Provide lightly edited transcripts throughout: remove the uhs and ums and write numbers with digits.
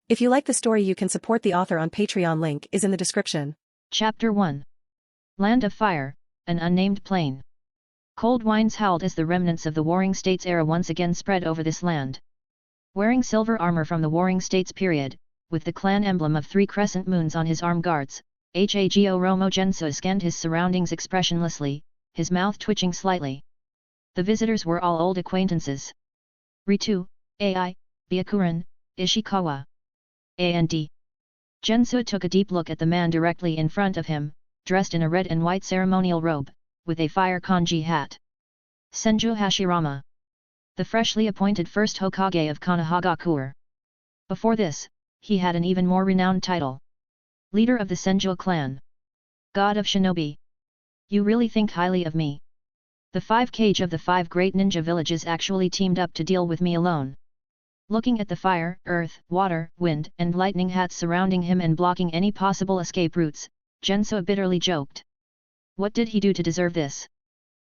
If you like the story, you can support the author on Patreon. Link is in the description. Chapter 1. Land of Fire, an unnamed plain. Cold winds howled as the remnants of the Warring States era once again spread over this land. Wearing silver armor from the Warring States period, with the clan emblem of 3 crescent moons on his arm guards, Hagoromo Gensou scanned his surroundings expressionlessly, his mouth twitching slightly. The visitors were all old acquaintances. Ritu, Ai, Byakuran, Ishikawa. And. Jenso took a deep look at the man directly in front of him, dressed in a red and white ceremonial robe, with a fire kanji hat. Senju Hashirama. The freshly appointed first Hokage of Konohagakure. Before this, he had an even more renowned title. Leader of the Senju clan. God of Shinobi. You really think highly of me? The 5 Kage of the 5 great ninja villages actually teamed up to deal with me alone. Looking at the fire, earth, water, wind, and lightning hats surrounding him and blocking any possible escape routes, Jenso bitterly joked. What did he do to deserve this?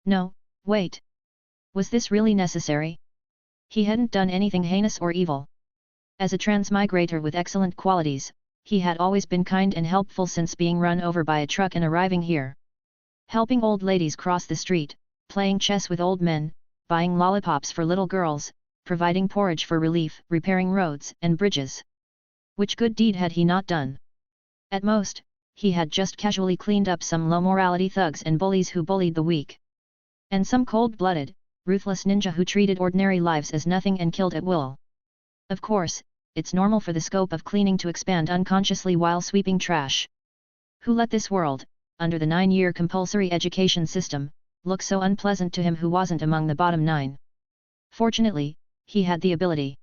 No, wait. Was this really necessary? He hadn't done anything heinous or evil. As a transmigrator with excellent qualities, he had always been kind and helpful since being run over by a truck and arriving here. Helping old ladies cross the street, playing chess with old men, buying lollipops for little girls, providing porridge for relief, repairing roads and bridges. Which good deed had he not done? At most, he had just casually cleaned up some low-morality thugs and bullies who bullied the weak. And some cold-blooded, ruthless ninja who treated ordinary lives as nothing and killed at will. Of course, it's normal for the scope of cleaning to expand unconsciously while sweeping trash. Who let this world, under the 9-year compulsory education system, look so unpleasant to him who wasn't among the bottom 9? Fortunately, he had the ability.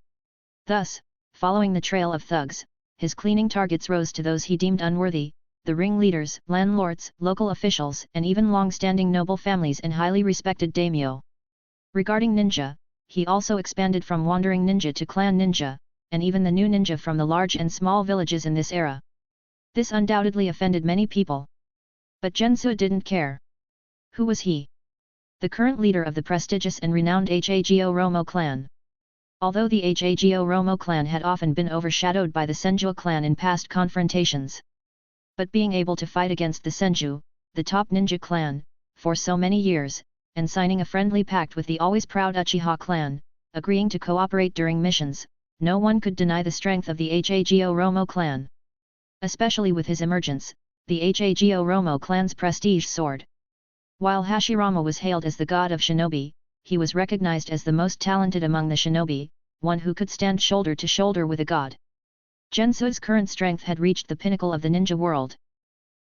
Thus, following the trail of thugs, his cleaning targets rose to those he deemed unworthy, the ringleaders, landlords, local officials, and even long-standing noble families and highly respected daimyo. Regarding ninja, he also expanded from wandering ninja to clan ninja, and even the new ninja from the large and small villages in this era. This undoubtedly offended many people. But Jenso didn't care. Who was he? The current leader of the prestigious and renowned Hagoromo clan. Although the Hagoromo clan had often been overshadowed by the Senju clan in past confrontations. But being able to fight against the Senju, the top ninja clan, for so many years, and signing a friendly pact with the always proud Uchiha clan, agreeing to cooperate during missions, no one could deny the strength of the Hagoromo clan. Especially with his emergence, the Hagoromo clan's prestige soared. While Hashirama was hailed as the god of shinobi, he was recognized as the most talented among the shinobi, one who could stand shoulder to shoulder with a god. Jenso's current strength had reached the pinnacle of the ninja world.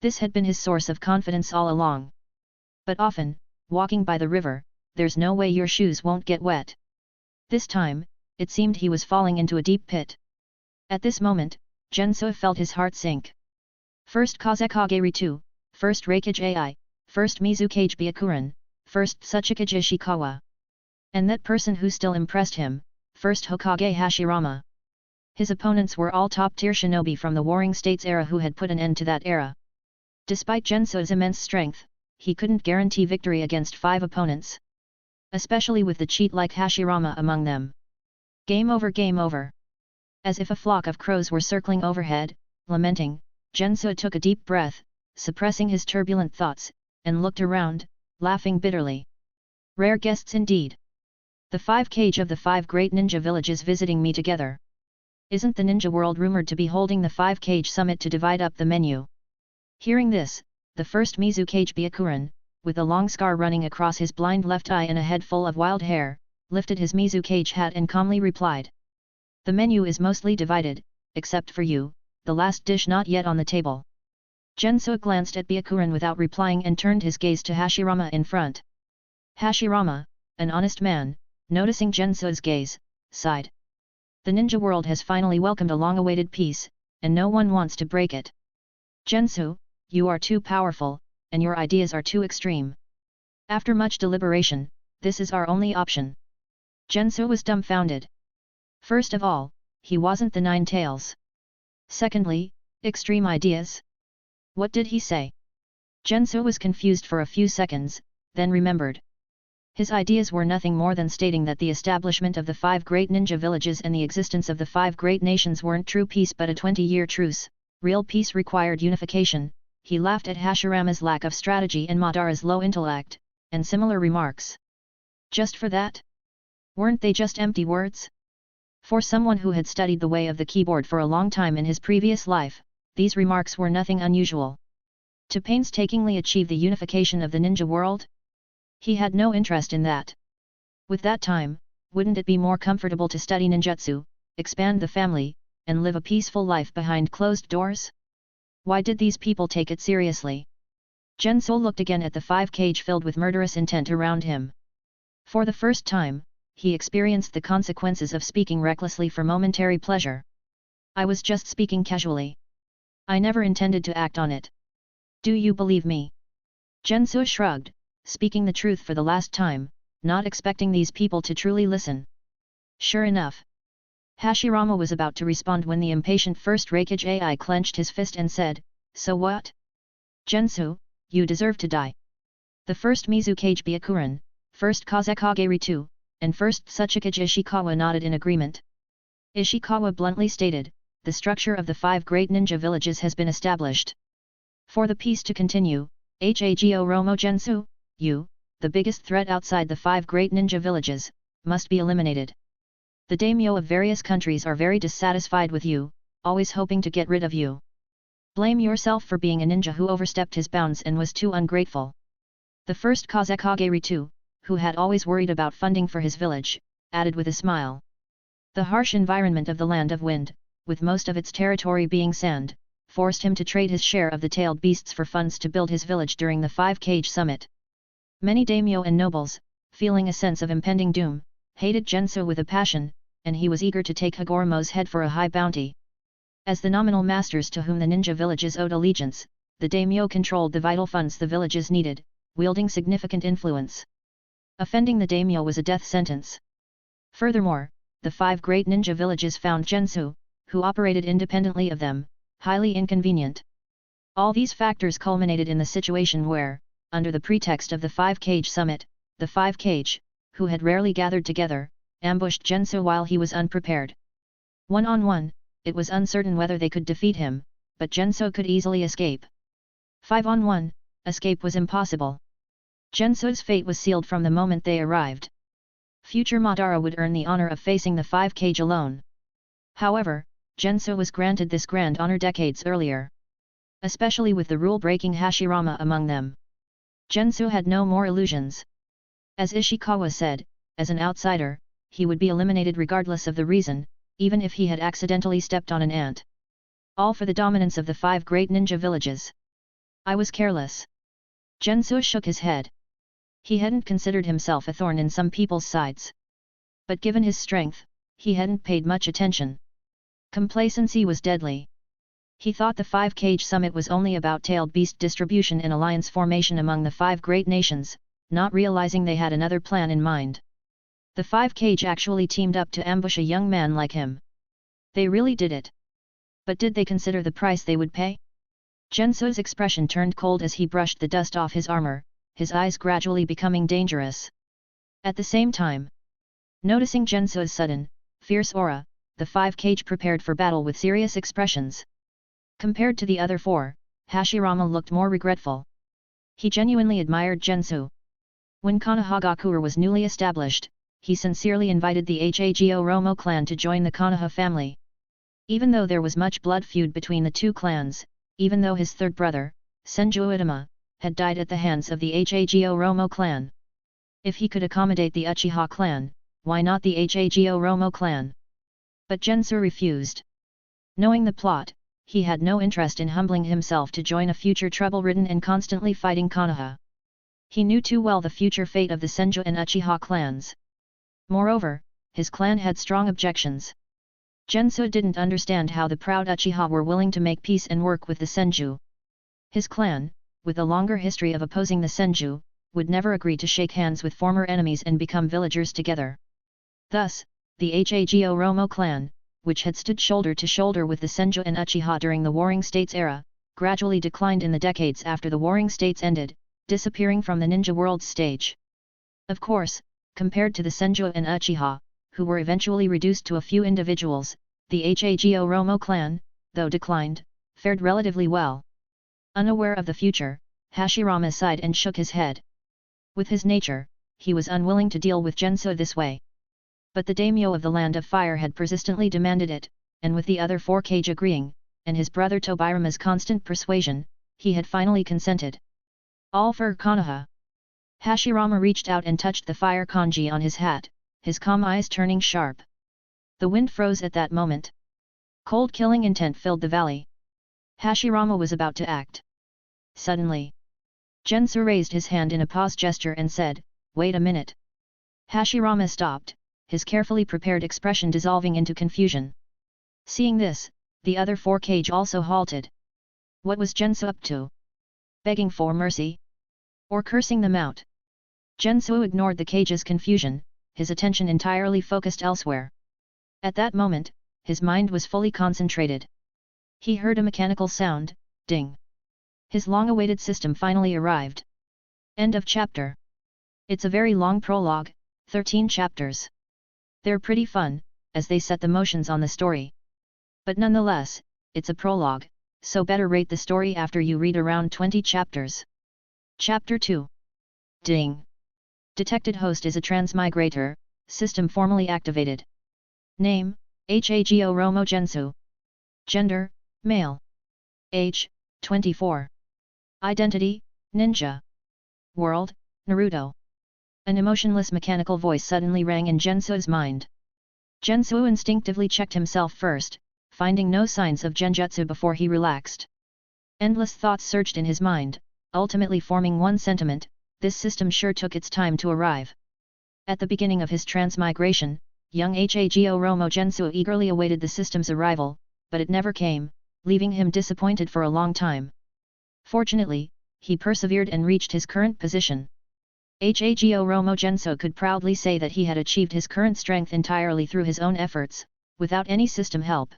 This had been his source of confidence all along. But often, walking by the river, there's no way your shoes won't get wet. This time, it seemed he was falling into a deep pit. At this moment, Jenso felt his heart sink. First Kazekage Ritu, first Reikage Ai, first Mizukage Byakuran, first Tsuchikage Ishikawa. And that person who still impressed him, first Hokage Hashirama. His opponents were all top-tier shinobi from the Warring States era who had put an end to that era. Despite Jenso's immense strength, he couldn't guarantee victory against 5 opponents. Especially with the cheat like Hashirama among them. Game over, game over. As if a flock of crows were circling overhead, lamenting, Jenso took a deep breath, suppressing his turbulent thoughts, and looked around, laughing bitterly. Rare guests indeed. The 5 Kage of the 5 great ninja villages visiting me together. Isn't the ninja world rumored to be holding the 5 Kage summit to divide up the menu? Hearing this, the first Mizukage Byakuran, with a long scar running across his blind left eye and a head full of wild hair, lifted his Mizukage hat and calmly replied. The menu is mostly divided, except for you, the last dish not yet on the table. Jenso glanced at Byakuran without replying and turned his gaze to Hashirama in front. Hashirama, an honest man, noticing Jenso's gaze, sighed. The ninja world has finally welcomed a long-awaited peace, and no one wants to break it. Jenso, you are too powerful, and your ideas are too extreme. After much deliberation, this is our only option. Jenso was dumbfounded. First of all, he wasn't the 9 tails. Secondly, extreme ideas? What did he say? Jenso was confused for a few seconds, then remembered. His ideas were nothing more than stating that the establishment of the 5 great ninja villages and the existence of the 5 great nations weren't true peace but a 20-year truce. Real peace required unification. He laughed at Hashirama's lack of strategy and Madara's low intellect, and similar remarks. Just for that? Weren't they just empty words? For someone who had studied the way of the keyboard for a long time in his previous life, these remarks were nothing unusual. To painstakingly achieve the unification of the ninja world? He had no interest in that. With that time, wouldn't it be more comfortable to study ninjutsu, expand the family, and live a peaceful life behind closed doors? Why did these people take it seriously? Jenso looked again at the 5 Kage filled with murderous intent around him. For the first time, he experienced the consequences of speaking recklessly for momentary pleasure. I was just speaking casually. I never intended to act on it. Do you believe me? Jenso shrugged, speaking the truth for the last time, not expecting these people to truly listen. Sure enough. Hashirama was about to respond when the impatient first Raikage AI clenched his fist and said, "So what? Jenso, you deserve to die." The first Mizukage Byakuran, first Kazekage Ritu, and first Tsuchikage Ishikawa nodded in agreement. Ishikawa bluntly stated, "The structure of the 5 great ninja villages has been established. For the peace to continue, Hagoromo Gensou, you, the biggest threat outside the 5 great ninja villages, must be eliminated. The daimyo of various countries are very dissatisfied with you, always hoping to get rid of you. Blame yourself for being a ninja who overstepped his bounds and was too ungrateful." The first Kazekage Ritu, who had always worried about funding for his village, added with a smile. The harsh environment of the Land of Wind, with most of its territory being sand, forced him to trade his share of the tailed beasts for funds to build his village during the 5 Kage summit. Many daimyo and nobles, feeling a sense of impending doom, hated Jenso with a passion, and he was eager to take Hagoromo's head for a high bounty. As the nominal masters to whom the ninja villages owed allegiance, the daimyo controlled the vital funds the villages needed, wielding significant influence. Offending the daimyo was a death sentence. Furthermore, the 5 great ninja villages found Jenso, who operated independently of them, highly inconvenient. All these factors culminated in the situation where, under the pretext of the 5 Kage summit, the 5 Kage, who had rarely gathered together, ambushed Jenso while he was unprepared. One-on-one, it was uncertain whether they could defeat him, but Jenso could easily escape. 5-on-1, escape was impossible. Jenso's fate was sealed from the moment they arrived. Future Madara would earn the honor of facing the 5 Kage alone. However, Jenso was granted this grand honor decades earlier. Especially with the rule-breaking Hashirama among them. Jenso had no more illusions. As Ishikawa said, as an outsider, he would be eliminated regardless of the reason, even if he had accidentally stepped on an ant. All for the dominance of the 5 great ninja villages. I was careless. Jenso shook his head. He hadn't considered himself a thorn in some people's sides. But given his strength, he hadn't paid much attention. Complacency was deadly. He thought the 5 Kage summit was only about tailed beast distribution and alliance formation among the 5 great nations, not realizing they had another plan in mind. The 5 Kage actually teamed up to ambush a young man like him. They really did it. But did they consider the price they would pay? Jenso's expression turned cold as he brushed the dust off his armor, his eyes gradually becoming dangerous. At the same time, noticing Jenso's sudden, fierce aura, the 5 Kage prepared for battle with serious expressions. Compared to the other 4, Hashirama looked more regretful. He genuinely admired Jenso. When Konohagakure was newly established, he sincerely invited the Hagoromo clan to join the Konoha family. Even though there was much blood feud between the two clans, even though his third brother, Senju Utama, had died at the hands of the Hagoromo clan. If he could accommodate the Uchiha clan, why not the Hagoromo clan? But Jenso refused. Knowing the plot, he had no interest in humbling himself to join a future trouble-ridden and constantly fighting Konoha. He knew too well the future fate of the Senju and Uchiha clans. Moreover, his clan had strong objections. Jenso didn't understand how the proud Uchiha were willing to make peace and work with the Senju. His clan, with a longer history of opposing the Senju, would never agree to shake hands with former enemies and become villagers together. Thus, the Hagoromo clan, which had stood shoulder to shoulder with the Senju and Uchiha during the Warring States era, gradually declined in the decades after the Warring States ended, disappearing from the ninja world's stage. Of course, compared to the Senju and Uchiha, who were eventually reduced to a few individuals, the Hagoromo clan, though declined, fared relatively well. Unaware of the future, Hashirama sighed and shook his head. With his nature, he was unwilling to deal with Jenso this way. But the daimyo of the Land of Fire had persistently demanded it, and with the other 4 Kage agreeing, and his brother Tobirama's constant persuasion, he had finally consented. All for Konoha. Hashirama reached out and touched the fire kanji on his hat, his calm eyes turning sharp. The wind froze at that moment. Cold killing intent filled the valley. Hashirama was about to act. Suddenly, Jenso raised his hand in a pause gesture and said, "Wait a minute." Hashirama stopped, his carefully prepared expression dissolving into confusion. Seeing this, the other 4 Kage also halted. What was Jenso up to? Begging for mercy? Or cursing them out? Jenso ignored the Kage's confusion, his attention entirely focused elsewhere. At that moment, his mind was fully concentrated. He heard a mechanical sound, ding. His long-awaited system finally arrived. End of chapter. It's a very long prologue, 13 chapters. They're pretty fun, as they set the motions on the story. But nonetheless, it's a prologue, so better rate the story after you read around 20 chapters. Chapter 2. Ding. Detected host is a transmigrator, system formally activated. Name, Hagoromo Gensou. Gender, male. Age, 24. Identity, ninja. World, Naruto. An emotionless mechanical voice suddenly rang in Jensou's mind. Jensou instinctively checked himself first, finding no signs of genjutsu before he relaxed. Endless thoughts surged in his mind, ultimately forming one sentiment: this system sure took its time to arrive. At the beginning of his transmigration, young Hagoromo Gensou eagerly awaited the system's arrival, but it never came, leaving him disappointed for a long time. Fortunately, he persevered and reached his current position. Hagoromo Gensou could proudly say that he had achieved his current strength entirely through his own efforts, without any system help.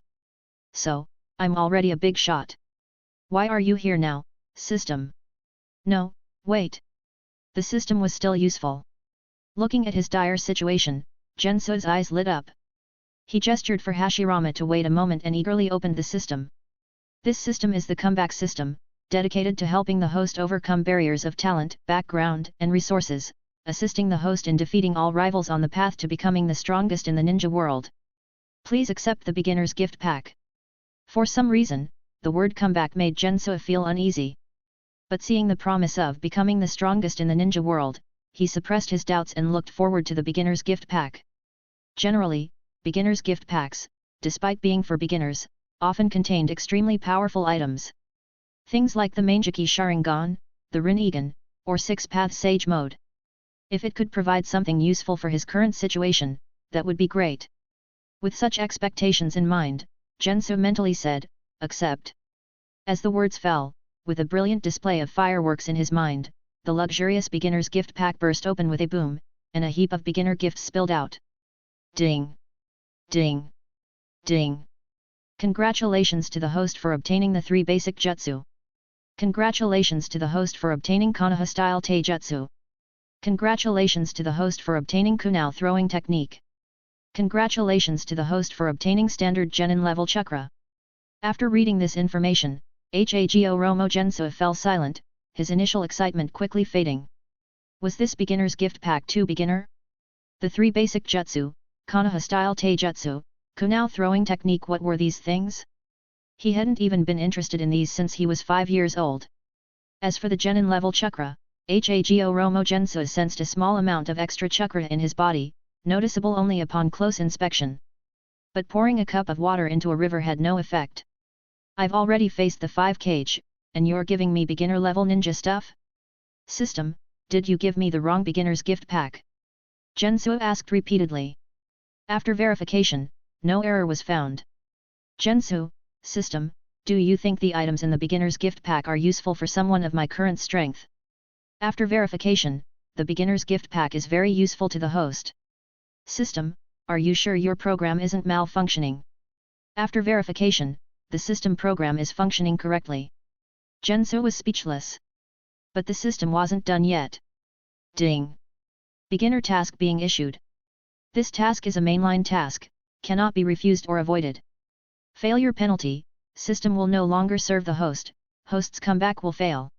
So, I'm already a big shot. Why are you here now, system? No, wait. The system was still useful. Looking at his dire situation, Jensou's eyes lit up. He gestured for Hashirama to wait a moment and eagerly opened the system. This system is the comeback system, dedicated to helping the host overcome barriers of talent, background, and resources, assisting the host in defeating all rivals on the path to becoming the strongest in the ninja world. Please accept the beginner's gift pack. For some reason, the word comeback made Jensou feel uneasy. But seeing the promise of becoming the strongest in the ninja world, he suppressed his doubts and looked forward to the beginner's gift pack. Generally, beginner's gift packs, despite being for beginners, often contained extremely powerful items. Things like the Manjiki Sharingan, the Rinnegan, or Six-Path Sage Mode. If it could provide something useful for his current situation, that would be great. With such expectations in mind, Jensou mentally said, "Accept." As the words fell, with a brilliant display of fireworks in his mind, the luxurious beginner's gift pack burst open with a boom, and a heap of beginner gifts spilled out. Ding! Ding! Ding! Congratulations to the host for obtaining the 3 basic jutsu. Congratulations to the host for obtaining Konoha-style taijutsu. Congratulations to the host for obtaining kunai throwing technique. Congratulations to the host for obtaining standard genin level chakra. After reading this information, Hagoromo Gensou fell silent, his initial excitement quickly fading. Was this beginner's gift pack too beginner? The 3 basic jutsu, Konoha-style taijutsu, kunai throwing technique, what were these things? He hadn't even been interested in these since he was 5 years old. As for the genin level chakra, Hagoromo Gensou sensed a small amount of extra chakra in his body, noticeable only upon close inspection. But pouring a cup of water into a river had no effect. I've already faced the 5 Kage, and you're giving me beginner level ninja stuff? System, did you give me the wrong beginner's gift pack? Jensou asked repeatedly. After verification, no error was found. Jensou, system, do you think the items in the beginner's gift pack are useful for someone of my current strength? After verification, the beginner's gift pack is very useful to the host. System, are you sure your program isn't malfunctioning? After verification, the system program is functioning correctly. Jenso was speechless. But the system wasn't done yet. Ding! Beginner task being issued. This task is a mainline task, cannot be refused or avoided. Failure penalty, system will no longer serve the host, host's comeback will fail.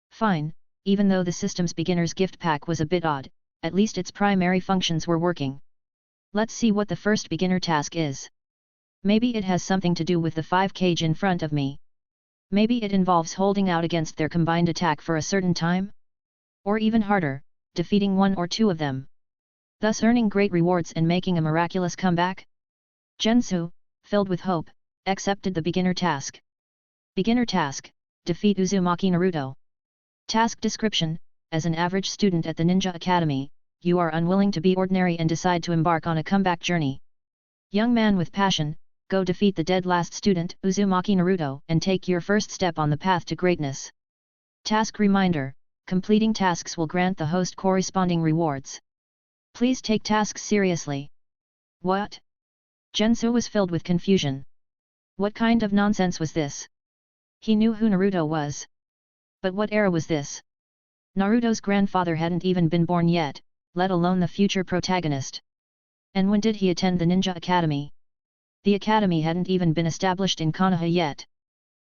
Fine, even though the system's beginner's gift pack was a bit odd, at least its primary functions were working. Let's see what the first beginner task is. Maybe it has something to do with the 5 Kage in front of me. Maybe it involves holding out against their combined attack for a certain time? Or even harder, defeating one or two of them. Thus earning great rewards and making a miraculous comeback? Jenso, filled with hope, accepted the beginner task. Beginner task, defeat Uzumaki Naruto. Task description, as an average student at the Ninja Academy, you are unwilling to be ordinary and decide to embark on a comeback journey. Young man with passion, go defeat the dead last student, Uzumaki Naruto, and take your first step on the path to greatness. Task reminder, completing tasks will grant the host corresponding rewards. Please take tasks seriously. What? Jenso was filled with confusion. What kind of nonsense was this? He knew who Naruto was. But what era was this? Naruto's grandfather hadn't even been born yet, let alone the future protagonist. And when did he attend the Ninja Academy? The academy hadn't even been established in Konoha yet.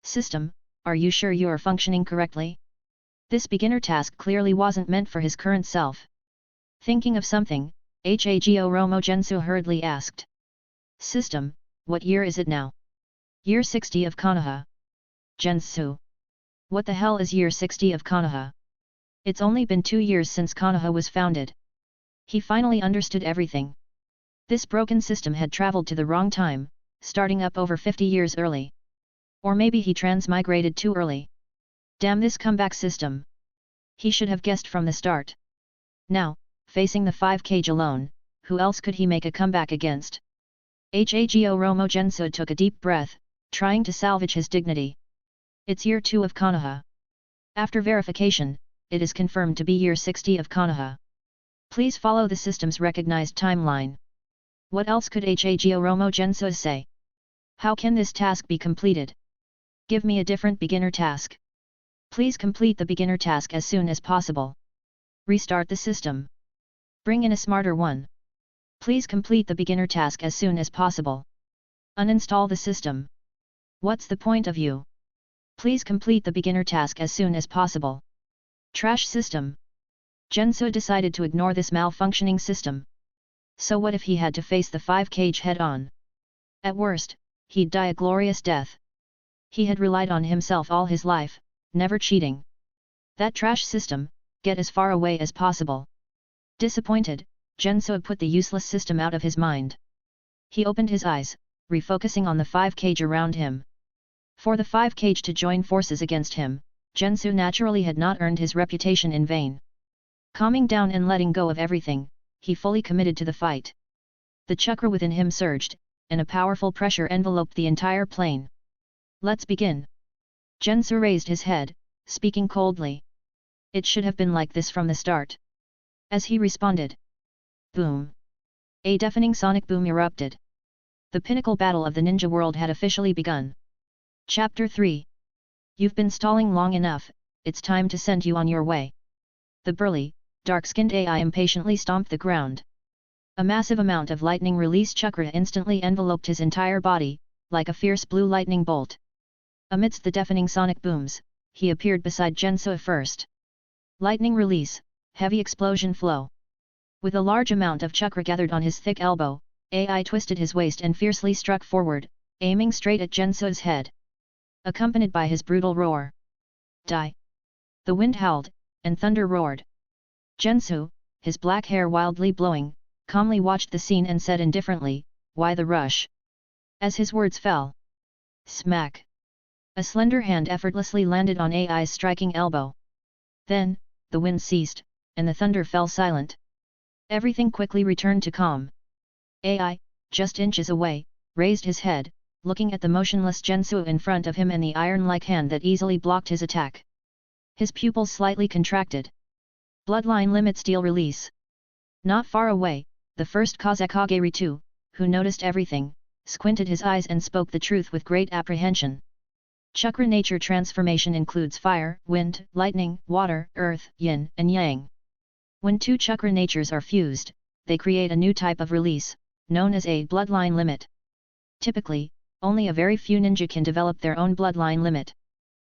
System, are you sure you are functioning correctly? This beginner task clearly wasn't meant for his current self. Thinking of something, Hagoromo Gensou hurriedly asked. System, what year is it now? Year 60 of Konoha. Jenso. What the hell is year 60 of Konoha? It's only been 2 years since Konoha was founded. He finally understood everything. This broken system had traveled to the wrong time, starting up over 50 years early. Or maybe he transmigrated too early. Damn this comeback system. He should have guessed from the start. Now, facing the 5 Kage alone, who else could he make a comeback against? Hagoromo Gensou took a deep breath, trying to salvage his dignity. It's year 2 of Konoha. After verification, it is confirmed to be year 60 of Konoha. Please follow the system's recognized timeline. What else could Hagoromo Gensou say? How can this task be completed? Give me a different beginner task. Please complete the beginner task as soon as possible. Restart the system. Bring in a smarter one. Please complete the beginner task as soon as possible. Uninstall the system. What's the point of you? Please complete the beginner task as soon as possible. Trash system. Jenso decided to ignore this malfunctioning system. So what if he had to face the 5 Kage head-on? At worst, he'd die a glorious death. He had relied on himself all his life, never cheating. That trash system, get as far away as possible. Disappointed, Jenso put the useless system out of his mind. He opened his eyes, refocusing on the 5 Kage around him. For the 5 Kage to join forces against him, Jenso naturally had not earned his reputation in vain. Calming down and letting go of everything, he fully committed to the fight. The chakra within him surged, and a powerful pressure enveloped the entire plane. Let's begin. Jenso raised his head, speaking coldly. It should have been like this from the start. As he responded. Boom. A deafening sonic boom erupted. The pinnacle battle of the ninja world had officially begun. Chapter 3. You've been stalling long enough, it's time to send you on your way. The burly, dark-skinned AI impatiently stomped the ground. A massive amount of lightning release chakra instantly enveloped his entire body, like a fierce blue lightning bolt. Amidst the deafening sonic booms, he appeared beside Jenso first. Lightning release, heavy explosion flow. With a large amount of chakra gathered on his thick elbow, AI twisted his waist and fiercely struck forward, aiming straight at Jenso's head. Accompanied by his brutal roar. Die! The wind howled, and thunder roared. Jenso, his black hair wildly blowing, calmly watched the scene and said indifferently, "Why the rush?" As his words fell. Smack! A slender hand effortlessly landed on AI's striking elbow. Then, the wind ceased, and the thunder fell silent. Everything quickly returned to calm. AI, just inches away, raised his head, looking at the motionless Jenso in front of him and the iron-like hand that easily blocked his attack. His pupils slightly contracted. Bloodline limit steel release. Not far away, the first Kazekage Ritu, who noticed everything, squinted his eyes and spoke the truth with great apprehension. Chakra nature transformation includes fire, wind, lightning, water, earth, yin, and yang. When two chakra natures are fused, they create a new type of release, known as a bloodline limit. Typically, only a very few ninja can develop their own bloodline limit.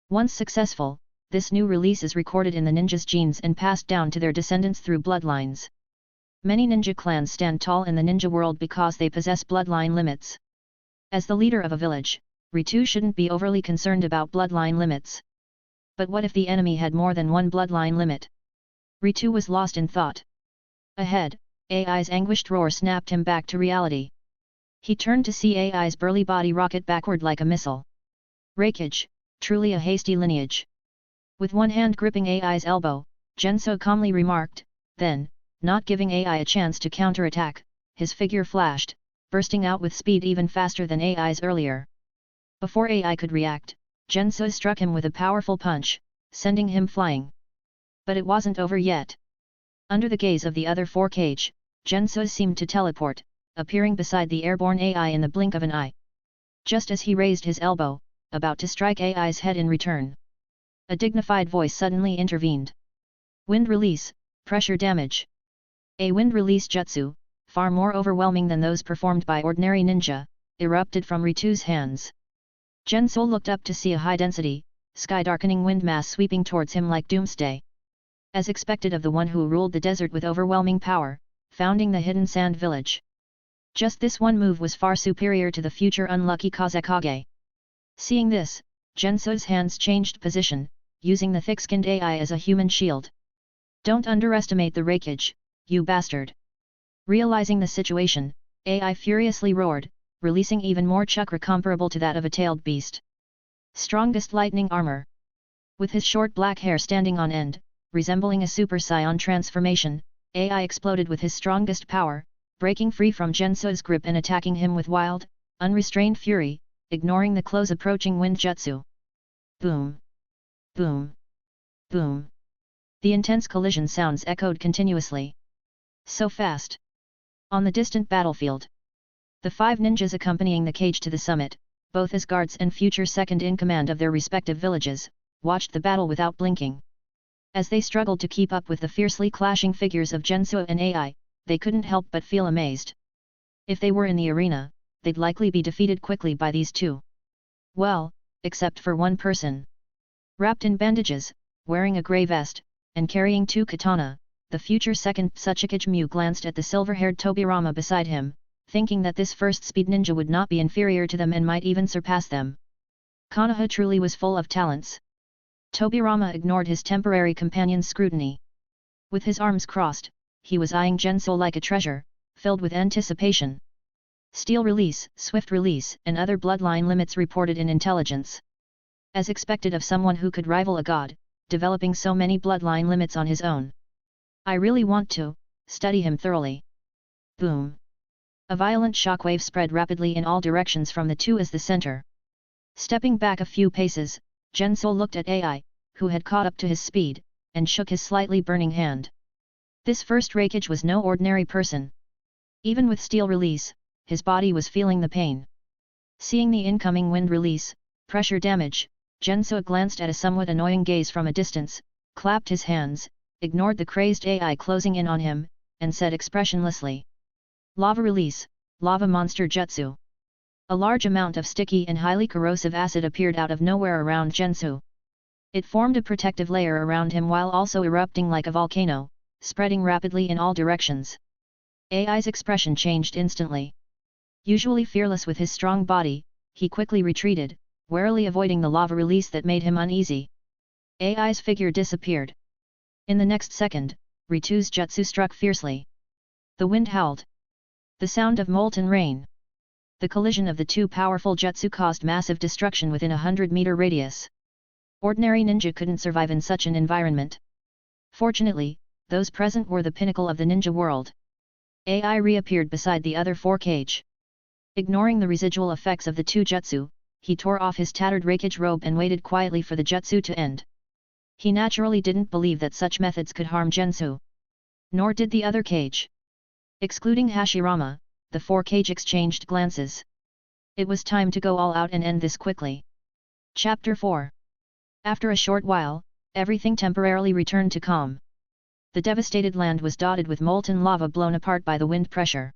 Once successful, this new release is recorded in the ninja's genes and passed down to their descendants through bloodlines. Many ninja clans stand tall in the ninja world because they possess bloodline limits. As the leader of a village, Ritu shouldn't be overly concerned about bloodline limits. But what if the enemy had more than one bloodline limit? Ritu was lost in thought. Ahead, AI's anguished roar snapped him back to reality. He turned to see AI's burly body rocket backward like a missile. Rakage, truly a hasty lineage. With one hand gripping AI's elbow, Jenso calmly remarked, then, not giving AI a chance to counterattack, his figure flashed, bursting out with speed even faster than AI's earlier. Before AI could react, Jenso struck him with a powerful punch, sending him flying. But it wasn't over yet. Under the gaze of the other 4 Kage, Jenso seemed to teleport, appearing beside the airborne AI in the blink of an eye. Just as he raised his elbow, about to strike AI's head in return, a dignified voice suddenly intervened. Wind release, pressure damage. A wind release jutsu, far more overwhelming than those performed by ordinary ninja, erupted from Ritu's hands. Jenso looked up to see a high-density, sky-darkening wind mass sweeping towards him like doomsday. As expected of the one who ruled the desert with overwhelming power, founding the hidden sand village. Just this one move was far superior to the future unlucky Kazekage. Seeing this, Jenso's hands changed position, using the thick-skinned AI as a human shield. Don't underestimate the Rakage, you bastard! Realizing the situation, AI furiously roared, releasing even more chakra comparable to that of a tailed beast. Strongest lightning armor. With his short black hair standing on end, resembling a Super Saiyan transformation, AI exploded with his strongest power, breaking free from Jenso's grip and attacking him with wild, unrestrained fury, ignoring the close approaching wind jutsu. Boom! Boom! Boom! The intense collision sounds echoed continuously. So fast! On the distant battlefield, the 5 ninjas accompanying the Kage to the summit, both as guards and future second-in-command of their respective villages, watched the battle without blinking. As they struggled to keep up with the fiercely clashing figures of Jenso and AI, they couldn't help but feel amazed. If they were in the arena, they'd likely be defeated quickly by these two. Well, except for one person. Wrapped in bandages, wearing a grey vest, and carrying 2 katana, the future second Tsuchikage Mu glanced at the silver-haired Tobirama beside him, thinking that this first-speed ninja would not be inferior to them and might even surpass them. Konoha truly was full of talents. Tobirama ignored his temporary companion's scrutiny. With his arms crossed, he was eyeing Jenso like a treasure, filled with anticipation. Steel release, swift release, and other bloodline limits reported in intelligence. As expected of someone who could rival a god, developing so many bloodline limits on his own. I really want to study him thoroughly. Boom! A violent shockwave spread rapidly in all directions from the two as the center. Stepping back a few paces, Jenso looked at AI, who had caught up to his speed, and shook his slightly burning hand. This first Rakage was no ordinary person. Even with steel release, his body was feeling the pain. Seeing the incoming wind release, pressure damage, Jenso glanced at a somewhat annoying gaze from a distance, clapped his hands, ignored the crazed AI closing in on him, and said expressionlessly. Lava release, lava monster jutsu. A large amount of sticky and highly corrosive acid appeared out of nowhere around Jenso. It formed a protective layer around him while also erupting like a volcano, spreading rapidly in all directions. AI's expression changed instantly. Usually fearless with his strong body, he quickly retreated, warily avoiding the lava release that made him uneasy. AI's figure disappeared. In the next second, Ritu's jutsu struck fiercely. The wind howled. The sound of molten rain. The collision of the two powerful jutsu caused massive destruction within a 100-meter radius. Ordinary ninja couldn't survive in such an environment. Fortunately, those present were the pinnacle of the ninja world. AI reappeared beside the other 4 Kage. Ignoring the residual effects of the two jutsu, he tore off his tattered Rakage robe and waited quietly for the jutsu to end. He naturally didn't believe that such methods could harm Jenso. Nor did the other Kage. Excluding Hashirama, the 4 Kage exchanged glances. It was time to go all out and end this quickly. Chapter 4. After a short while, everything temporarily returned to calm. The devastated land was dotted with molten lava blown apart by the wind pressure.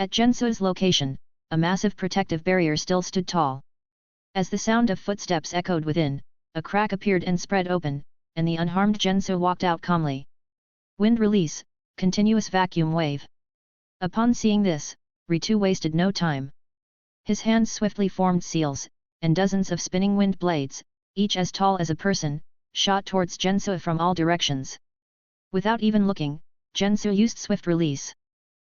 At Jenso's location, a massive protective barrier still stood tall. As the sound of footsteps echoed within, a crack appeared and spread open, and the unharmed Jenso walked out calmly. Wind release, continuous vacuum wave. Upon seeing this, Ritu wasted no time. His hands swiftly formed seals, and dozens of spinning wind blades, each as tall as a person, shot towards Jenso from all directions. Without even looking, Jenso used swift release.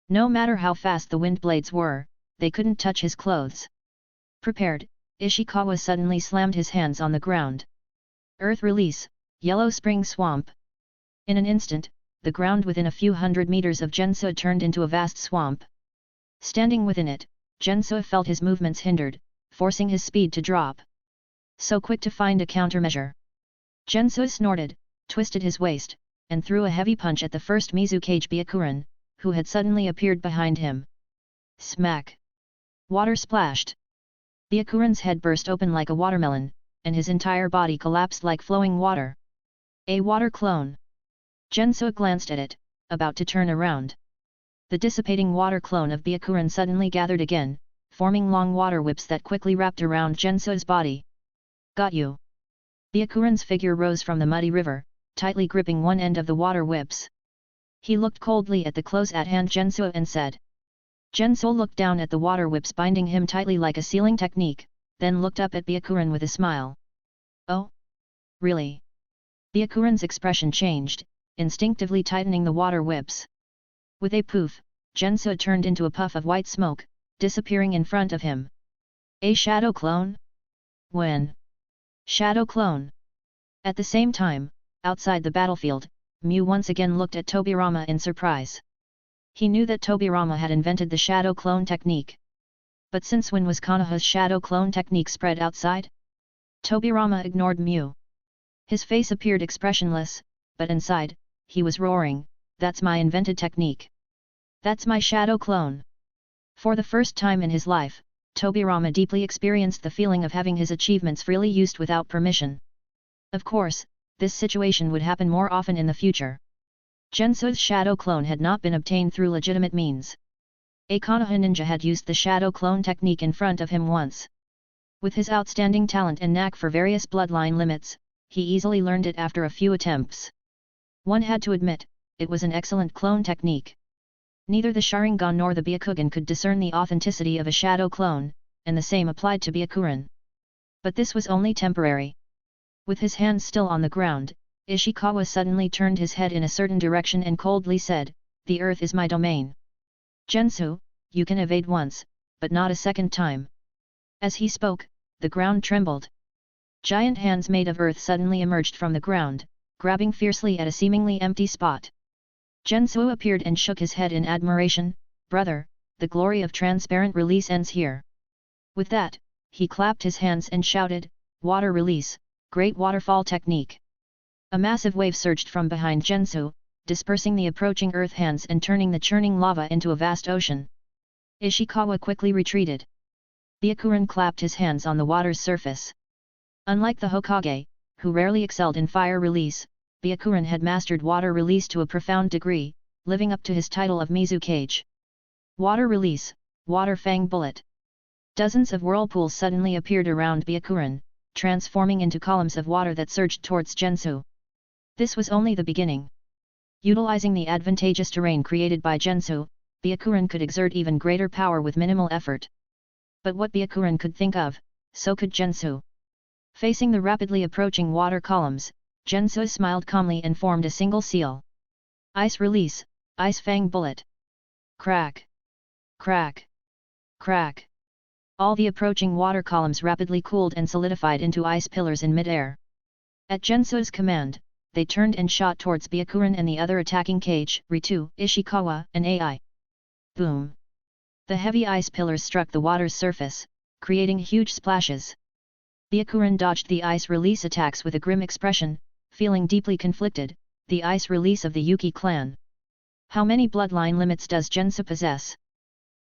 No matter how fast the wind blades were, they couldn't touch his clothes. Prepared, Ishikawa suddenly slammed his hands on the ground. Earth release, yellow spring swamp. In an instant, the ground within a few hundred meters of Jenso turned into a vast swamp. Standing within it, Jenso felt his movements hindered, forcing his speed to drop. So quick to find a countermeasure. Jenso snorted, twisted his waist, and threw a heavy punch at the first Mizukage Byakuran, who had suddenly appeared behind him. Smack! Water splashed. Byakuran's head burst open like a watermelon, and his entire body collapsed like flowing water. A water clone. Jenso glanced at it, about to turn around. The dissipating water clone of Byakuran suddenly gathered again, forming long water whips that quickly wrapped around Jenso's body. Got you! Byakuran's figure rose from the muddy river, tightly gripping one end of the water whips. He looked coldly at the close-at-hand Jenso and said. Jenso looked down at the water whips binding him tightly like a sealing technique, then looked up at Byakuran with a smile. Oh? Really? Byakuran's expression changed, instinctively tightening the water whips. With a poof, Jenso turned into a puff of white smoke, disappearing in front of him. A shadow clone? When? Shadow clone! At the same time, outside the battlefield, Mew once again looked at Tobirama in surprise. He knew that Tobirama had invented the shadow clone technique. But since when was Konoha's shadow clone technique spread outside? Tobirama ignored Mew. His face appeared expressionless, but inside, he was roaring, "That's my invented technique! That's my shadow clone!" For the first time in his life, Tobirama deeply experienced the feeling of having his achievements freely used without permission. Of course, this situation would happen more often in the future. Jenso's shadow clone had not been obtained through legitimate means. A Konoha ninja had used the shadow clone technique in front of him once. With his outstanding talent and knack for various bloodline limits, he easily learned it after a few attempts. One had to admit, it was an excellent clone technique. Neither the Sharingan nor the Byakugan could discern the authenticity of a shadow clone, and the same applied to Byakuran. But this was only temporary. With his hands still on the ground, Ishikawa suddenly turned his head in a certain direction and coldly said, "The earth is my domain. Jenso, you can evade once, but not a second time." As he spoke, the ground trembled. Giant hands made of earth suddenly emerged from the ground, grabbing fiercely at a seemingly empty spot. Jenso appeared and shook his head in admiration, "Brother, the glory of transparent release ends here." With that, he clapped his hands and shouted, "Water release, great waterfall technique." A massive wave surged from behind Jenso, dispersing the approaching earth hands and turning the churning lava into a vast ocean. Ishikawa quickly retreated. Byakuran clapped his hands on the water's surface. Unlike the Hokage, who rarely excelled in fire release, Byakuran had mastered water release to a profound degree, living up to his title of Mizukage. Water release, water fang bullet. Dozens of whirlpools suddenly appeared around Byakuran, transforming into columns of water that surged towards Jenso. This was only the beginning. Utilizing the advantageous terrain created by Jenso, Byakuran could exert even greater power with minimal effort. But what Byakuran could think of, so could Jenso. Facing the rapidly approaching water columns, Jenso smiled calmly and formed a single seal. Ice release, ice fang bullet. Crack! Crack! Crack! All the approaching water columns rapidly cooled and solidified into ice pillars in mid-air. At Jenso's command, they turned and shot towards Byakuran and the other attacking Kage, Ritu, Ishikawa, and Ai. Boom! The heavy ice pillars struck the water's surface, creating huge splashes. Byakuran dodged the ice release attacks with a grim expression, feeling deeply conflicted, the ice release of the Yuki clan. How many bloodline limits does Jenso possess?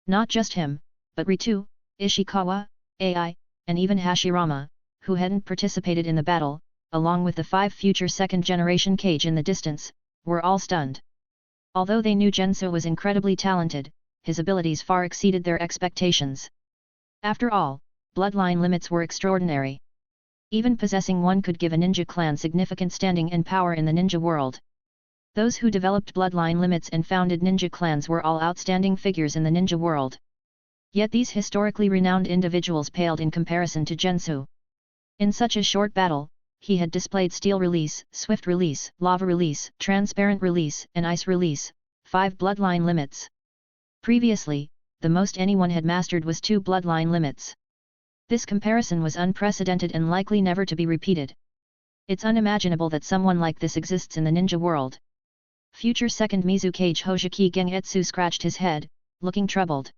Not just him, but Ritu, Ishikawa, Ai, and even Hashirama, who hadn't participated in the battle, along with the 5 future second-generation Kage in the distance, were all stunned. Although they knew Jenso was incredibly talented, his abilities far exceeded their expectations. After all, bloodline limits were extraordinary. Even possessing one could give a ninja clan significant standing and power in the ninja world. Those who developed bloodline limits and founded ninja clans were all outstanding figures in the ninja world. Yet these historically renowned individuals paled in comparison to Jenso. In such a short battle, he had displayed steel release, swift release, lava release, transparent release, and ice release, 5 bloodline limits. Previously, the most anyone had mastered was 2 bloodline limits. This comparison was unprecedented and likely never to be repeated. It's unimaginable that someone like this exists in the ninja world. Future second Mizukage Hoseki Gengetsu scratched his head, looking troubled.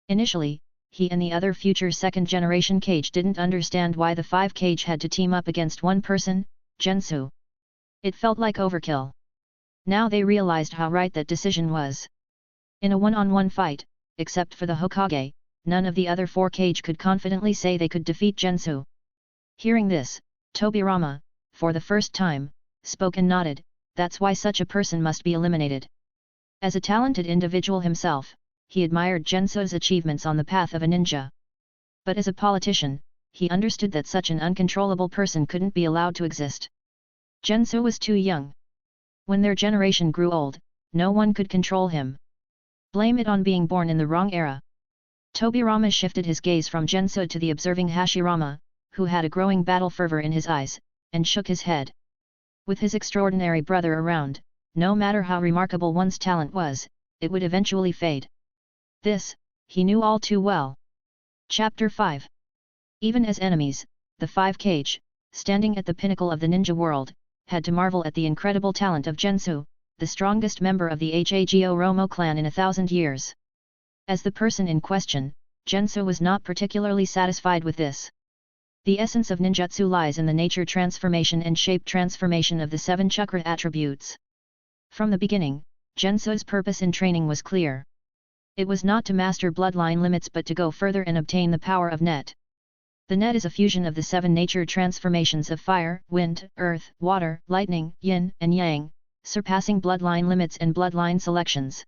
Initially, he and the other future second-generation Kage didn't understand why the Five Kage had to team up against one person, Jenso. It felt like overkill. Now they realized how right that decision was. In a one-on-one fight, except for the Hokage, none of the other 4 Kage could confidently say they could defeat Jenso. Hearing this, Tobirama, for the first time, spoke and nodded. That's why such a person must be eliminated. As a talented individual himself, he admired Jenso's achievements on the path of a ninja. But as a politician, he understood that such an uncontrollable person couldn't be allowed to exist. Jenso was too young. When their generation grew old, no one could control him. Blame it on being born in the wrong era. Tobirama shifted his gaze from Jenso to the observing Hashirama, who had a growing battle fervor in his eyes, and shook his head. With his extraordinary brother around, no matter how remarkable one's talent was, it would eventually fade. This, he knew all too well. Chapter 5. Even as enemies, the 5 Kage, standing at the pinnacle of the ninja world, had to marvel at the incredible talent of Jenso, the strongest member of the Hagoromo clan in 1,000 years. As the person in question, Jenso was not particularly satisfied with this. The essence of ninjutsu lies in the nature transformation and shape transformation of the 7 chakra attributes. From the beginning, Jenso's purpose in training was clear. It was not to master bloodline limits but to go further and obtain the power of net. The net is a fusion of the 7 nature transformations of fire, wind, earth, water, lightning, yin and yang, surpassing bloodline limits and bloodline selections.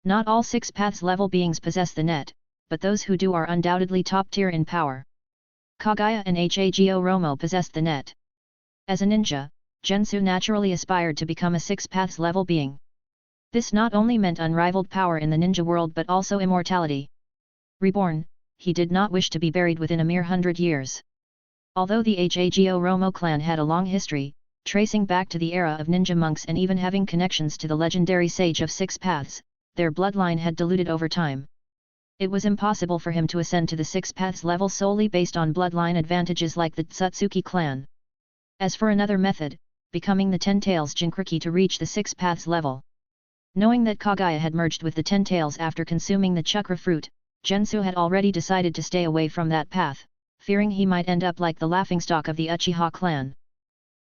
Not all 6 paths level beings possess the net, but those who do are undoubtedly top tier in power. Kaguya and Hagoromo possessed the net. As a ninja, Jenso naturally aspired to become a 6 paths level being. This not only meant unrivaled power in the ninja world but also immortality. Reborn, he did not wish to be buried within a mere 100 years. Although the Hagoromo clan had a long history, tracing back to the era of ninja monks and even having connections to the legendary sage of 6 paths, their bloodline had diluted over time. It was impossible for him to ascend to the 6 paths level solely based on bloodline advantages like the Tsutsuki clan. As for another method, becoming the 10 Tails Jinchuriki to reach the 6 paths level. Knowing that Kaguya had merged with the 10 Tails after consuming the chakra fruit, Jenso had already decided to stay away from that path, fearing he might end up like the laughingstock of the Uchiha clan.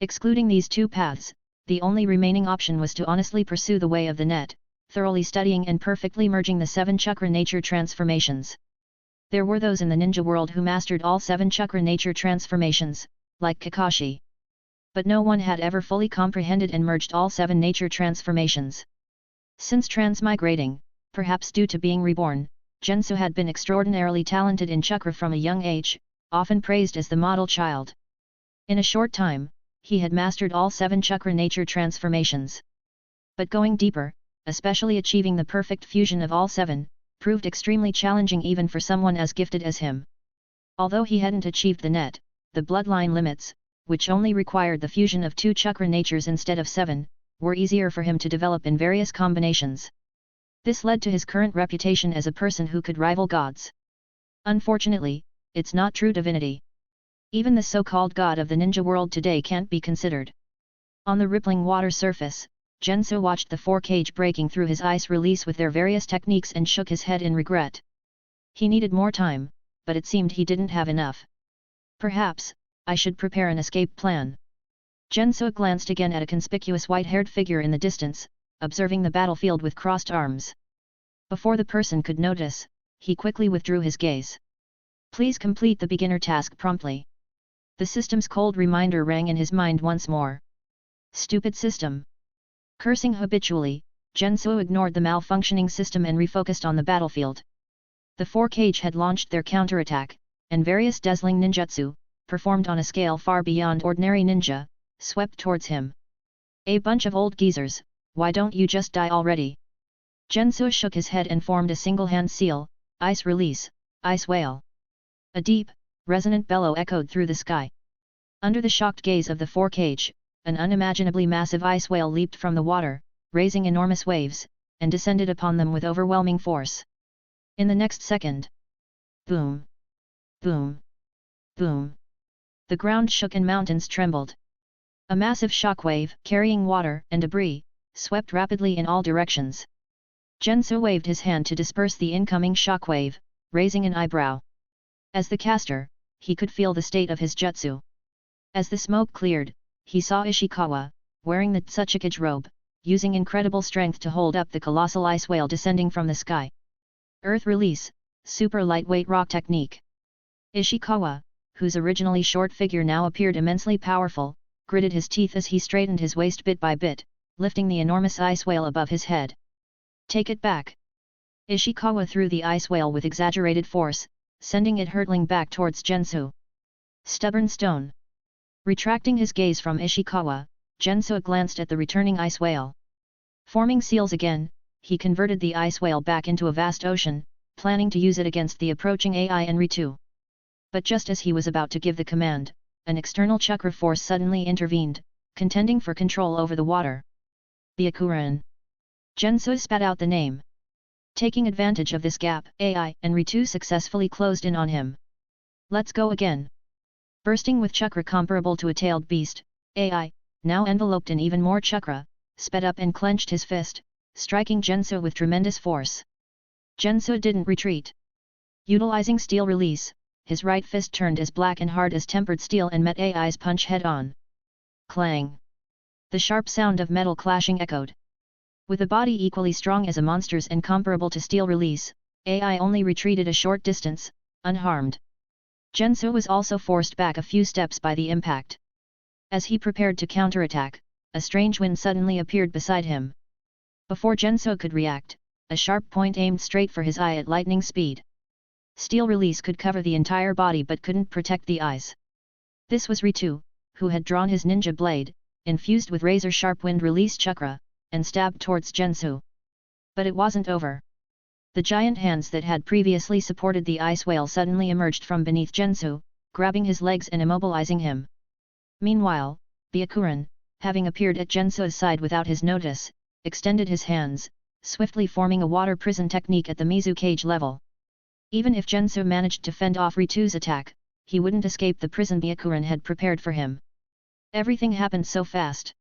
Excluding these 2 paths, the only remaining option was to honestly pursue the way of the net, thoroughly studying and perfectly merging the 7 chakra nature transformations. There were those in the ninja world who mastered all 7 chakra nature transformations, like Kakashi. But no one had ever fully comprehended and merged all 7 nature transformations. Since transmigrating, perhaps due to being reborn, Jenso had been extraordinarily talented in chakra from a young age, often praised as the model child. In a short time, he had mastered all 7 chakra nature transformations. But going deeper, especially achieving the perfect fusion of all 7, proved extremely challenging even for someone as gifted as him. Although he hadn't achieved the net, the bloodline limits, which only required the fusion of 2 chakra natures instead of 7, were easier for him to develop in various combinations. This led to his current reputation as a person who could rival gods. Unfortunately, it's not true divinity. Even the so-called god of the ninja world today can't be considered. On the rippling water surface, Jenso watched the 4 Kage breaking through his ice release with their various techniques and shook his head in regret. He needed more time, but it seemed he didn't have enough. Perhaps, I should prepare an escape plan. Jenso glanced again at a conspicuous white-haired figure in the distance, observing the battlefield with crossed arms. Before the person could notice, he quickly withdrew his gaze. Please complete the beginner task promptly. The system's cold reminder rang in his mind once more. Stupid system. Cursing habitually, Jenso ignored the malfunctioning system and refocused on the battlefield. The 4Kage had launched their counterattack, and various dazzling ninjutsu, performed on a scale far beyond ordinary ninja, swept towards him. A bunch of old geezers, why don't you just die already? Jenso shook his head and formed a single hand seal, ice release, ice whale. A deep, resonant bellow echoed through the sky. Under the shocked gaze of the 4Kage, an unimaginably massive ice whale leaped from the water, raising enormous waves, and descended upon them with overwhelming force. In the next second, boom, boom, boom, the ground shook and mountains trembled. A massive shockwave, carrying water and debris, swept rapidly in all directions. Jenso waved his hand to disperse the incoming shockwave, raising an eyebrow. As the caster, he could feel the state of his jutsu. As the smoke cleared, he saw Ishikawa, wearing the Tsuchikage robe, using incredible strength to hold up the colossal ice whale descending from the sky. Earth release, super lightweight rock technique. Ishikawa, whose originally short figure now appeared immensely powerful, gritted his teeth as he straightened his waist bit by bit, lifting the enormous ice whale above his head. Take it back! Ishikawa threw the ice whale with exaggerated force, sending it hurtling back towards Jenso. Stubborn stone! Retracting his gaze from Ishikawa, Jenso glanced at the returning ice whale. Forming seals again, he converted the ice whale back into a vast ocean, planning to use it against the approaching AI and Ritu. But just as he was about to give the command, an external chakra force suddenly intervened, contending for control over the water. Byakuran. Jenso spat out the name. Taking advantage of this gap, AI and Ritu successfully closed in on him. Let's go again. Bursting with chakra comparable to a tailed beast, AI, now enveloped in even more chakra, sped up and clenched his fist, striking Jenso with tremendous force. Jenso didn't retreat. Utilizing steel release, his right fist turned as black and hard as tempered steel and met AI's punch head-on. Clang! The sharp sound of metal clashing echoed. With a body equally strong as a monster's and comparable to steel release, AI only retreated a short distance, unharmed. Jenso was also forced back a few steps by the impact. As he prepared to counterattack, a strange wind suddenly appeared beside him. Before Jenso could react, a sharp point aimed straight for his eye at lightning speed. Steel release could cover the entire body but couldn't protect the eyes. This was Ritu, who had drawn his ninja blade, infused with razor-sharp wind release chakra, and stabbed towards Jenso. But it wasn't over. The giant hands that had previously supported the ice whale suddenly emerged from beneath Jenso, grabbing his legs and immobilizing him. Meanwhile, Byakuran, having appeared at Jenso's side without his notice, extended his hands, swiftly forming a water prison technique at the Mizukage level. Even if Jenso managed to fend off Ritu's attack, he wouldn't escape the prison Byakuran had prepared for him. Everything happened so fast.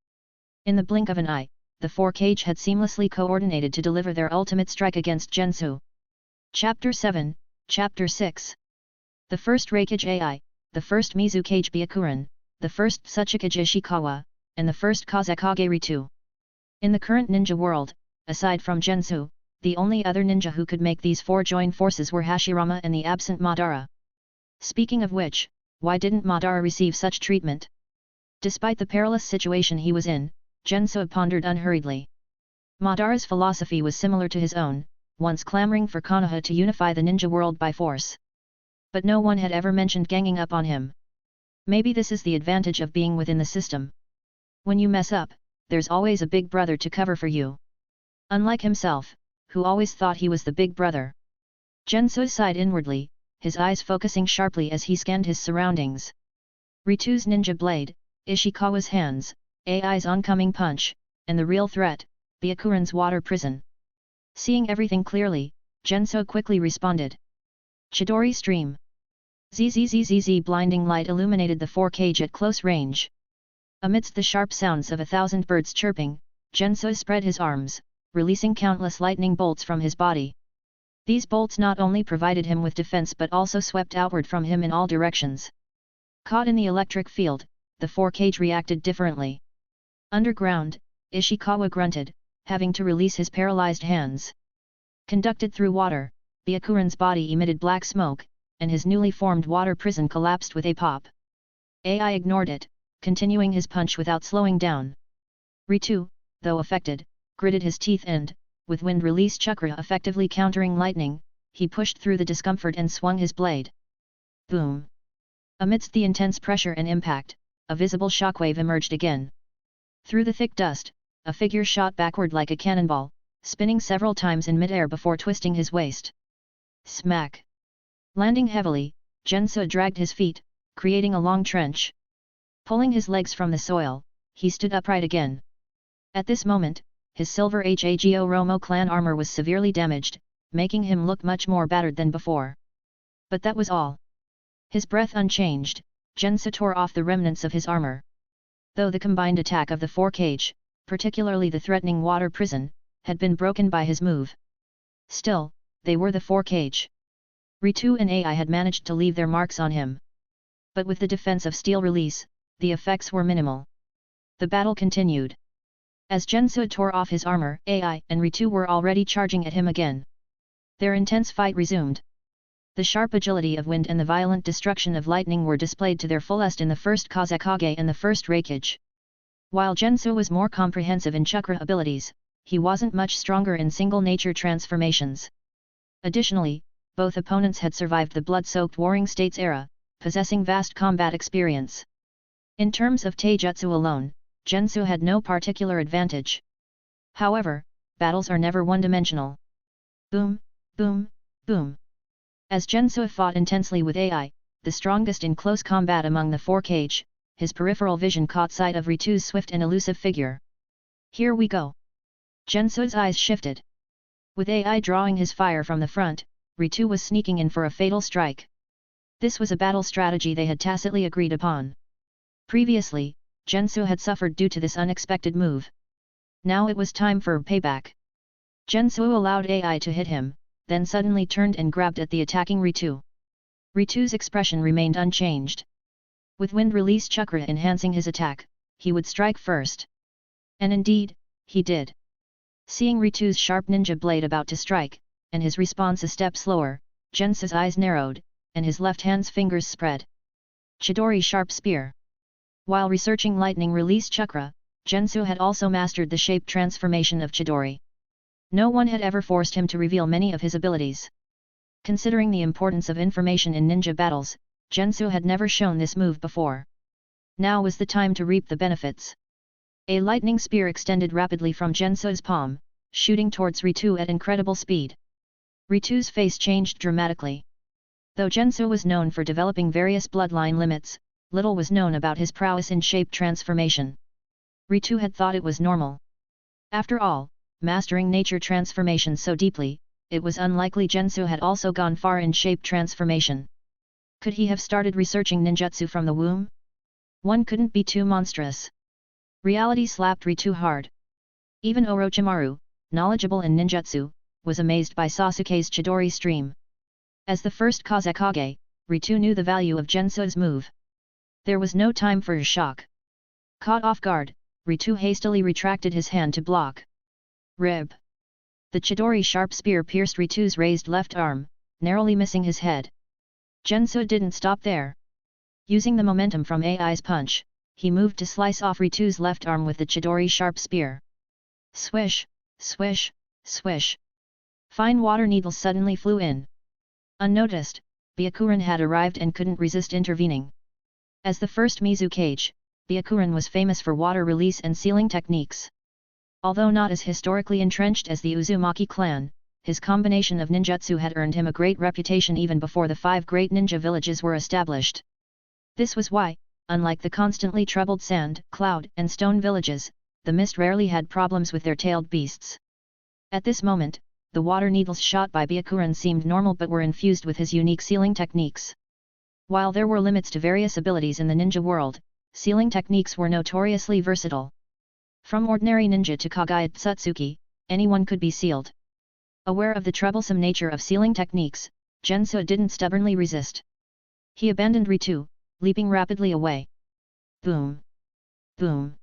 In the blink of an eye, the 4Kage had seamlessly coordinated to deliver their ultimate strike against Jenso. Chapter 7, Chapter 6. The first Reikage AI, the first Mizukage Byakuran, the first Tsuchikage Ishikawa, and the first Kazekage Ritu. In the current ninja world, aside from Jenso, the only other ninja who could make these four join forces were Hashirama and the absent Madara. Speaking of which, why didn't Madara receive such treatment? Despite the perilous situation he was in, Jenso pondered unhurriedly. Madara's philosophy was similar to his own, once clamoring for Konoha to unify the ninja world by force. But no one had ever mentioned ganging up on him. Maybe this is the advantage of being within the system. When you mess up, there's always a big brother to cover for you. Unlike himself, who always thought he was the big brother. Jenso sighed inwardly, his eyes focusing sharply as he scanned his surroundings. Ritu's ninja blade, Ishikawa's hands, AI's oncoming punch, and the real threat, Byakuran's water prison. Seeing everything clearly, Jenso quickly responded. Chidori stream. Zzzzz blinding light illuminated the 4Kage at close range. Amidst the sharp sounds of 1,000 birds chirping, Jenso spread his arms, releasing countless lightning bolts from his body. These bolts not only provided him with defense but also swept outward from him in all directions. Caught in the electric field, the 4Kage reacted differently. Underground, Ishikawa grunted, having to release his paralyzed hands. Conducted through water, Byakuran's body emitted black smoke, and his newly formed water prison collapsed with a pop. AI ignored it, continuing his punch without slowing down. Ritu, though affected, gritted his teeth and, with wind release chakra effectively countering lightning, he pushed through the discomfort and swung his blade. Boom! Amidst the intense pressure and impact, a visible shockwave emerged again. Through the thick dust, a figure shot backward like a cannonball, spinning several times in midair before twisting his waist. Smack! Landing heavily, Jenso dragged his feet, creating a long trench. Pulling his legs from the soil, he stood upright again. At this moment, his silver Hagoromo clan armor was severely damaged, making him look much more battered than before. But that was all. His breath unchanged, Jenso tore off the remnants of his armor. Though the combined attack of the 4 Kage, particularly the threatening water prison, had been broken by his move. Still, they were the 4 Kage. Ritu and Ai had managed to leave their marks on him. But with the defense of steel release, the effects were minimal. The battle continued. As Jenso tore off his armor, Ai and Ritu were already charging at him again. Their intense fight resumed. The sharp agility of wind and the violent destruction of lightning were displayed to their fullest in the first Kage and the first Raikage. While Jenso was more comprehensive in chakra abilities, he wasn't much stronger in single nature transformations. Additionally, both opponents had survived the blood-soaked Warring States era, possessing vast combat experience. In terms of taijutsu alone, Jenso had no particular advantage. However, battles are never one-dimensional. Boom, boom, boom. As Jenso fought intensely with Ai, the strongest in close combat among the 4 Kage, his peripheral vision caught sight of Ritu's swift and elusive figure. Here we go. Jenso's eyes shifted. With Ai drawing his fire from the front, Ritu was sneaking in for a fatal strike. This was a battle strategy they had tacitly agreed upon. Previously, Jenso had suffered due to this unexpected move. Now it was time for payback. Jenso allowed Ai to hit him, then suddenly turned and grabbed at the attacking Ritu. Ritu's expression remained unchanged. With wind release chakra enhancing his attack, he would strike first. And indeed, he did. Seeing Ritu's sharp ninja blade about to strike, and his response a step slower, Jenso's eyes narrowed, and his left hand's fingers spread. Chidori sharp spear. While researching lightning release chakra, Jenso had also mastered the shape transformation of Chidori. No one had ever forced him to reveal many of his abilities. Considering the importance of information in ninja battles, Jenso had never shown this move before. Now was the time to reap the benefits. A lightning spear extended rapidly from Jenso's palm, shooting towards Ritu at incredible speed. Ritu's face changed dramatically. Though Jenso was known for developing various bloodline limits, little was known about his prowess in shape transformation. Ritu had thought it was normal. After all, mastering nature transformation so deeply, it was unlikely Jenso had also gone far in shape transformation. Could he have started researching ninjutsu from the womb? One couldn't be too monstrous. Reality slapped Ritu hard. Even Orochimaru, knowledgeable in ninjutsu, was amazed by Sasuke's Chidori stream. As the first Kage, Ritu knew the value of Jenso's move. There was no time for shock. Caught off guard, Ritu hastily retracted his hand to block. Rib. The Chidori sharp spear pierced Ritu's raised left arm, narrowly missing his head. Jenso didn't stop there. Using the momentum from Ai's punch, he moved to slice off Ritu's left arm with the Chidori sharp spear. Swish, swish, swish. Fine water needles suddenly flew in. Unnoticed, Byakuran had arrived and couldn't resist intervening. As the first Mizukage, Byakuran was famous for water release and sealing techniques. Although not as historically entrenched as the Uzumaki clan, his combination of ninjutsu had earned him a great reputation even before the 5 great ninja villages were established. This was why, unlike the constantly troubled sand, cloud, and stone villages, the mist rarely had problems with their tailed beasts. At this moment, the water needles shot by Byakuran seemed normal but were infused with his unique sealing techniques. While there were limits to various abilities in the ninja world, sealing techniques were notoriously versatile. From ordinary ninja to Kage Tsutsuki, anyone could be sealed. Aware of the troublesome nature of sealing techniques, Jenso didn't stubbornly resist. He abandoned Ritu, leaping rapidly away. Boom! Boom!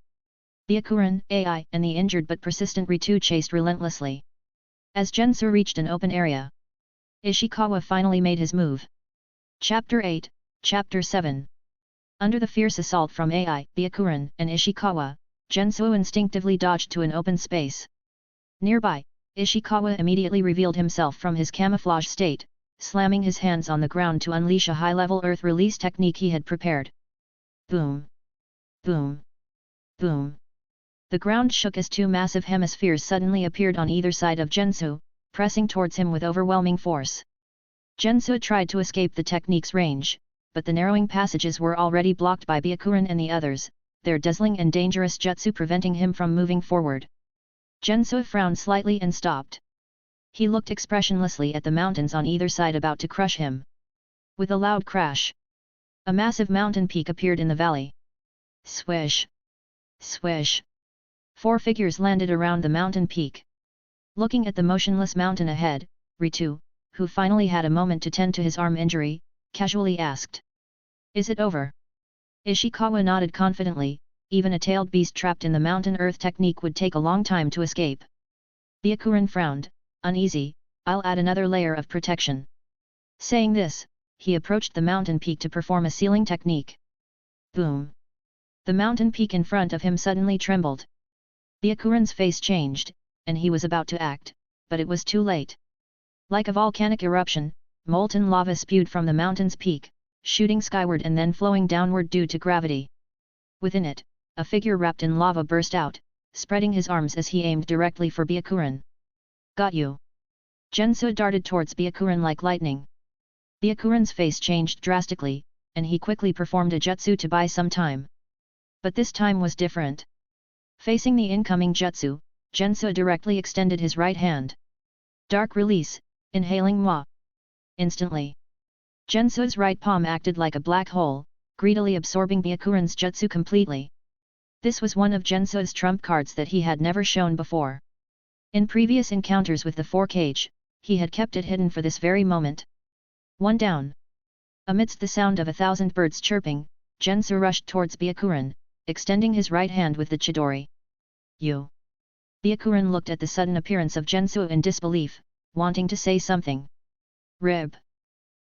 Byakuran, Ai, and the injured but persistent Ritu chased relentlessly. As Jenso reached an open area, Ishikawa finally made his move. Chapter 8, Chapter 7. Under the fierce assault from Ai, Byakuran, and Ishikawa, Jenso instinctively dodged to an open space. Nearby, Ishikawa immediately revealed himself from his camouflage state, slamming his hands on the ground to unleash a high-level earth release technique he had prepared. Boom! Boom! Boom! The ground shook as two massive hemispheres suddenly appeared on either side of Jenso, pressing towards him with overwhelming force. Jenso tried to escape the technique's range, but the narrowing passages were already blocked by Byakuran and the others, their dazzling and dangerous jutsu preventing him from moving forward. Jenso frowned slightly and stopped. He looked expressionlessly at the mountains on either side about to crush him. With a loud crash, a massive mountain peak appeared in the valley. Swish! Swish! 4 figures landed around the mountain peak. Looking at the motionless mountain ahead, Ritu, who finally had a moment to tend to his arm injury, casually asked. Is it over? Ishikawa nodded confidently, even a tailed beast trapped in the mountain earth technique would take a long time to escape. Byakuran frowned, uneasy, I'll add another layer of protection. Saying this, he approached the mountain peak to perform a sealing technique. Boom! The mountain peak in front of him suddenly trembled. Byakuran's face changed, and he was about to act, but it was too late. Like a volcanic eruption, molten lava spewed from the mountain's peak, shooting skyward and then flowing downward due to gravity. Within it, a figure wrapped in lava burst out, spreading his arms as he aimed directly for Byakuran. Got you! Jenso darted towards Byakuran like lightning. Byakuran's face changed drastically, and he quickly performed a jutsu to buy some time. But this time was different. Facing the incoming jutsu, Jenso directly extended his right hand. Dark release, inhaling moi. Instantly, Jenso's right palm acted like a black hole, greedily absorbing Byakuran's jutsu completely. This was one of Jenso's trump cards that he had never shown before. In previous encounters with the 4 Kage, he had kept it hidden for this very moment. One down. Amidst the sound of 1,000 birds chirping, Jenso rushed towards Byakuran, extending his right hand with the chidori. You! Byakuran looked at the sudden appearance of Jenso in disbelief, wanting to say something. Rib!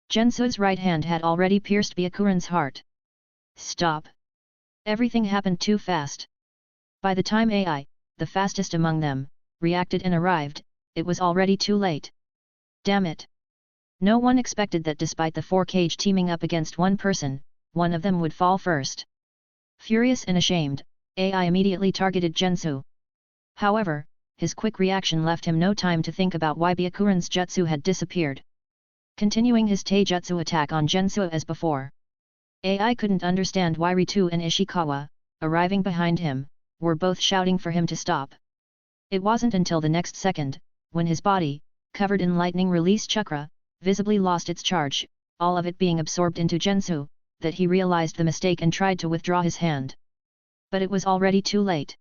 Jenso's right hand had already pierced Byakuran's heart. Stop! Everything happened too fast. By the time AI, the fastest among them, reacted and arrived, it was already too late. Damn it! No one expected that despite the 4 Kage teaming up against one person, one of them would fall first. Furious and ashamed, AI immediately targeted Jenso. However, his quick reaction left him no time to think about why Byakuran's jutsu had disappeared. Continuing his taijutsu attack on Jenso as before. AI couldn't understand why Ritu and Ishikawa, arriving behind him, were both shouting for him to stop. It wasn't until the next second, when his body, covered in lightning release chakra, visibly lost its charge, all of it being absorbed into Jenso, that he realized the mistake and tried to withdraw his hand. But it was already too late.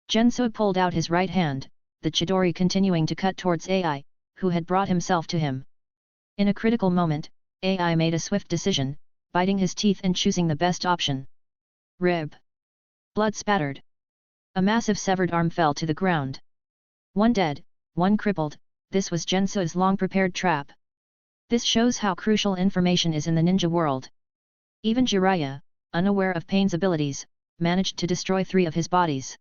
Jenso pulled out his right hand, the chidori continuing to cut towards AI, who had brought himself to him. In a critical moment, AI made a swift decision, biting his teeth and choosing the best option. Rib! Blood spattered. A massive severed arm fell to the ground. One dead, one crippled, this was Jenso's long-prepared trap. This shows how crucial information is in the ninja world. Even Jiraiya, unaware of Pain's abilities, managed to destroy 3 of his bodies.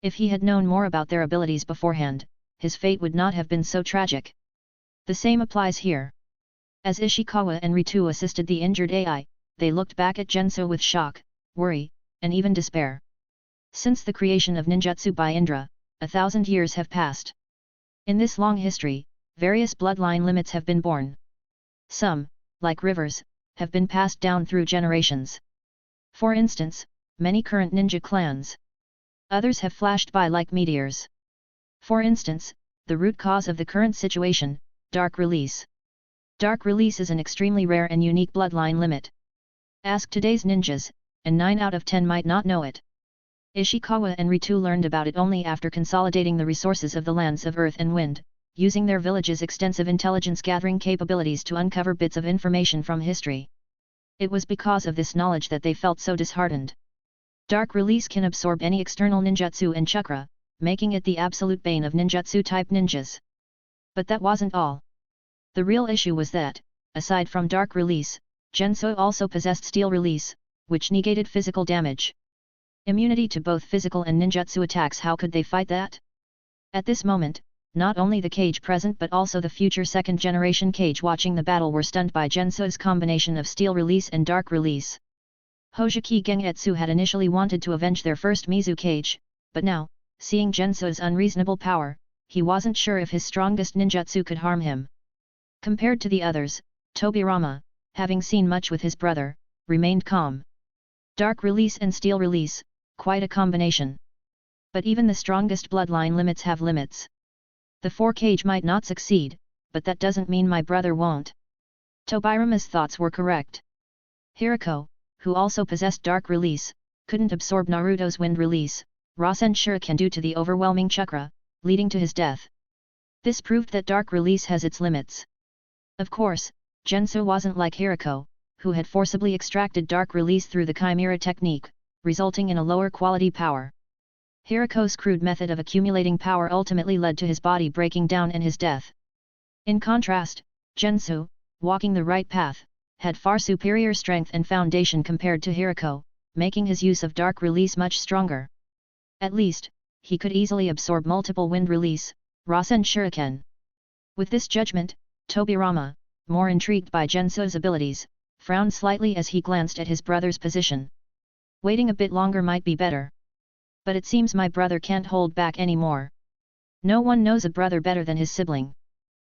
If he had known more about their abilities beforehand, his fate would not have been so tragic. The same applies here. As Ishikawa and Ritu assisted the injured AI, they looked back at Jenso with shock, worry, and even despair. Since the creation of ninjutsu by Indra, 1,000 years have passed. In this long history, various bloodline limits have been born. Some, like rivers, have been passed down through generations. For instance, many current ninja clans. Others have flashed by like meteors. For instance, the root cause of the current situation, dark release. Dark release is an extremely rare and unique bloodline limit. Ask today's ninjas, and 9 out of 10 might not know it. Ishikawa and Ritu learned about it only after consolidating the resources of the lands of earth and wind, using their village's extensive intelligence-gathering capabilities to uncover bits of information from history. It was because of this knowledge that they felt so disheartened. Dark release can absorb any external ninjutsu and chakra, making it the absolute bane of ninjutsu-type ninjas. But that wasn't all. The real issue was that, aside from dark release, Jenso also possessed steel release, which negated physical damage. Immunity to both physical and ninjutsu attacks, how could they fight that? At this moment, not only the Kage present but also the future second-generation Kage watching the battle were stunned by Jenso's combination of steel release and dark release. Hoseki Gengetsu had initially wanted to avenge their first Mizu Kage, but now, seeing Jenso's unreasonable power, he wasn't sure if his strongest ninjutsu could harm him. Compared to the others, Tobirama, having seen much with his brother, remained calm. Dark release and steel release, quite a combination. But even the strongest bloodline limits have limits. The 4 Kage might not succeed, but that doesn't mean my brother won't. Tobirama's thoughts were correct. Hirako, who also possessed dark release, couldn't absorb Naruto's wind release, Rasen Shuriken due to the overwhelming chakra, leading to his death. This proved that dark release has its limits. Of course, Jenso wasn't like Hirako, who had forcibly extracted dark release through the Chimera technique, resulting in a lower quality power. Hirako's crude method of accumulating power ultimately led to his body breaking down and his death. In contrast, Jenso, walking the right path, had far superior strength and foundation compared to Hirako, making his use of dark release much stronger. At least, he could easily absorb multiple wind release, Rasen Shuriken. With this judgment, Tobirama, more intrigued by Jenso's abilities, frowned slightly as he glanced at his brother's position. Waiting a bit longer might be better. But it seems my brother can't hold back anymore. No one knows a brother better than his sibling.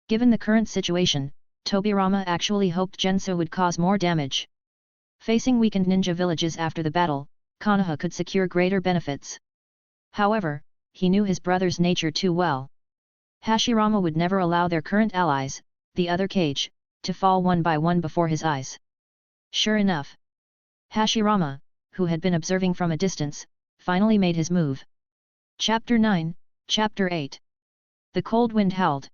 Given the current situation, Tobirama actually hoped Jenso would cause more damage. Facing weakened ninja villages after the battle, Konoha could secure greater benefits. However, he knew his brother's nature too well. Hashirama would never allow their current allies, the other Kage, to fall one by one before his eyes. Sure enough, Hashirama, who had been observing from a distance, finally made his move. Chapter 9, Chapter 8. The cold wind howled.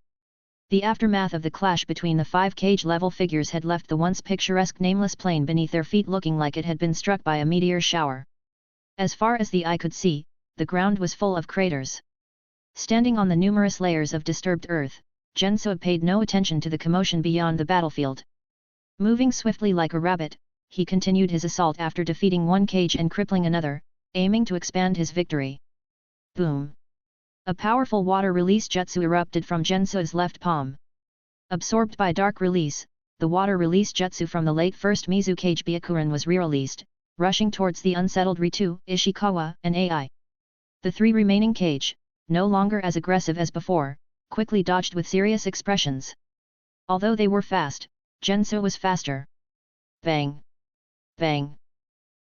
The aftermath of the clash between the 5 Kage level figures had left the once picturesque nameless plain beneath their feet looking like it had been struck by a meteor shower. As far as the eye could see, the ground was full of craters. Standing on the numerous layers of disturbed earth, Jenso paid no attention to the commotion beyond the battlefield. Moving swiftly like a rabbit, he continued his assault after defeating one Kage and crippling another, aiming to expand his victory. Boom! A powerful water release jutsu erupted from Jenso's left palm. Absorbed by dark release, the water release jutsu from the late first Mizu Kage Byakuren was re-released, rushing towards the unsettled Ritu, Ishikawa, and Ai. The 3 remaining Kage, no longer as aggressive as before, quickly dodged with serious expressions. Although they were fast, Jenso was faster. Bang! Bang!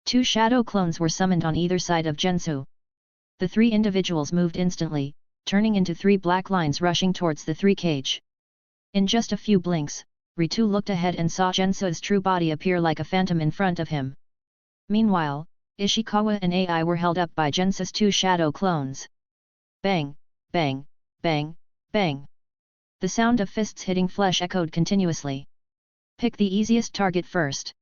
2 shadow clones were summoned on either side of Jenso. The 3 individuals moved instantly, turning into 3 black lines rushing towards the 3 Kage. In just a few blinks, Ritu looked ahead and saw Jenso's true body appear like a phantom in front of him. Meanwhile, Ishikawa and Ai were held up by Jenso's 2 shadow clones. Bang! Bang! Bang! Bang! The sound of fists hitting flesh echoed continuously. Pick the easiest target first.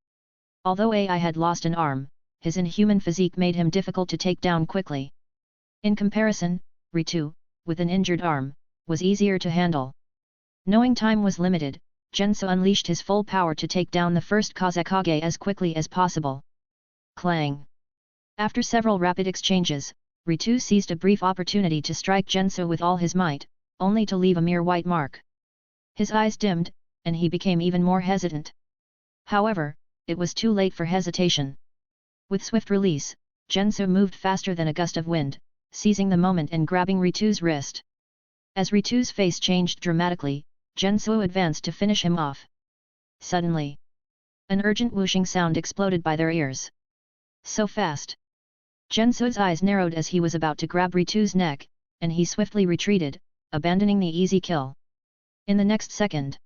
Although Ai had lost an arm, his inhuman physique made him difficult to take down quickly. In comparison, Ritu, with an injured arm, was easier to handle. Knowing time was limited, Jenso unleashed his full power to take down the first Kazekage as quickly as possible. Clang! After several rapid exchanges, Ritu seized a brief opportunity to strike Jenso with all his might, only to leave a mere white mark. His eyes dimmed, and he became even more hesitant. However, it was too late for hesitation. With swift release, Jenso moved faster than a gust of wind, seizing the moment and grabbing Ritu's wrist. As Ritu's face changed dramatically, Jenso advanced to finish him off. Suddenly, an urgent whooshing sound exploded by their ears. So fast! Jenso's eyes narrowed as he was about to grab Ritu's neck, and he swiftly retreated, abandoning the easy kill. In the next second,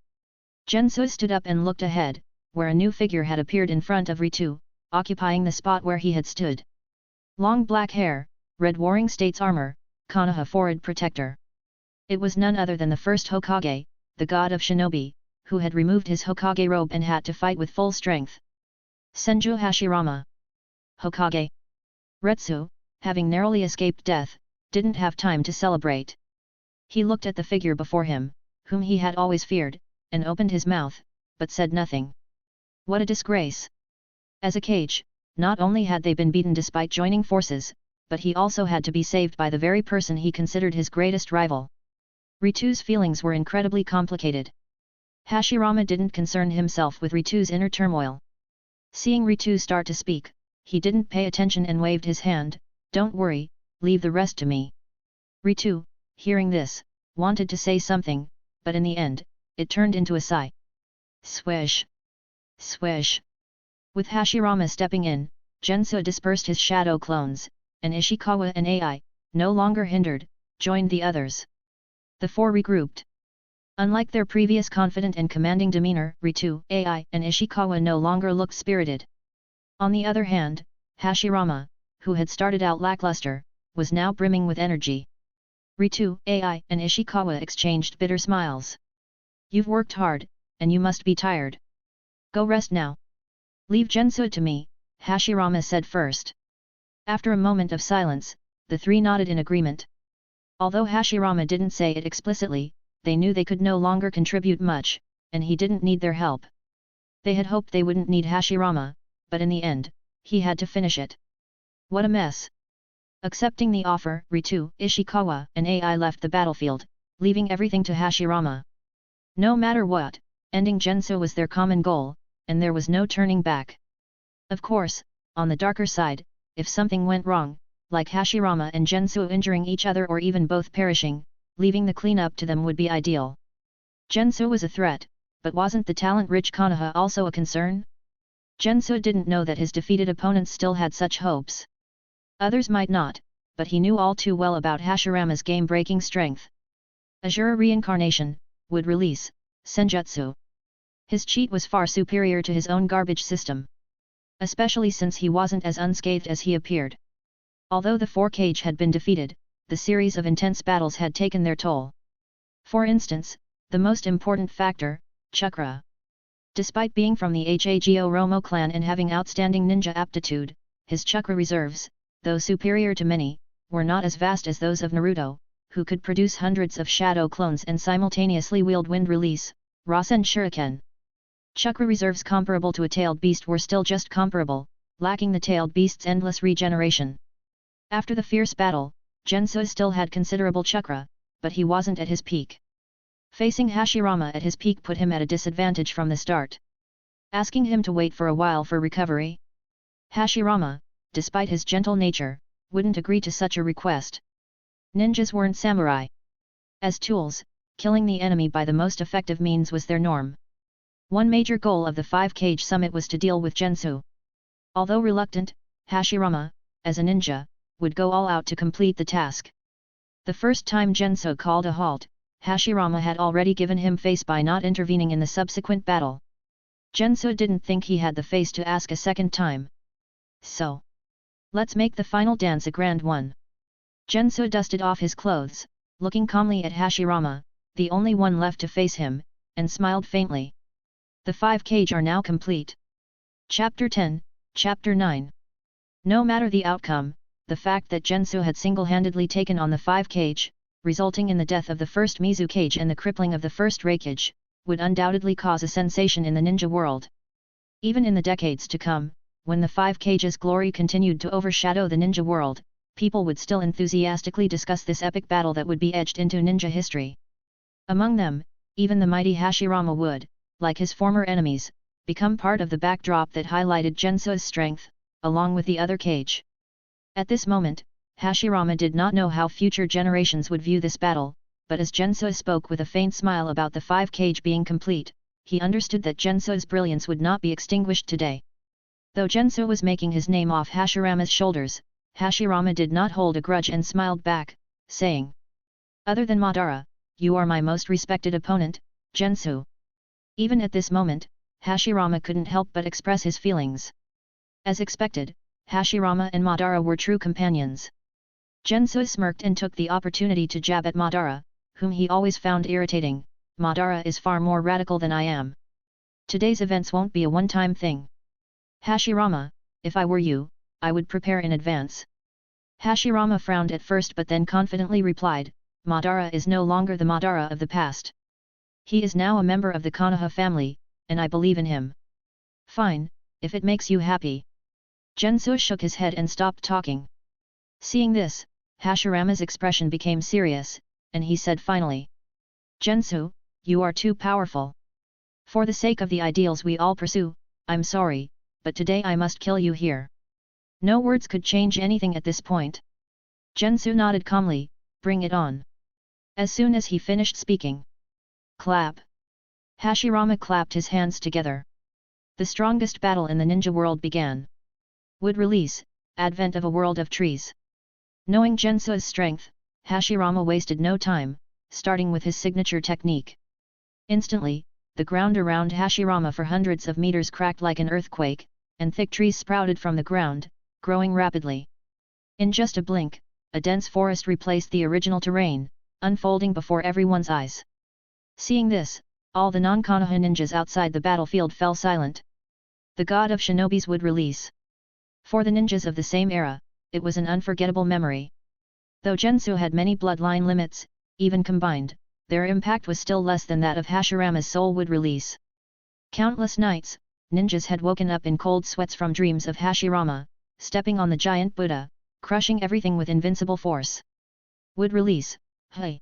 Jenso stood up and looked ahead, where a new figure had appeared in front of Ritu, occupying the spot where he had stood. Long black hair, red Warring States armor, Konoha Forward Protector. It was none other than the first Hokage, the god of shinobi, who had removed his Hokage robe and hat to fight with full strength. Senju Hashirama. Hokage. Retsu, having narrowly escaped death, didn't have time to celebrate. He looked at the figure before him, whom he had always feared, and opened his mouth, but said nothing. What a disgrace! As a Kage, Not only had they been beaten despite joining forces, but he also had to be saved by the very person he considered his greatest rival. Ritu's feelings were incredibly complicated. Hashirama didn't concern himself with Ritu's inner turmoil. Seeing Ritu start to speak, he didn't pay attention and waved his hand, "Don't worry, leave the rest to me." Ritu, hearing this, wanted to say something, but in the end, it turned into a sigh. Swish! Swish! With Hashirama stepping in, Jenso dispersed his shadow clones, and Ishikawa and Ai, no longer hindered, joined the others. The four regrouped. Unlike their previous confident and commanding demeanor, Ritu, Ai, and Ishikawa no longer looked spirited. On the other hand, Hashirama, who had started out lackluster, was now brimming with energy. Ritu, Ai, and Ishikawa exchanged bitter smiles. "You've worked hard, and you must be tired. Go rest now. Leave Jenso to me," Hashirama said first. After a moment of silence, the three nodded in agreement. Although Hashirama didn't say it explicitly, they knew they could no longer contribute much, and he didn't need their help. They had hoped they wouldn't need Hashirama, but in the end, he had to finish it. What a mess! Accepting the offer, Ritu, Ishikawa, and Ai left the battlefield, leaving everything to Hashirama. No matter what, ending Jenso was their common goal, and there was no turning back. Of course, on the darker side, if something went wrong, like Hashirama and Jenso injuring each other or even both perishing, leaving the cleanup to them would be ideal. Jenso was a threat, but wasn't the talent-rich Konoha also a concern? Jenso didn't know that his defeated opponents still had such hopes. Others might not, but he knew all too well about Hashirama's game-breaking strength. Azura Reincarnation would release Senjutsu. His cheat was far superior to his own garbage system. Especially since he wasn't as unscathed as he appeared. Although the Five Kage had been defeated, the series of intense battles had taken their toll. For instance, the most important factor, chakra. Despite being from the Hagoromo clan and having outstanding ninja aptitude, his chakra reserves, though superior to many, were not as vast as those of Naruto, who could produce hundreds of shadow clones and simultaneously wield wind release, Rasen Shuriken. Chakra reserves comparable to a tailed beast were still just comparable, lacking the tailed beast's endless regeneration. After the fierce battle, Jenso still had considerable chakra, but he wasn't at his peak. Facing Hashirama at his peak put him at a disadvantage from the start. Asking him to wait for a while for recovery? Hashirama, despite his gentle nature, wouldn't agree to such a request. Ninjas weren't samurai. As tools, killing the enemy by the most effective means was their norm. One major goal of the Five Kage summit was to deal with Jenso. Although reluctant, Hashirama, as a ninja, would go all out to complete the task. The first time Jenso called a halt, Hashirama had already given him face by not intervening in the subsequent battle. Jenso didn't think he had the face to ask a second time. So, let's make the final dance a grand one. Jenso dusted off his clothes, looking calmly at Hashirama, the only one left to face him, and smiled faintly. The Five Kage are now complete. Chapter 10, Chapter 9. No matter the outcome, the fact that Jenso had single-handedly taken on the Five Kage, resulting in the death of the first Mizu Kage and the crippling of the first Reikage, would undoubtedly cause a sensation in the ninja world. Even in the decades to come, when the Five Kage's glory continued to overshadow the ninja world, people would still enthusiastically discuss this epic battle that would be etched into ninja history. Among them, even the mighty Hashirama would, like his former enemies, become part of the backdrop that highlighted Jenso's strength, along with the other Kage. At this moment, Hashirama did not know how future generations would view this battle, but as Jenso spoke with a faint smile about the Five Kage being complete, he understood that Jenso's brilliance would not be extinguished today. Though Jenso was making his name off Hashirama's shoulders, Hashirama did not hold a grudge and smiled back, saying, "Other than Madara, you are my most respected opponent, Jenso." Even at this moment, Hashirama couldn't help but express his feelings. As expected, Hashirama and Madara were true companions. Jenso smirked and took the opportunity to jab at Madara, whom he always found irritating. "Madara is far more radical than I am. Today's events won't be a one-time thing. Hashirama, if I were you, I would prepare in advance." Hashirama frowned at first but then confidently replied, "Madara is no longer the Madara of the past. He is now a member of the Konoha family, and I believe in him." "Fine, if it makes you happy." Jenso shook his head and stopped talking. Seeing this, Hashirama's expression became serious, and he said finally. Jenso, you are too powerful. For the sake of the ideals we all pursue, I'm sorry, but today I must kill you here. No words could change anything at this point. Jenso nodded calmly, bring it on. As soon as he finished speaking. Clap. Hashirama clapped his hands together. The strongest battle in the ninja world began. Would release, advent of a world of trees. Knowing Jenso's strength, Hashirama wasted no time, starting with his signature technique. Instantly, the ground around Hashirama for hundreds of meters cracked like an earthquake, and thick trees sprouted from the ground, growing rapidly. In just a blink, a dense forest replaced the original terrain, unfolding before everyone's eyes. Seeing this, all the non-Konoha ninjas outside the battlefield fell silent. The god of shinobis would release. For the ninjas of the same era, it was an unforgettable memory. Though Jenso had many bloodline limits, even combined, their impact was still less than that of Hashirama's soul would release. Countless nights, ninjas had woken up in cold sweats from dreams of Hashirama, stepping on the giant Buddha, crushing everything with invincible force. Would release, hey!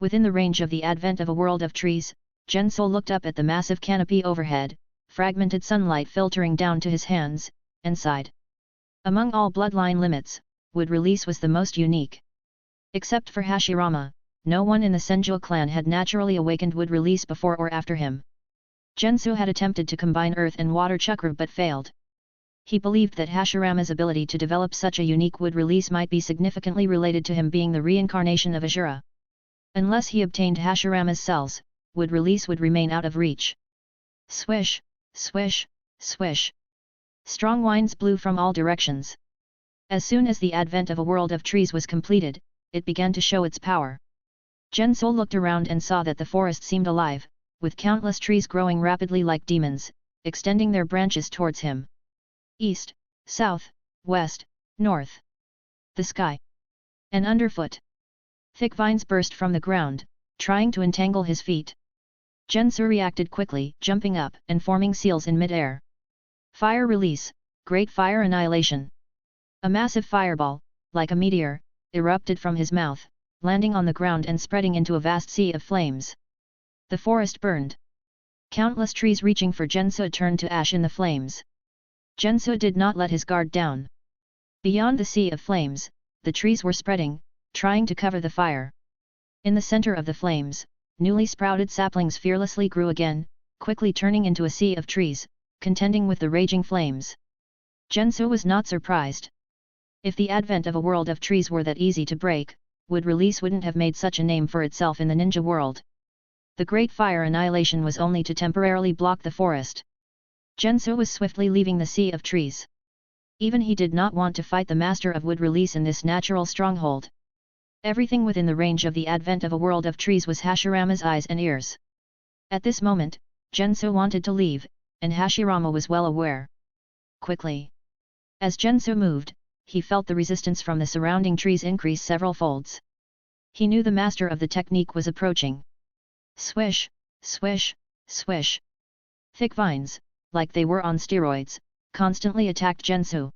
Within the range of the advent of a world of trees, Jenso looked up at the massive canopy overhead, fragmented sunlight filtering down to his hands, and sighed. Among all bloodline limits, would release was the most unique. Except for Hashirama, no one in the Senju clan had naturally awakened would release before or after him. Jenso had attempted to combine earth and water chakra but failed. He believed that Hashirama's ability to develop such a unique would release might be significantly related to him being the reincarnation of Ashura. Unless he obtained Hashirama's cells, would release would remain out of reach. Swish, swish, swish. Strong winds blew from all directions. As soon as the advent of a world of trees was completed, it began to show its power. Jenso looked around and saw that the forest seemed alive, with countless trees growing rapidly like demons, extending their branches towards him. East, south, west, north. The sky. And underfoot. Thick vines burst from the ground, trying to entangle his feet. Jenso reacted quickly, jumping up and forming seals in mid-air. Fire release, great fire annihilation. A massive fireball, like a meteor, erupted from his mouth, landing on the ground and spreading into a vast sea of flames. The forest burned. Countless trees reaching for Jenso turned to ash in the flames. Jenso did not let his guard down. Beyond the sea of flames, the trees were spreading, trying to cover the fire. In the center of the flames, newly sprouted saplings fearlessly grew again, quickly turning into a sea of trees, contending with the raging flames. Jenso was not surprised. If the advent of a world of trees were that easy to break, would release wouldn't have made such a name for itself in the ninja world. The great fire annihilation was only to temporarily block the forest. Jenso was swiftly leaving the sea of trees. Even he did not want to fight the master of wood release in this natural stronghold. Everything within the range of the advent of a world of trees was Hashirama's eyes and ears. At this moment, Jenso wanted to leave, and Hashirama was well aware. Quickly. As Jenso moved, he felt the resistance from the surrounding trees increase several folds. He knew the master of the technique was approaching. Swish, swish, swish. Thick vines, like they were on steroids, constantly attacked Jenso.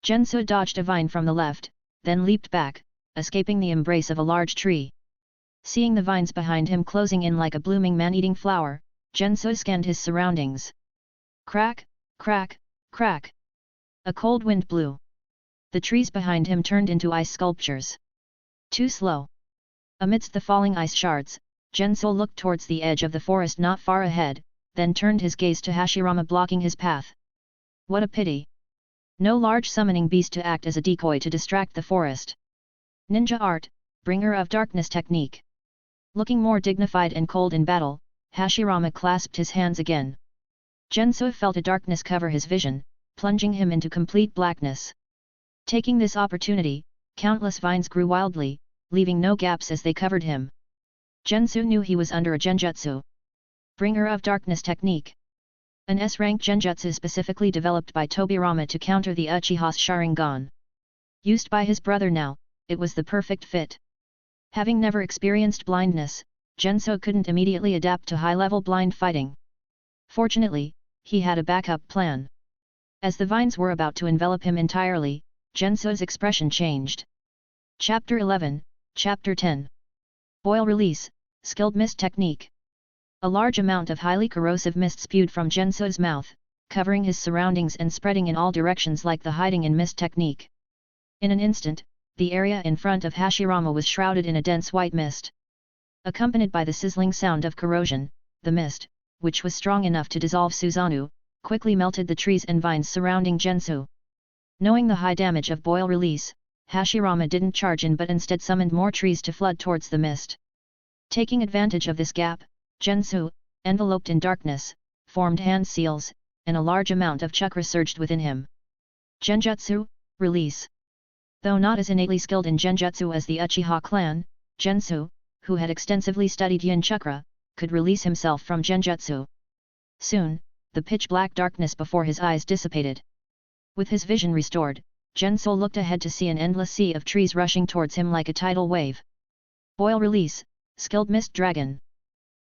Jenso dodged a vine from the left, then leaped back, escaping the embrace of a large tree. Seeing the vines behind him closing in like a blooming man-eating flower, Jenso scanned his surroundings. Crack, crack, crack. A cold wind blew. The trees behind him turned into ice sculptures. Too slow. Amidst the falling ice shards, Jenso looked towards the edge of the forest not far ahead, then turned his gaze to Hashirama blocking his path. What a pity! No large summoning beast to act as a decoy to distract the forest. Ninja art, bringer of darkness technique. Looking more dignified and cold in battle, Hashirama clasped his hands again. Jenso felt a darkness cover his vision, plunging him into complete blackness. Taking this opportunity, countless vines grew wildly, leaving no gaps as they covered him. Jenso knew he was under a genjutsu. Bringer of darkness technique. An S-rank genjutsu specifically developed by Tobirama to counter the Uchiha's Sharingan. Used by his brother now, it was the perfect fit. Having never experienced blindness, Jenso couldn't immediately adapt to high-level blind fighting. Fortunately, he had a backup plan. As the vines were about to envelop him entirely, Jenso's expression changed. Chapter 11, Chapter 10. Boil Release, Skilled Mist Technique. A large amount of highly corrosive mist spewed from Jenso's mouth, covering his surroundings and spreading in all directions like the hiding in mist technique. In an instant, the area in front of Hashirama was shrouded in a dense white mist. Accompanied by the sizzling sound of corrosion, the mist, which was strong enough to dissolve Susanoo, quickly melted the trees and vines surrounding Jenso. Knowing the high damage of boil release, Hashirama didn't charge in but instead summoned more trees to flood towards the mist. Taking advantage of this gap, Jenso, enveloped in darkness, formed hand seals, and a large amount of chakra surged within him. Genjutsu, Release. Though not as innately skilled in Genjutsu as the Uchiha clan, Jenso, who had extensively studied yin chakra, could release himself from Genjutsu. Soon, the pitch-black darkness before his eyes dissipated. With his vision restored, Jenso looked ahead to see an endless sea of trees rushing towards him like a tidal wave. Boil Release, Skilled Mist Dragon.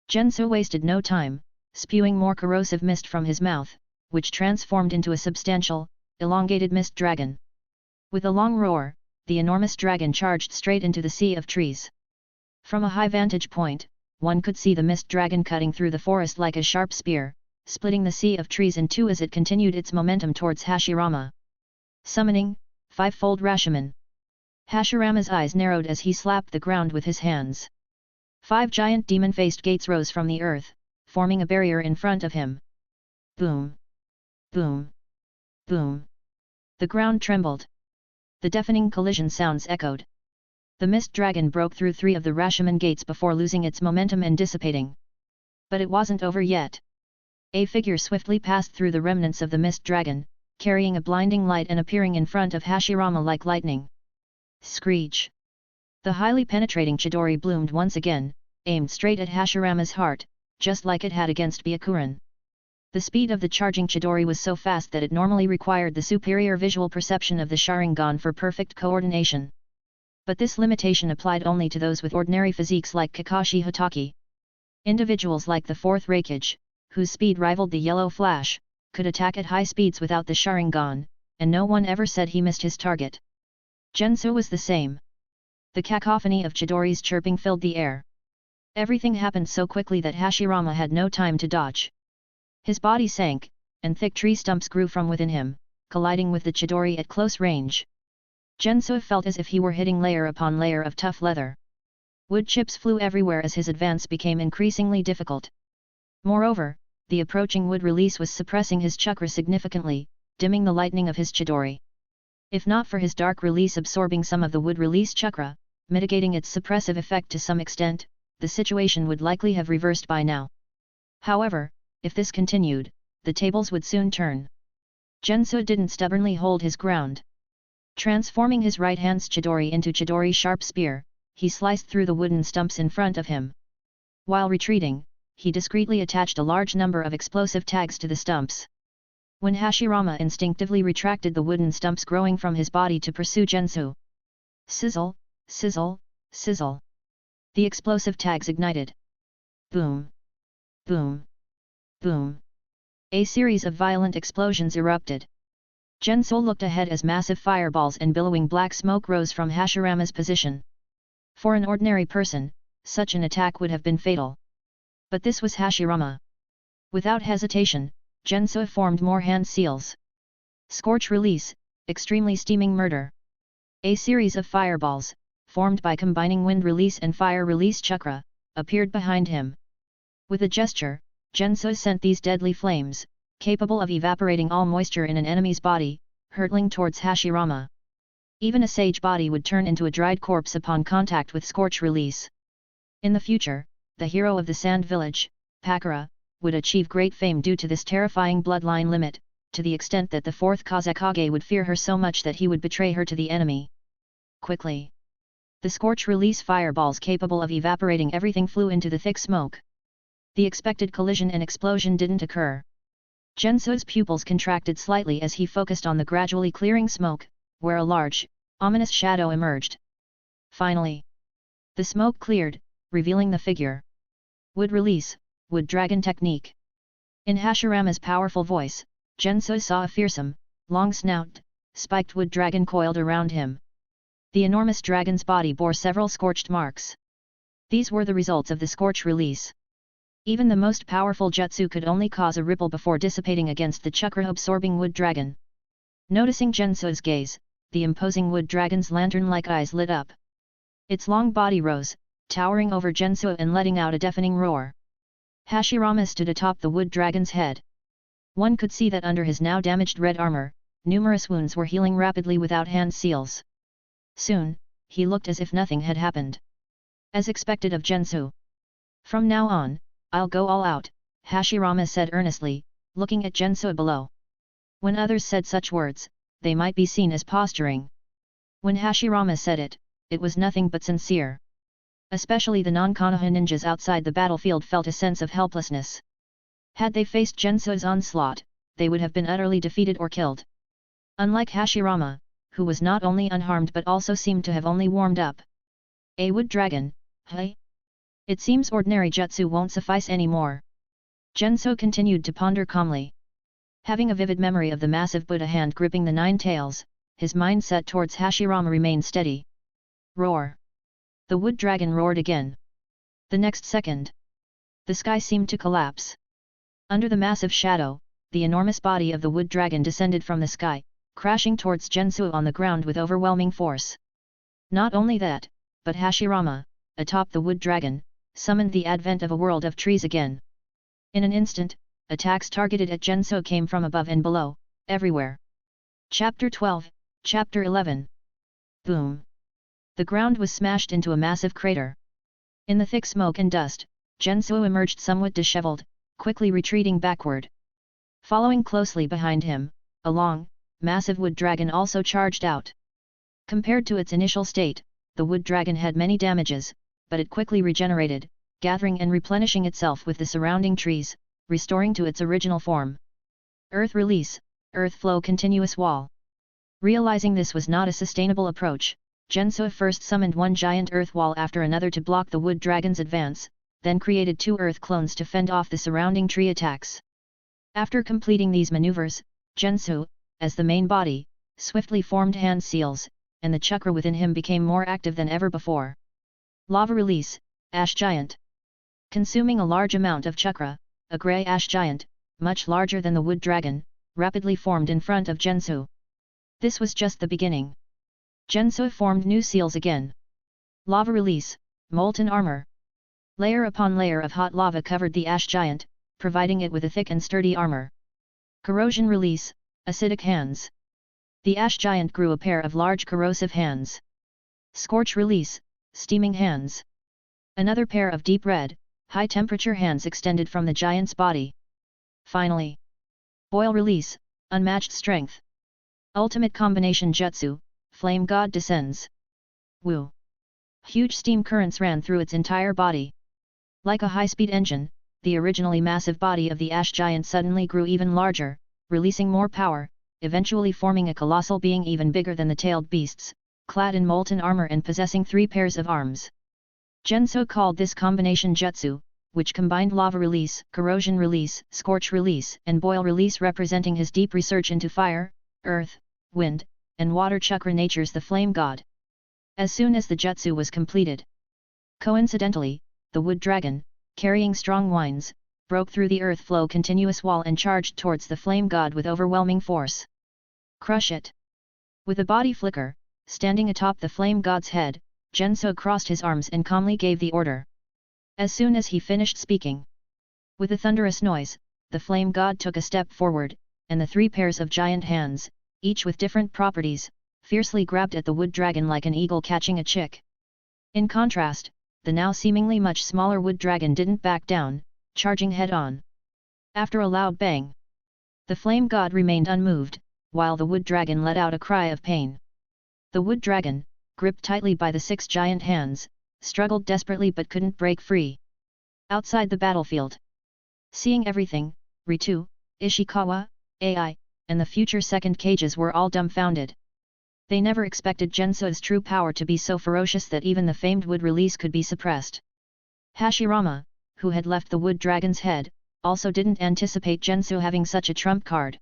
Jenso wasted no time, spewing more corrosive mist from his mouth, which transformed into a substantial, elongated mist dragon. With a long roar, the enormous dragon charged straight into the sea of trees. From a high vantage point, one could see the mist dragon cutting through the forest like a sharp spear, splitting the sea of trees in two as it continued its momentum towards Hashirama. Summoning, Five-fold Rashomon. Hashirama's eyes narrowed as he slapped the ground with his hands. 5 giant demon-faced gates rose from the earth, forming a barrier in front of him. Boom! Boom! Boom! The ground trembled. The deafening collision sounds echoed. The mist dragon broke through 3 of the Rashomon gates before losing its momentum and dissipating. But it wasn't over yet. A figure swiftly passed through the remnants of the mist dragon, carrying a blinding light and appearing in front of Hashirama like lightning. Screech! The highly penetrating Chidori bloomed once again, aimed straight at Hashirama's heart, just like it had against Byakuran. The speed of the charging Chidori was so fast that it normally required the superior visual perception of the Sharingan for perfect coordination. But this limitation applied only to those with ordinary physiques like Kakashi Hatake. Individuals like the 4th Raikage, whose speed rivaled the Yellow Flash, could attack at high speeds without the Sharingan, and no one ever said he missed his target. Jenso was the same. The cacophony of Chidori's chirping filled the air. Everything happened so quickly that Hashirama had no time to dodge. His body sank, and thick tree stumps grew from within him, colliding with the Chidori at close range. Jenso felt as if he were hitting layer upon layer of tough leather. Wood chips flew everywhere as his advance became increasingly difficult. Moreover, the approaching wood release was suppressing his chakra significantly, dimming the lightning of his Chidori. If not for his dark release absorbing some of the wood release chakra, mitigating its suppressive effect to some extent, the situation would likely have reversed by now. However, if this continued, the tables would soon turn. Jenso didn't stubbornly hold his ground. Transforming his right hand's Chidori into Chidori sharp spear, he sliced through the wooden stumps in front of him. While retreating, he discreetly attached a large number of explosive tags to the stumps. When Hashirama instinctively retracted the wooden stumps growing from his body to pursue Jenso. Sizzle, sizzle, sizzle. The explosive tags ignited. Boom! Boom! Boom! A series of violent explosions erupted. Jenso looked ahead as massive fireballs and billowing black smoke rose from Hashirama's position. For an ordinary person, such an attack would have been fatal. But this was Hashirama. Without hesitation, Jenso formed more hand seals. Scorch Release, Extremely Steaming Murder. A series of fireballs, formed by combining wind release and fire release chakra, appeared behind him. With a gesture, Jenso sent these deadly flames, capable of evaporating all moisture in an enemy's body, hurtling towards Hashirama. Even a sage body would turn into a dried corpse upon contact with Scorch Release. In the future, the hero of the Sand Village, Pakura, would achieve great fame due to this terrifying bloodline limit, to the extent that the 4th Kazekage would fear her so much that he would betray her to the enemy. Quickly! The Scorch Release fireballs capable of evaporating everything flew into the thick smoke. The expected collision and explosion didn't occur. Jenso's pupils contracted slightly as he focused on the gradually clearing smoke, where a large, ominous shadow emerged. Finally, the smoke cleared, revealing the figure. Wood Release, Wood Dragon Technique. In Hashirama's powerful voice, Jenso saw a fearsome, long snout, spiked wood dragon coiled around him. The enormous dragon's body bore several scorched marks. These were the results of the scorch release. Even the most powerful jutsu could only cause a ripple before dissipating against the chakra-absorbing wood dragon. Noticing Jenso's gaze, the imposing wood dragon's lantern-like eyes lit up. Its long body rose, towering over Jenso and letting out a deafening roar. Hashirama stood atop the wood dragon's head. One could see that under his now damaged red armor, numerous wounds were healing rapidly without hand seals. Soon, he looked as if nothing had happened. As expected of Jenso. From now on, I'll go all out, Hashirama said earnestly, looking at Jenso below. When others said such words, they might be seen as posturing. When Hashirama said it, it was nothing but sincere. Especially the non-Konoha ninjas outside the battlefield felt a sense of helplessness. Had they faced Jenso's onslaught, they would have been utterly defeated or killed. Unlike Hashirama, who was not only unharmed but also seemed to have only warmed up. A wood dragon, hey? It seems ordinary jutsu won't suffice anymore. Jenso continued to ponder calmly. Having a vivid memory of the massive Buddha hand gripping the nine tails, his mind set towards Hashirama remained steady. Roar! The wood dragon roared again. The next second, the sky seemed to collapse. Under the massive shadow, the enormous body of the wood dragon descended from the sky, crashing towards Jenso on the ground with overwhelming force. Not only that, but Hashirama, atop the wood dragon, summoned the advent of a world of trees again. In an instant, attacks targeted at Jenso came from above and below, everywhere. Chapter 12, Chapter 11. Boom! The ground was smashed into a massive crater. In the thick smoke and dust, Jenso emerged somewhat disheveled, quickly retreating backward. Following closely behind him, a long, massive wood dragon also charged out. Compared to its initial state, the wood dragon had many damages, but it quickly regenerated, gathering and replenishing itself with the surrounding trees, restoring to its original form. Earth release, earth flow continuous wall. Realizing this was not a sustainable approach, Jenso first summoned one giant earth wall after another to block the wood dragon's advance, then created two earth clones to fend off the surrounding tree attacks. After completing these maneuvers, Jenso, as the main body, swiftly formed hand seals, and the chakra within him became more active than ever before. Lava release, ash giant. Consuming a large amount of chakra, a grey ash giant, much larger than the wood dragon, rapidly formed in front of Jenso. This was just the beginning. Jenso formed new seals again. Lava release, molten armor. Layer upon layer of hot lava covered the ash giant, providing it with a thick and sturdy armor. Corrosion release, acidic hands. The ash giant grew a pair of large corrosive hands. Scorch release, steaming hands. Another pair of deep red, high-temperature hands extended from the giant's body. Finally, boil release, unmatched strength. Ultimate combination jutsu, flame god descends. Woo! Huge steam currents ran through its entire body. Like a high-speed engine, the originally massive body of the ash giant suddenly grew even larger, releasing more power, eventually forming a colossal being even bigger than the tailed beasts, clad in molten armor and possessing 3 pairs of arms. Jenso called this combination jutsu, which combined lava release, corrosion release, scorch release, and boil release, representing his deep research into fire, earth, wind, and water chakra natures the flame god. As soon as the jutsu was completed, coincidentally, the wood dragon, carrying strong winds, broke through the earth flow continuous wall and charged towards the flame god with overwhelming force. Crush it! With a body flicker, standing atop the flame god's head, Jenso crossed his arms and calmly gave the order. As soon as he finished speaking, with a thunderous noise, the flame god took a step forward, and the 3 pairs of giant hands, each with different properties, fiercely grabbed at the wood dragon like an eagle catching a chick. In contrast, the now seemingly much smaller wood dragon didn't back down, charging head-on. After a loud bang, the flame god remained unmoved, while the wood dragon let out a cry of pain. The wood dragon, gripped tightly by the 6 giant hands, struggled desperately but couldn't break free. Outside the battlefield, seeing everything, Ritu, Ishikawa, AI, and the future second Kages were all dumbfounded. They never expected Jenso's true power to be so ferocious that even the famed wood release could be suppressed. Hashirama, who had left the wood dragon's head, also didn't anticipate Jenso having such a trump card.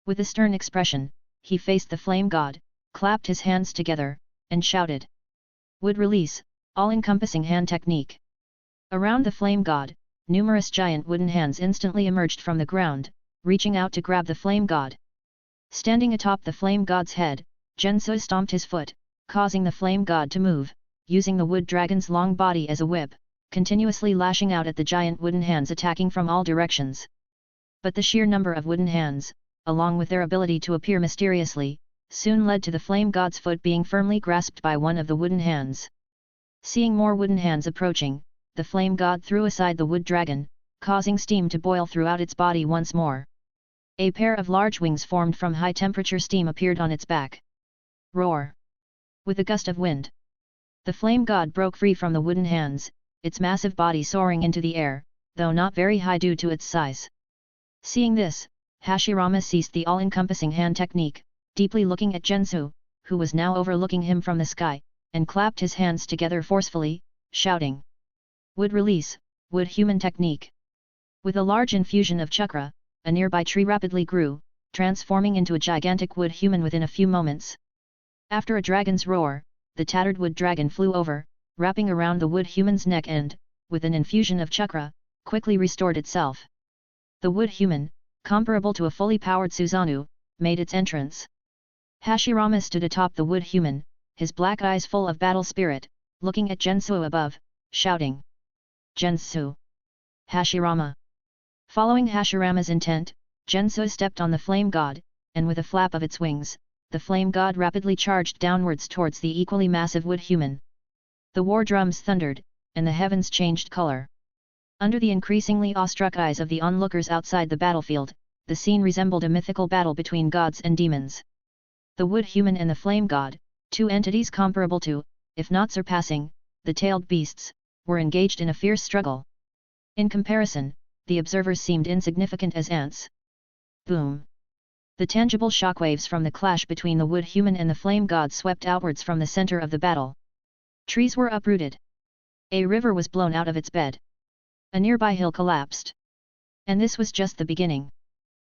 With a stern expression, he faced the flame god, clapped his hands together, and shouted. Would release, all-encompassing hand technique. Around the flame god, numerous giant wooden hands instantly emerged from the ground, reaching out to grab the flame god. Standing atop the flame god's head, Jenso stomped his foot, causing the flame god to move, using the wood dragon's long body as a whip, continuously lashing out at the giant wooden hands attacking from all directions. But the sheer number of wooden hands, along with their ability to appear mysteriously, soon led to the flame god's foot being firmly grasped by one of the wooden hands. Seeing more wooden hands approaching, the flame god threw aside the wood dragon, causing steam to boil throughout its body once more. A pair of large wings formed from high-temperature steam appeared on its back. Roar! With a gust of wind, the flame god broke free from the wooden hands, its massive body soaring into the air, though not very high due to its size. Seeing this, Hashirama ceased the all-encompassing hand technique, deeply looking at Jenso, who was now overlooking him from the sky, and clapped his hands together forcefully, shouting. Would release, wood human technique. With a large infusion of chakra, a nearby tree rapidly grew, transforming into a gigantic wood human within a few moments. After a dragon's roar, the tattered wood dragon flew over, wrapping around the wood human's neck and, with an infusion of chakra, quickly restored itself. The wood human, comparable to a fully powered Susanoo, made its entrance. Hashirama stood atop the wood human, his black eyes full of battle spirit, looking at Jenso above, shouting. Jenso! Hashirama! Following Hashirama's intent, Jenso stepped on the flame god, and with a flap of its wings, the flame god rapidly charged downwards towards the equally massive wood human. The war drums thundered, and the heavens changed color. Under the increasingly awestruck eyes of the onlookers outside the battlefield, the scene resembled a mythical battle between gods and demons. The wood human and the flame god, two entities comparable to, if not surpassing, the tailed beasts, were engaged in a fierce struggle. In comparison, the observers seemed insignificant as ants. Boom! The tangible shockwaves from the clash between the wood human and the flame god swept outwards from the center of the battle. Trees were uprooted. A river was blown out of its bed. A nearby hill collapsed. And this was just the beginning.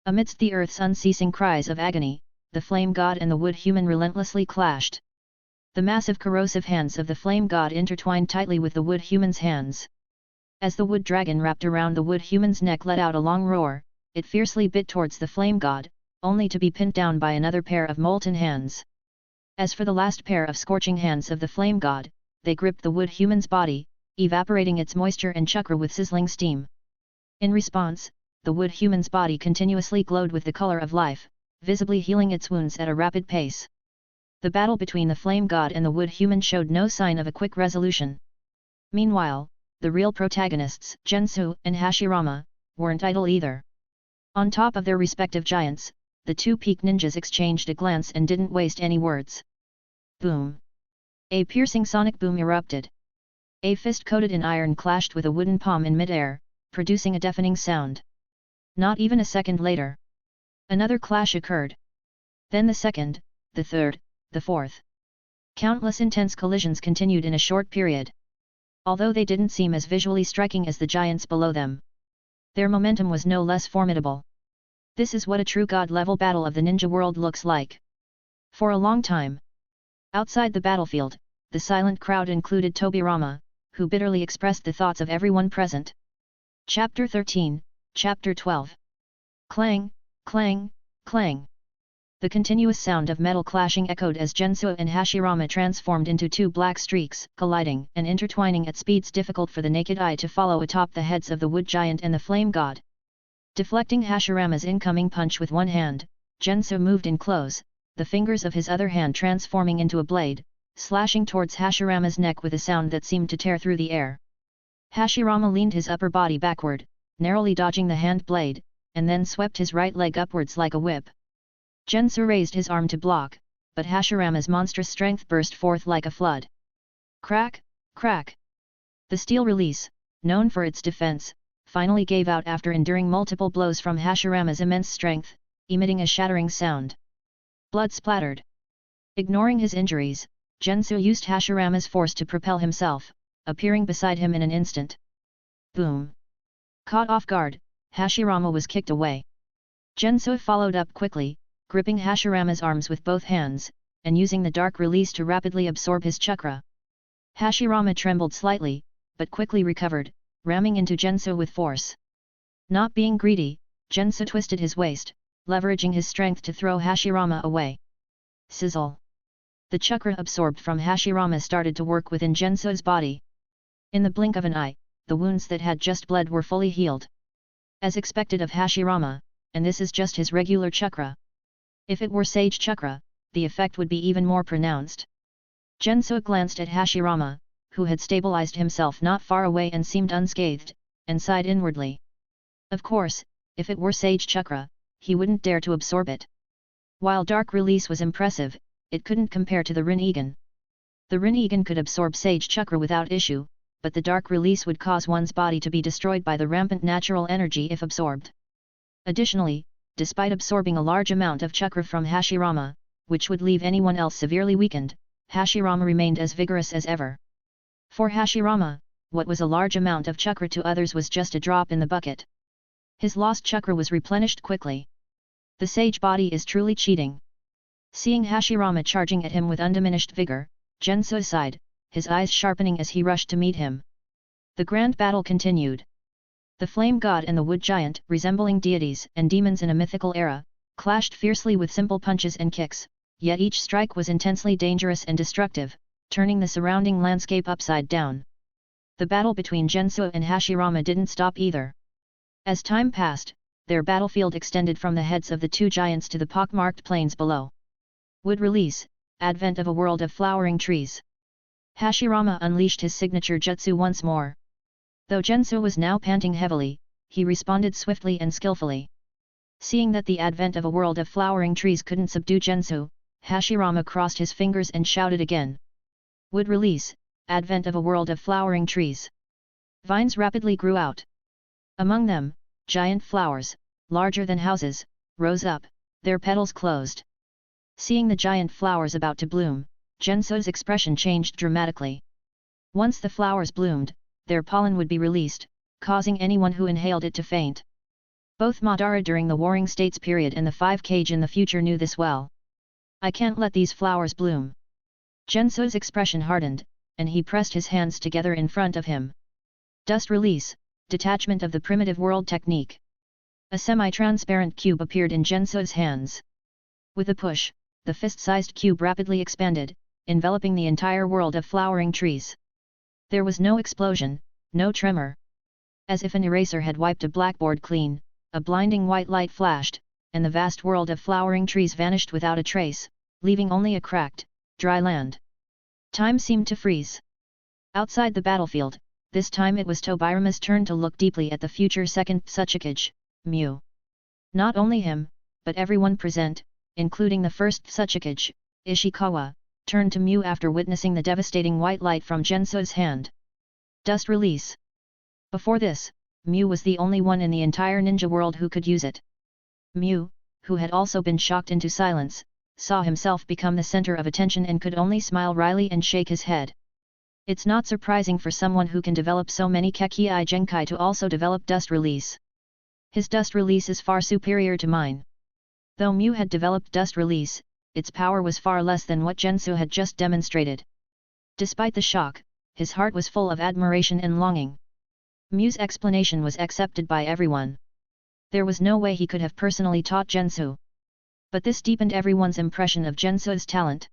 Amidst the earth's unceasing cries of agony, the flame god and the wood human relentlessly clashed. The massive corrosive hands of the flame god intertwined tightly with the wood human's hands. As the wood dragon wrapped around the wood human's neck let out a long roar, it fiercely bit towards the flame god, only to be pinned down by another pair of molten hands. As for the last pair of scorching hands of the flame god, they gripped the wood human's body, evaporating its moisture and chakra with sizzling steam. In response, the wood human's body continuously glowed with the color of life, visibly healing its wounds at a rapid pace. The battle between the flame god and the wood human showed no sign of a quick resolution. Meanwhile, the real protagonists, Jenso and Hashirama, weren't idle either. On top of their respective giants, the two peak ninjas exchanged a glance and didn't waste any words. Boom! A piercing sonic boom erupted. A fist coated in iron clashed with a wooden palm in mid-air, producing a deafening sound. Not even a second later, another clash occurred. Then the second, the third, the fourth. Countless intense collisions continued in a short period. Although they didn't seem as visually striking as the giants below them, their momentum was no less formidable. This is what a true god-level battle of the ninja world looks like. For a long time, outside the battlefield, the silent crowd included Tobirama, who bitterly expressed the thoughts of everyone present. Chapter 13, Chapter 12. Clang, clang, clang. The continuous sound of metal clashing echoed as Jenso and Hashirama transformed into two black streaks, colliding and intertwining at speeds difficult for the naked eye to follow atop the heads of the wood giant and the flame god. Deflecting Hashirama's incoming punch with one hand, Jenso moved in close, the fingers of his other hand transforming into a blade, slashing towards Hashirama's neck with a sound that seemed to tear through the air. Hashirama leaned his upper body backward, narrowly dodging the hand blade, and then swept his right leg upwards like a whip. Jenso raised his arm to block, but Hashirama's monstrous strength burst forth like a flood. Crack, crack! The steel release, known for its defense, finally gave out after enduring multiple blows from Hashirama's immense strength, emitting a shattering sound. Blood splattered. Ignoring his injuries, Jenso used Hashirama's force to propel himself, appearing beside him in an instant. Boom! Caught off guard, Hashirama was kicked away. Jenso followed up quickly, gripping Hashirama's arms with both hands, and using the dark release to rapidly absorb his chakra. Hashirama trembled slightly, but quickly recovered, ramming into Jenso with force. Not being greedy, Jenso twisted his waist, leveraging his strength to throw Hashirama away. Sizzle! The chakra absorbed from Hashirama started to work within Jenso's body. In the blink of an eye, the wounds that had just bled were fully healed. As expected of Hashirama, and this is just his regular chakra. If it were Sage Chakra, the effect would be even more pronounced. Jenso glanced at Hashirama, who had stabilized himself not far away and seemed unscathed, and sighed inwardly. Of course, if it were Sage Chakra, he wouldn't dare to absorb it. While Dark Release was impressive, it couldn't compare to the Rinnegan. The Rinnegan could absorb Sage Chakra without issue, but the Dark Release would cause one's body to be destroyed by the rampant natural energy if absorbed. Additionally, despite absorbing a large amount of chakra from Hashirama, which would leave anyone else severely weakened, Hashirama remained as vigorous as ever. For Hashirama, what was a large amount of chakra to others was just a drop in the bucket. His lost chakra was replenished quickly. The sage body is truly cheating. Seeing Hashirama charging at him with undiminished vigor, Jenso sighed, his eyes sharpening as he rushed to meet him. The grand battle continued. The flame god and the wood giant, resembling deities and demons in a mythical era, clashed fiercely with simple punches and kicks, yet each strike was intensely dangerous and destructive, turning the surrounding landscape upside down. The battle between Jenso and Hashirama didn't stop either. As time passed, their battlefield extended from the heads of the two giants to the pockmarked plains below. Wood Release, Advent of a World of Flowering Trees. Hashirama unleashed his signature jutsu once more. Though Jenso was now panting heavily, he responded swiftly and skillfully. Seeing that the advent of a world of flowering trees couldn't subdue Jenso, Hashirama crossed his fingers and shouted again. Wood Release, Advent of a World of Flowering Trees. Vines rapidly grew out. Among them, giant flowers, larger than houses, rose up, their petals closed. Seeing the giant flowers about to bloom, Jenso's expression changed dramatically. Once the flowers bloomed, their pollen would be released, causing anyone who inhaled it to faint. Both Madara during the Warring States period and the Five Kage in the future knew this well. I can't let these flowers bloom. Jenso's expression hardened, and he pressed his hands together in front of him. Dust Release, Detachment of the Primitive World Technique. A semi-transparent cube appeared in Jenso's hands. With a push, the fist-sized cube rapidly expanded, enveloping the entire world of flowering trees. There was no explosion, no tremor. As if an eraser had wiped a blackboard clean, a blinding white light flashed, and the vast world of flowering trees vanished without a trace, leaving only a cracked, dry land. Time seemed to freeze. Outside the battlefield, this time it was Tobirama's turn to look deeply at the future second Tsuchikage, Mu. Not only him, but everyone present, including the first Tsuchikage, Ishikawa, turned to Mu after witnessing the devastating white light from Jenso's hand. Dust Release. Before this, Mu was the only one in the entire ninja world who could use it. Mu, who had also been shocked into silence, saw himself become the center of attention and could only smile wryly and shake his head. It's not surprising for someone who can develop so many Kekii Genkai to also develop Dust Release. His Dust Release is far superior to mine. Though Mu had developed Dust Release, its power was far less than what Jenso had just demonstrated. Despite the shock, his heart was full of admiration and longing. Mu's explanation was accepted by everyone. There was no way he could have personally taught Jenso. But this deepened everyone's impression of Jenso's talent.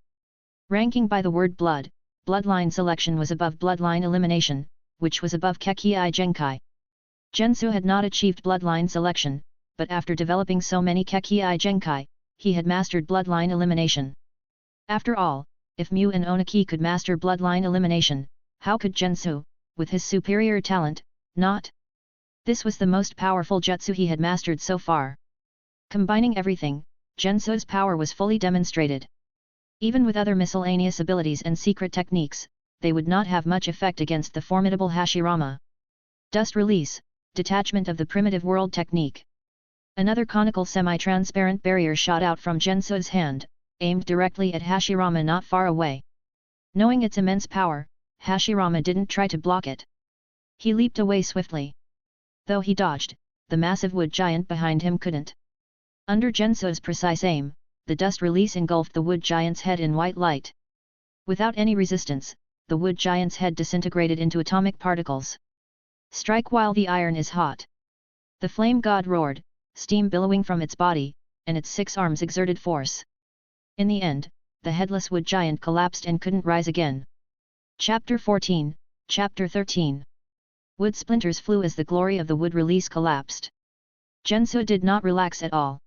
Ranking by the word blood, bloodline selection was above bloodline elimination, which was above Kekii Genkai. Jenso had not achieved bloodline selection, but after developing so many Kekii Genkai, he had mastered bloodline elimination. After all, if Mu and Oniki could master bloodline elimination, how could Jenso, with his superior talent, not? This was the most powerful jutsu he had mastered so far. Combining everything, Jenso's power was fully demonstrated. Even with other miscellaneous abilities and secret techniques, they would not have much effect against the formidable Hashirama. Dust Release, Detachment of the Primitive World Technique. Another conical semi-transparent barrier shot out from Jenso's hand, aimed directly at Hashirama not far away. Knowing its immense power, Hashirama didn't try to block it. He leaped away swiftly. Though he dodged, the massive wood giant behind him couldn't. Under Jenso's precise aim, the dust release engulfed the wood giant's head in white light. Without any resistance, the wood giant's head disintegrated into atomic particles. Strike while the iron is hot. The flame god roared, steam billowing from its body, and its 6 arms exerted force. In the end, the headless wood giant collapsed and couldn't rise again. Chapter 14, Chapter 13. Wood splinters flew as the glory of the wood release collapsed. Jenso did not relax at all.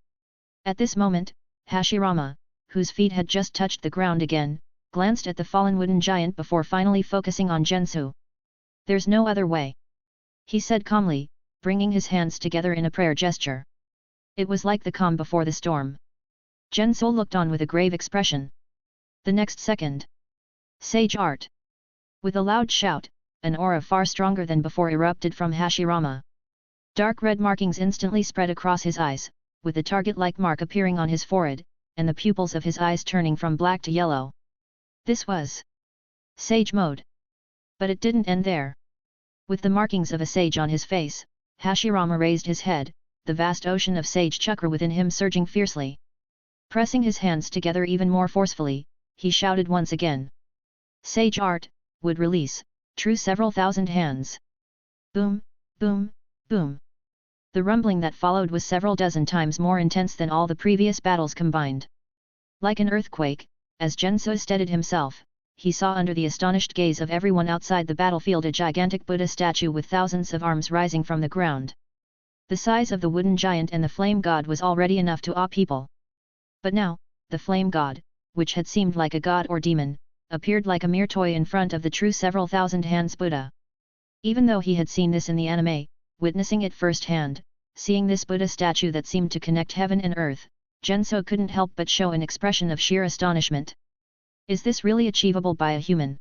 At this moment, Hashirama, whose feet had just touched the ground again, glanced at the fallen wooden giant before finally focusing on Jenso. "There's no other way," he said calmly, bringing his hands together in a prayer gesture. It was like the calm before the storm. Jenso looked on with a grave expression. The next second, Sage Art! With a loud shout, an aura far stronger than before erupted from Hashirama. Dark red markings instantly spread across his eyes, with the target-like mark appearing on his forehead, and the pupils of his eyes turning from black to yellow. This was Sage mode. But it didn't end there. With the markings of a sage on his face, Hashirama raised his head, the vast ocean of sage chakra within him surging fiercely. Pressing his hands together even more forcefully, he shouted once again. Sage Art, would release, true several thousand hands. Boom, boom, boom. The rumbling that followed was several dozen times more intense than all the previous battles combined. Like an earthquake, as Jenso steadied himself, he saw under the astonished gaze of everyone outside the battlefield a gigantic Buddha statue with thousands of arms rising from the ground. The size of the wooden giant and the flame god was already enough to awe people. But now, the flame god, which had seemed like a god or demon, appeared like a mere toy in front of the true several thousand hands Buddha. Even though he had seen this in the anime, witnessing it firsthand, seeing this Buddha statue that seemed to connect heaven and earth, Jenso couldn't help but show an expression of sheer astonishment. Is this really achievable by a human?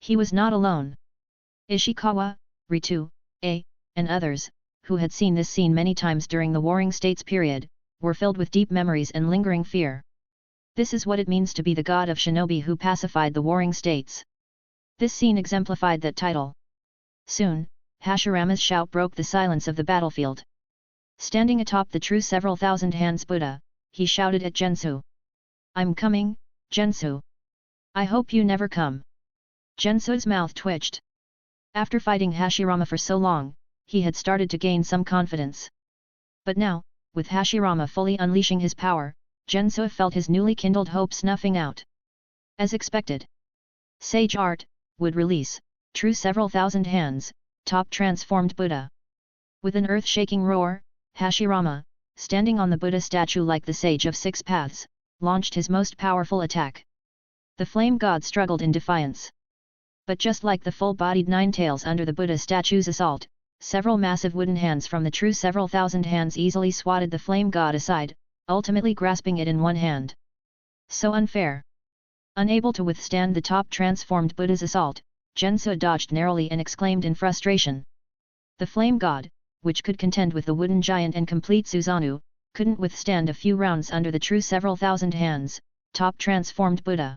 He was not alone. Ishikawa, Ritu, and others, who had seen this scene many times during the Warring States period, were filled with deep memories and lingering fear. This is what it means to be the god of shinobi who pacified the Warring States. This scene exemplified that title. Soon, Hashirama's shout broke the silence of the battlefield. Standing atop the true several thousand hands Buddha, he shouted at Jenso. I'm coming, Jenso. I hope you never come. Jenso's mouth twitched. After fighting Hashirama for so long, he had started to gain some confidence. But now, with Hashirama fully unleashing his power, Jenso felt his newly kindled hope snuffing out. As expected, Sage Art would release, true several thousand hands, top transformed Buddha. With an earth-shaking roar, Hashirama, standing on the Buddha statue like the Sage of Six Paths, launched his most powerful attack. The flame god struggled in defiance. But just like the full-bodied nine tails under the Buddha statue's assault, several massive wooden hands from the true several thousand hands easily swatted the flame god aside, ultimately grasping it in one hand. So unfair. Unable to withstand the top transformed Buddha's assault, Jenso dodged narrowly and exclaimed in frustration. The flame god, which could contend with the wooden giant and complete Susanoo, couldn't withstand a few rounds under the true several thousand hands, top transformed Buddha.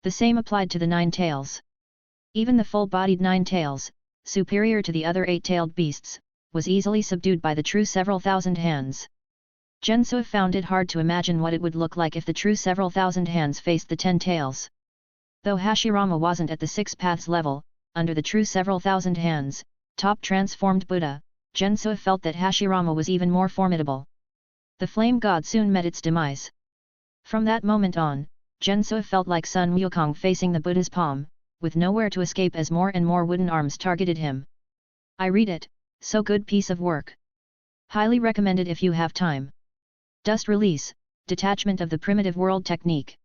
The same applied to the nine tails. Even the full-bodied nine tails, superior to the other eight-tailed beasts, was easily subdued by the true several thousand hands. Jenso found it hard to imagine what it would look like if the true several thousand hands faced the 10 tails. Though Hashirama wasn't at the six paths level, under the true several thousand hands, top transformed Buddha, Jenso felt that Hashirama was even more formidable. The flame god soon met its demise. From that moment on, Jenso felt like Sun Wukong facing the Buddha's palm, with nowhere to escape as more and more wooden arms targeted him. I read it, so good piece of work. Highly recommended if you have time. Dust release, detachment of the primitive world technique.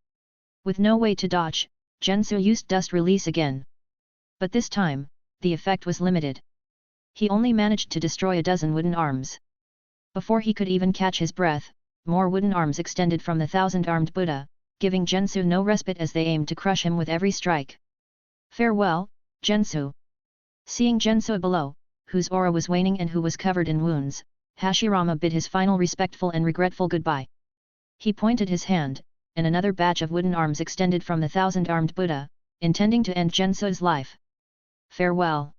With no way to dodge, Jenso used dust release again. But this time, the effect was limited. He only managed to destroy a dozen wooden arms. Before he could even catch his breath, more wooden arms extended from the thousand-armed Buddha, giving Jenso no respite as they aimed to crush him with every strike. Farewell, Jenso. Seeing Jenso below, whose aura was waning and who was covered in wounds, Hashirama bid his final respectful and regretful goodbye. He pointed his hand, and another batch of wooden arms extended from the thousand-armed Buddha, intending to end Jenso's life. Farewell.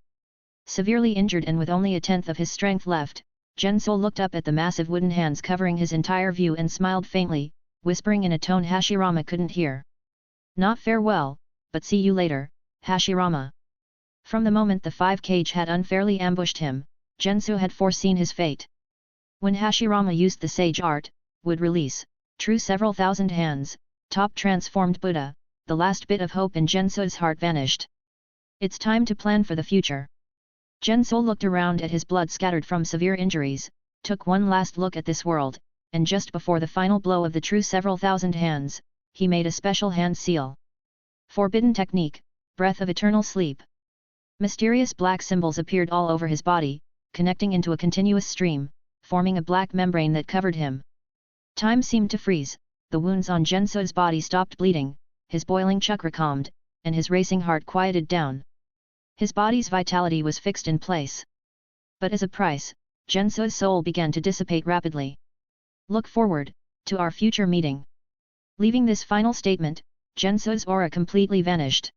Severely injured and with only a tenth of his strength left, Jenso looked up at the massive wooden hands covering his entire view and smiled faintly, whispering in a tone Hashirama couldn't hear. Not farewell, but see you later, Hashirama. From the moment the Five Kage had unfairly ambushed him, Jenso had foreseen his fate. When Hashirama used the sage art, would release, true several thousand hands, top transformed Buddha, the last bit of hope in Jenso's heart vanished. It's time to plan for the future. Jenso looked around at his blood scattered from severe injuries, took one last look at this world, and just before the final blow of the true several thousand hands, he made a special hand seal. Forbidden technique, breath of eternal sleep. Mysterious black symbols appeared all over his body, connecting into a continuous stream, forming a black membrane that covered him. Time seemed to freeze, the wounds on Jenso's body stopped bleeding, his boiling chakra calmed, and his racing heart quieted down. His body's vitality was fixed in place. But as a price, Jenso's soul began to dissipate rapidly. Look forward, to our future meeting. Leaving this final statement, Jenso's aura completely vanished.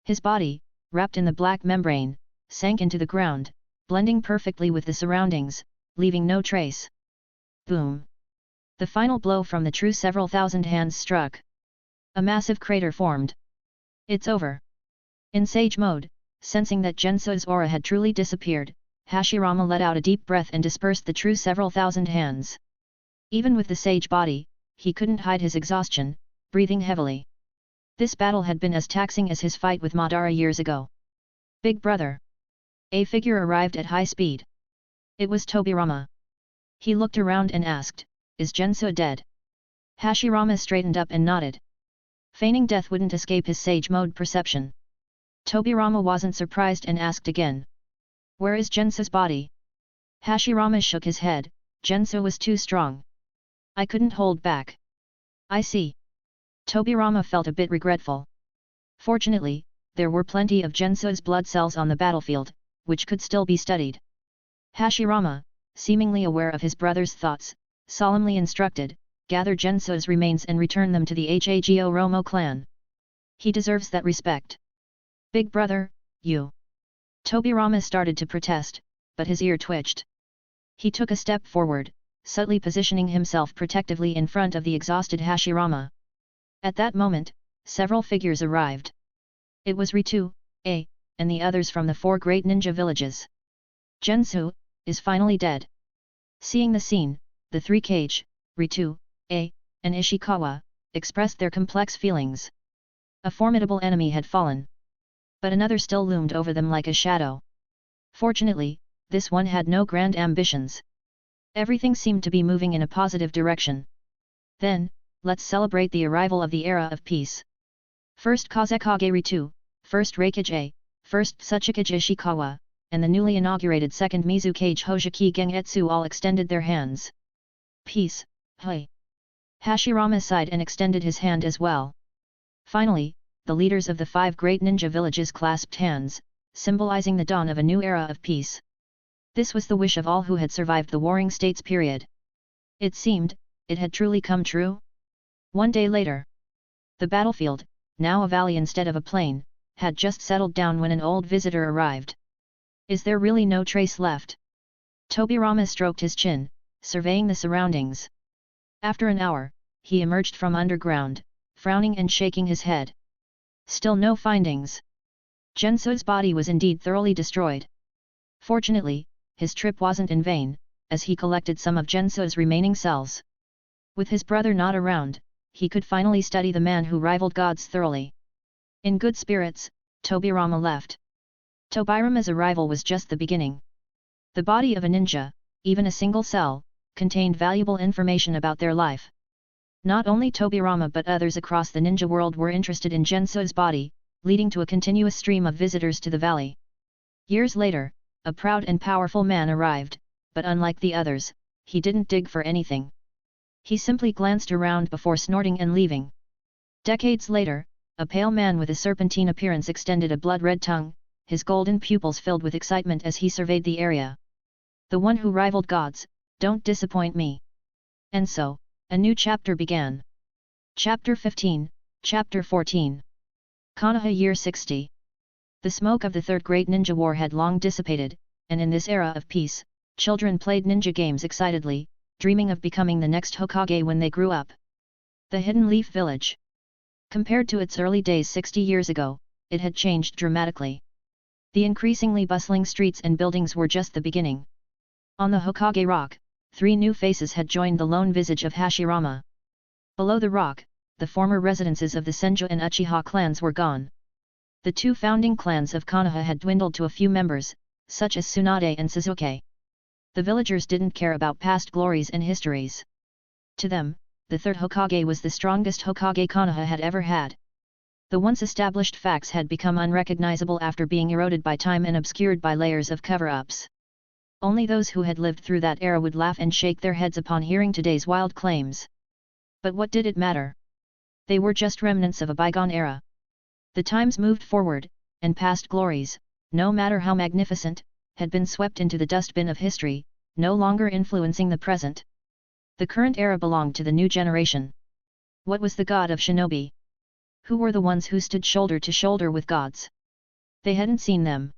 His body, wrapped in the black membrane, sank into the ground, blending perfectly with the surroundings, leaving no trace. Boom! The final blow from the true several thousand hands struck. A massive crater formed. It's over. In sage mode, sensing that Jenso's aura had truly disappeared, Hashirama let out a deep breath and dispersed the true several thousand hands. Even with the sage body, he couldn't hide his exhaustion, breathing heavily. This battle had been as taxing as his fight with Madara years ago. Big brother. A figure arrived at high speed. It was Tobirama. He looked around and asked, "Is Jenso dead?" Hashirama straightened up and nodded. Feigning death wouldn't escape his sage mode perception. Tobirama wasn't surprised and asked again. "Where is Jenso's body?" Hashirama shook his head, "Jenso was too strong. I couldn't hold back." "I see." Tobirama felt a bit regretful. Fortunately, there were plenty of Jenso's blood cells on the battlefield, which could still be studied. Hashirama, seemingly aware of his brother's thoughts, solemnly instructed, "Gather Jenso's remains and return them to the Hagoromo clan. He deserves that respect." "Big brother, you..." Tobirama started to protest, but his ear twitched. He took a step forward, subtly positioning himself protectively in front of the exhausted Hashirama. At that moment, several figures arrived. It was Ritu, A, and the others from the 4 great ninja villages. Jenso is finally dead. Seeing the scene, the 3 Kage, Ritu, A, and Ishikawa, expressed their complex feelings. A formidable enemy had fallen. But another still loomed over them like a shadow. Fortunately, this one had no grand ambitions. Everything seemed to be moving in a positive direction. Then, let's celebrate the arrival of the era of peace. First Kazekage Ritu, first Reikage A, first Tsuchikage Ishikawa, and the newly inaugurated second Mizukage Hojiki Gengetsu all extended their hands. "Peace, hey." Hashirama sighed and extended his hand as well. Finally, the leaders of the 5 great ninja villages clasped hands, symbolizing the dawn of a new era of peace. This was the wish of all who had survived the Warring States period. It seemed, it had truly come true. One day later, the battlefield, now a valley instead of a plain, had just settled down when an old visitor arrived. "Is there really no trace left?" Tobirama stroked his chin, surveying the surroundings. After an hour, he emerged from underground, frowning and shaking his head. Still no findings. Jenso's body was indeed thoroughly destroyed. Fortunately, his trip wasn't in vain, as he collected some of Jenso's remaining cells. With his brother not around, he could finally study the man who rivaled gods thoroughly. In good spirits, Tobirama left. Tobirama's arrival was just the beginning. The body of a ninja, even a single cell, contained valuable information about their life. Not only Tobirama but others across the ninja world were interested in Jenso's body, leading to a continuous stream of visitors to the valley. Years later, a proud and powerful man arrived, but unlike the others, he didn't dig for anything. He simply glanced around before snorting and leaving. Decades later, a pale man with a serpentine appearance extended a blood-red tongue, his golden pupils filled with excitement as he surveyed the area. "The one who rivaled gods, don't disappoint me." And so, a new chapter began. Chapter 15, Chapter 14. Konoha Year 60. The smoke of the Third Great Ninja War had long dissipated, and in this era of peace, Children played ninja games excitedly, dreaming of becoming the next Hokage when they grew up. The Hidden Leaf Village. Compared to its early days 60 years ago, it had changed dramatically. The increasingly bustling streets and buildings were just the beginning. On the Hokage Rock, 3 new faces had joined the lone visage of Hashirama. Below the rock, the former residences of the Senju and Uchiha clans were gone. The 2 founding clans of Konoha had dwindled to a few members, such as Tsunade and Suzuki. The villagers didn't care about past glories and histories. To them, the 3rd Hokage was the strongest Hokage Konoha had ever had. The once established facts had become unrecognizable after being eroded by time and obscured by layers of cover-ups. Only those who had lived through that era would laugh and shake their heads upon hearing today's wild claims. But what did it matter? They were just remnants of a bygone era. The times moved forward, and past glories, no matter how magnificent, had been swept into the dustbin of history, no longer influencing the present. The current era belonged to the new generation. What was the god of shinobi? Who were the ones who stood shoulder to shoulder with gods? They hadn't seen them.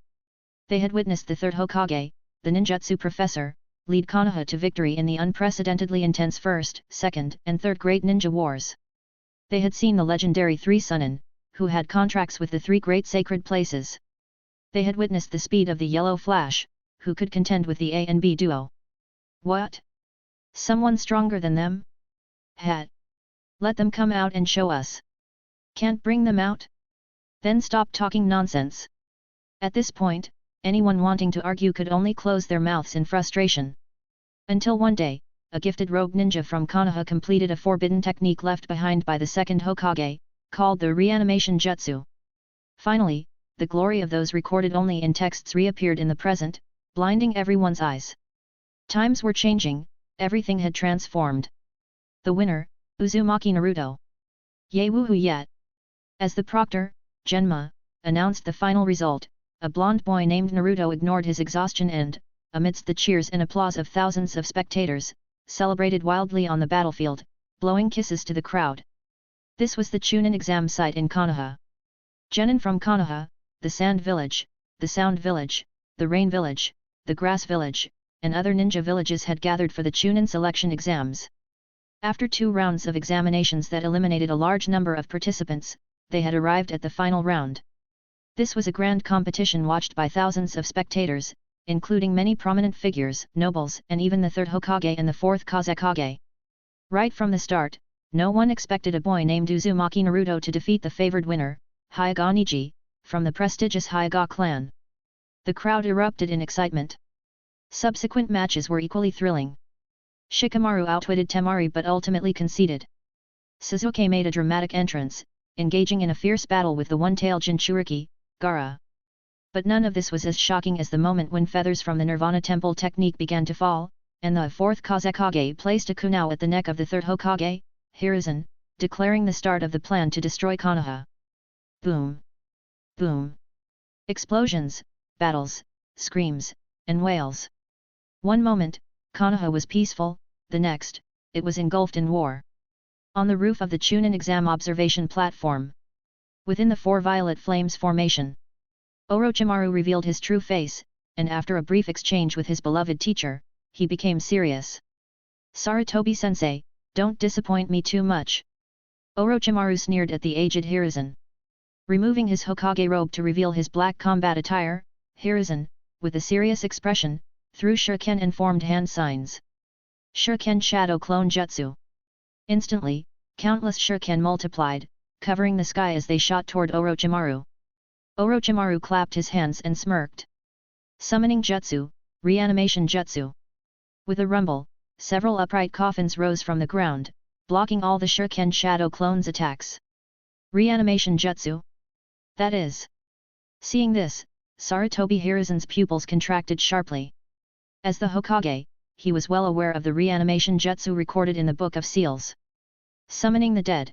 They had witnessed the 3rd Hokage, the ninjutsu professor, lead Konoha to victory in the unprecedentedly intense First, Second, and Third Great Ninja Wars. They had seen the legendary 3 Sunin, who had contracts with the 3 great sacred places. They had witnessed the speed of the Yellow Flash, who could contend with the A and B duo. What? Someone stronger than them? Had. Let them come out and show us. Can't bring them out? Then stop talking nonsense. At this point, anyone wanting to argue could only close their mouths in frustration. Until one day, a gifted rogue ninja from Konoha completed a forbidden technique left behind by the 2nd Hokage, called the Reanimation jutsu. Finally, the glory of those recorded only in texts reappeared in the present, blinding everyone's eyes. Times were changing, everything had transformed. The winner, Uzumaki Naruto. Yay woohoo yet! As the proctor, Genma, announced the final result, a blonde boy named Naruto ignored his exhaustion and, amidst the cheers and applause of thousands of spectators, celebrated wildly on the battlefield, blowing kisses to the crowd. This was the Chunin exam site in Konoha. Genin from Konoha, the Sand Village, the Sound Village, the Rain Village, the Grass Village, and other ninja villages had gathered for the Chunin selection exams. After 2 rounds of examinations that eliminated a large number of participants, they had arrived at the final round. This was a grand competition watched by thousands of spectators, including many prominent figures, nobles, and even the 3rd Hokage and the 4th Kazekage. Right from the start, no one expected a boy named Uzumaki Naruto to defeat the favored winner, Hyuga Niji, from the prestigious Hyuga clan. The crowd erupted in excitement. Subsequent matches were equally thrilling. Shikamaru outwitted Temari but ultimately conceded. Suzuki made a dramatic entrance, engaging in a fierce battle with the one-tailed Jinchuriki, Gaara. But none of this was as shocking as the moment when feathers from the Nirvana Temple technique began to fall, and the 4th Kazekage placed a kunao at the neck of the 3rd Hokage, Hiruzen, declaring the start of the plan to destroy Konoha. Boom! Boom! Explosions, battles, screams, and wails. One moment, Konoha was peaceful, the next, it was engulfed in war. On the roof of the Chunin exam observation platform, within the 4 violet flames formation, Orochimaru revealed his true face, and after a brief exchange with his beloved teacher, he became serious. Sarutobi-sensei, don't disappoint me too much. Orochimaru sneered at the aged Hiruzen. Removing his Hokage robe to reveal his black combat attire, Hiruzen, with a serious expression, threw shuriken and formed hand signs. Shuriken Shadow Clone Jutsu. Instantly, countless shuriken multiplied, covering the sky as they shot toward Orochimaru. Orochimaru clapped his hands and smirked. Summoning Jutsu, Reanimation Jutsu. With a rumble, several upright coffins rose from the ground, blocking all the shuriken Shadow Clone's attacks. Reanimation Jutsu? That is. Seeing this, Sarutobi Hiruzen's pupils contracted sharply. As the Hokage, he was well aware of the reanimation jutsu recorded in the Book of Seals. Summoning the dead.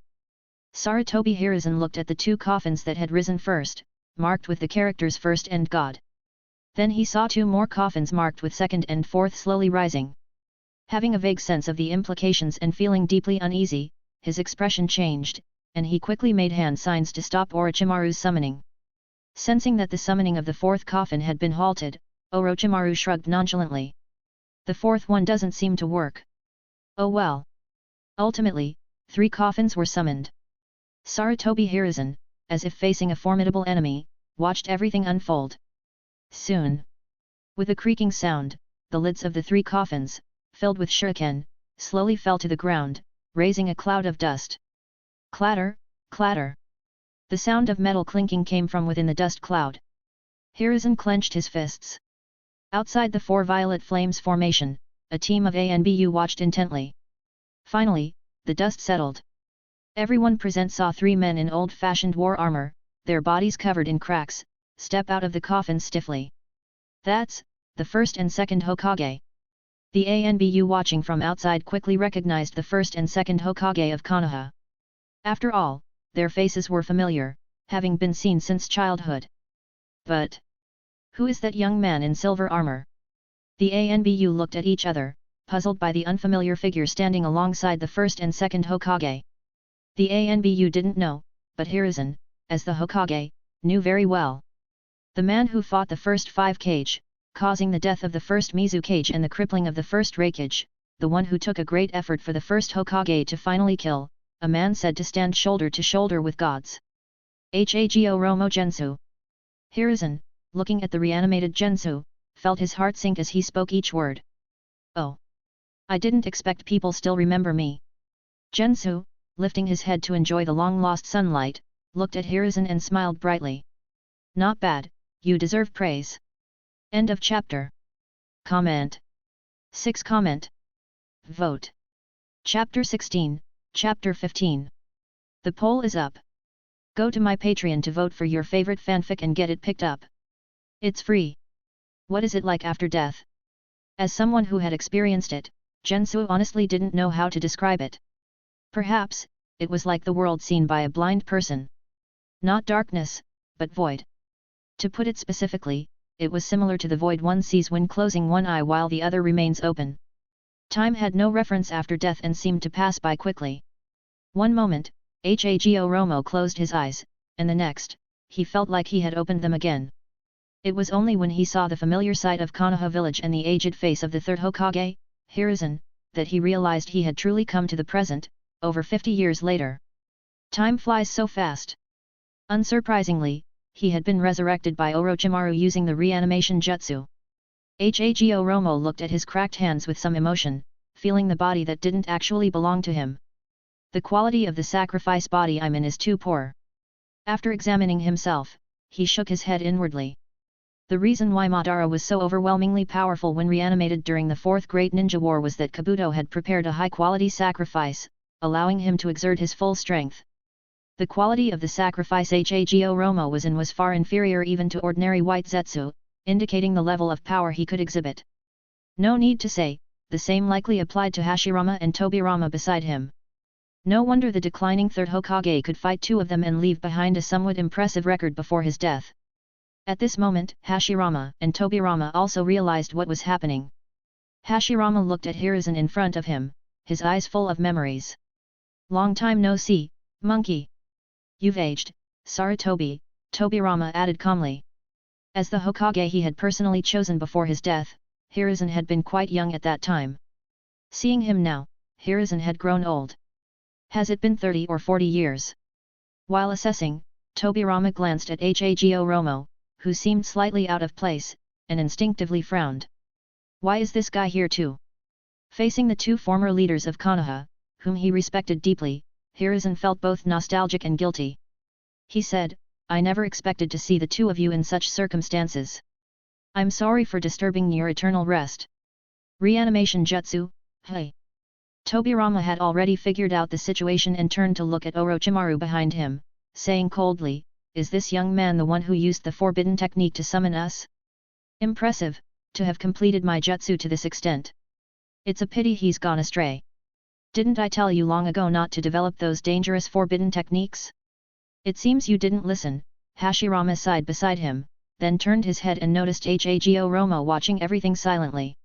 Sarutobi Hiruzen looked at the 2 coffins that had risen first, marked with the characters First and God. Then he saw 2 more coffins marked with Second and Fourth slowly rising. Having a vague sense of the implications and feeling deeply uneasy, his expression changed, and he quickly made hand signs to stop Orochimaru's summoning. Sensing that the summoning of the 4th coffin had been halted, Orochimaru shrugged nonchalantly. The fourth one doesn't seem to work. Oh well. Ultimately, 3 coffins were summoned. Sarutobi Hiruzen, as if facing a formidable enemy, watched everything unfold. Soon, with a creaking sound, the lids of the 3 coffins, filled with shuriken, slowly fell to the ground, raising a cloud of dust. Clatter, clatter. The sound of metal clinking came from within the dust cloud. Hiruzen clenched his fists. Outside the 4 violet flames formation, a team of ANBU watched intently. Finally, the dust settled. Everyone present saw 3 men in old-fashioned war armor, their bodies covered in cracks, step out of the coffin stiffly. That's the first and second Hokage. The ANBU watching from outside quickly recognized the first and second Hokage of Konoha. After all, their faces were familiar, having been seen since childhood. But who is that young man in silver armor? The ANBU looked at each other, puzzled by the unfamiliar figure standing alongside the first and second Hokage. The ANBU didn't know, but Hiruzen, as the Hokage, knew very well. The man who fought the first 5 Kage, causing the death of the first Mizu Kage and the crippling of the first Reikage, the one who took a great effort for the first Hokage to finally kill, a man said to stand shoulder to shoulder with gods. Hagoromo Gensou. Hiruzen, looking at the reanimated Jenso, felt his heart sink as he spoke each word. Oh! I didn't expect people still remember me. Jenso, lifting his head to enjoy the long-lost sunlight, looked at Hiruzen and smiled brightly. Not bad, you deserve praise. End of chapter. Comment. 6 comment. Vote. Chapter 16, Chapter 15. The poll is up. Go to my Patreon to vote for your favorite fanfic and get it picked up. It's free. What is it like after death? As someone who had experienced it, Jenso honestly didn't know how to describe it. Perhaps, it was like the world seen by a blind person. Not darkness, but void. To put it specifically, it was similar to the void one sees when closing one eye while the other remains open. Time had no reference after death and seemed to pass by quickly. One moment, Hagoromo closed his eyes, and the next, he felt like he had opened them again. It was only when he saw the familiar sight of Konoha village and the aged face of the third Hokage, Hiruzen, that he realized he had truly come to the present, over 50 years later. Time flies so fast. Unsurprisingly, he had been resurrected by Orochimaru using the reanimation jutsu. Hagoromo looked at his cracked hands with some emotion, feeling the body that didn't actually belong to him. The quality of the sacrifice body I'm in is too poor. After examining himself, he shook his head inwardly. The reason why Madara was so overwhelmingly powerful when reanimated during the Fourth Great Ninja War was that Kabuto had prepared a high-quality sacrifice, allowing him to exert his full strength. The quality of the sacrifice Hagoromo was in was far inferior even to ordinary white Zetsu, indicating the level of power he could exhibit. No need to say, the same likely applied to Hashirama and Tobirama beside him. No wonder the declining third Hokage could fight 2 of them and leave behind a somewhat impressive record before his death. At this moment, Hashirama and Tobirama also realized what was happening. Hashirama looked at Hiruzen in front of him, his eyes full of memories. Long time no see, monkey. You've aged, Sarutobi, Tobirama added calmly. As the Hokage he had personally chosen before his death, Hiruzen had been quite young at that time. Seeing him now, Hiruzen had grown old. Has it been 30 or 40 years? While assessing, Tobirama glanced at Hagoromo, who seemed slightly out of place, and instinctively frowned. Why is this guy here too? Facing the 2 former leaders of Konoha, whom he respected deeply, Hiruzen felt both nostalgic and guilty. He said, I never expected to see the 2 of you in such circumstances. I'm sorry for disturbing your eternal rest. Reanimation jutsu, hey. Tobirama had already figured out the situation and turned to look at Orochimaru behind him, saying coldly, is this young man the one who used the forbidden technique to summon us? Impressive, to have completed my jutsu to this extent. It's a pity he's gone astray. Didn't I tell you long ago not to develop those dangerous forbidden techniques? It seems you didn't listen. Hashirama sighed beside him, then turned his head and noticed Hagoromo watching everything silently.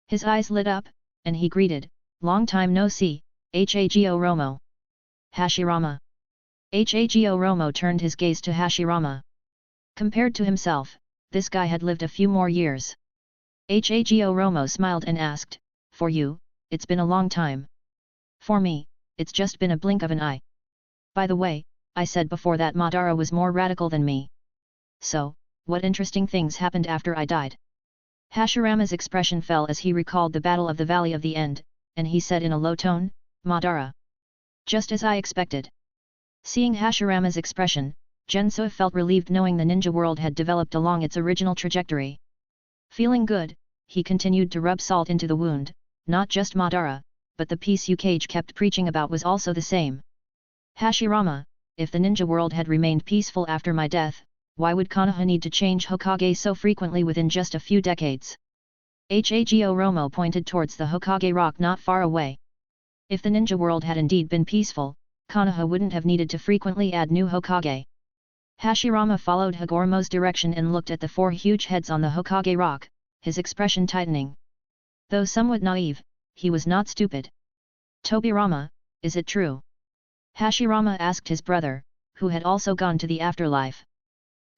His eyes lit up, and he greeted, long time no see, Hagoromo. Hashirama. Hagoromo turned his gaze to Hashirama. Compared to himself, this guy had lived a few more years. Hagoromo smiled and asked, "For you, it's been a long time. For me, it's just been a blink of an eye. By the way, I said before that Madara was more radical than me. So, what interesting things happened after I died?" Hashirama's expression fell as he recalled the Battle of the Valley of the End, and he said in a low tone, "Madara. Just as I expected." Seeing Hashirama's expression, Jenso felt relieved knowing the ninja world had developed along its original trajectory. Feeling good, he continued to rub salt into the wound. Not just Madara, but the peace Kage kept preaching about was also the same. "Hashirama, if the ninja world had remained peaceful after my death, why would Konoha need to change Hokage so frequently within just a few decades?" Hagoromo pointed towards the Hokage rock not far away. If the ninja world had indeed been peaceful, Konoha wouldn't have needed to frequently add new Hokage. Hashirama followed Hagoromo's direction and looked at the 4 huge heads on the Hokage rock, his expression tightening. Though somewhat naive, he was not stupid. "Tobirama, is it true?" Hashirama asked his brother, who had also gone to the afterlife.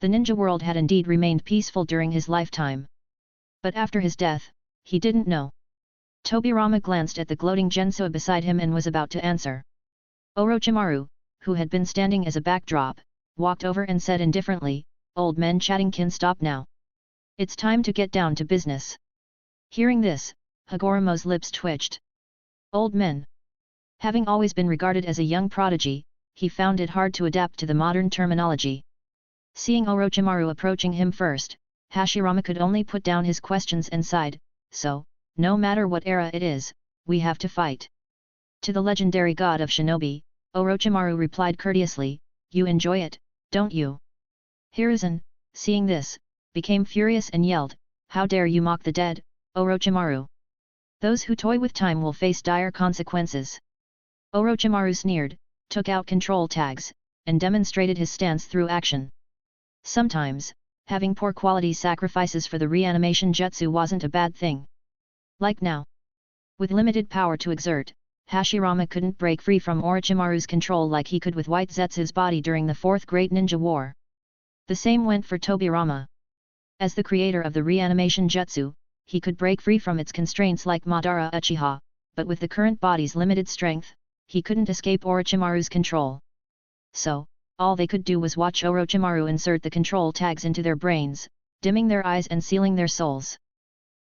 The ninja world had indeed remained peaceful during his lifetime. But after his death, he didn't know. Tobirama glanced at the gloating Jenso beside him and was about to answer. Orochimaru, who had been standing as a backdrop, walked over and said indifferently, "Old men chatting can stop now. It's time to get down to business." Hearing this, Hagoromo's lips twitched. Old men. Having always been regarded as a young prodigy, he found it hard to adapt to the modern terminology. Seeing Orochimaru approaching him first, Hashirama could only put down his questions and sighed, "So, no matter what era it is, we have to fight." To the legendary god of shinobi, Orochimaru replied courteously, "You enjoy it, don't you?" Hiruzen, seeing this, became furious and yelled, "How dare you mock the dead, Orochimaru? Those who toy with time will face dire consequences." Orochimaru sneered, took out control tags, and demonstrated his stance through action. Sometimes, having poor quality sacrifices for the reanimation jutsu wasn't a bad thing. Like now. With limited power to exert, Hashirama couldn't break free from Orochimaru's control like he could with White Zetsu's body during the Fourth Great Ninja War. The same went for Tobirama. As the creator of the reanimation jutsu, he could break free from its constraints like Madara Uchiha, but with the current body's limited strength, he couldn't escape Orochimaru's control. So, all they could do was watch Orochimaru insert the control tags into their brains, dimming their eyes and sealing their souls.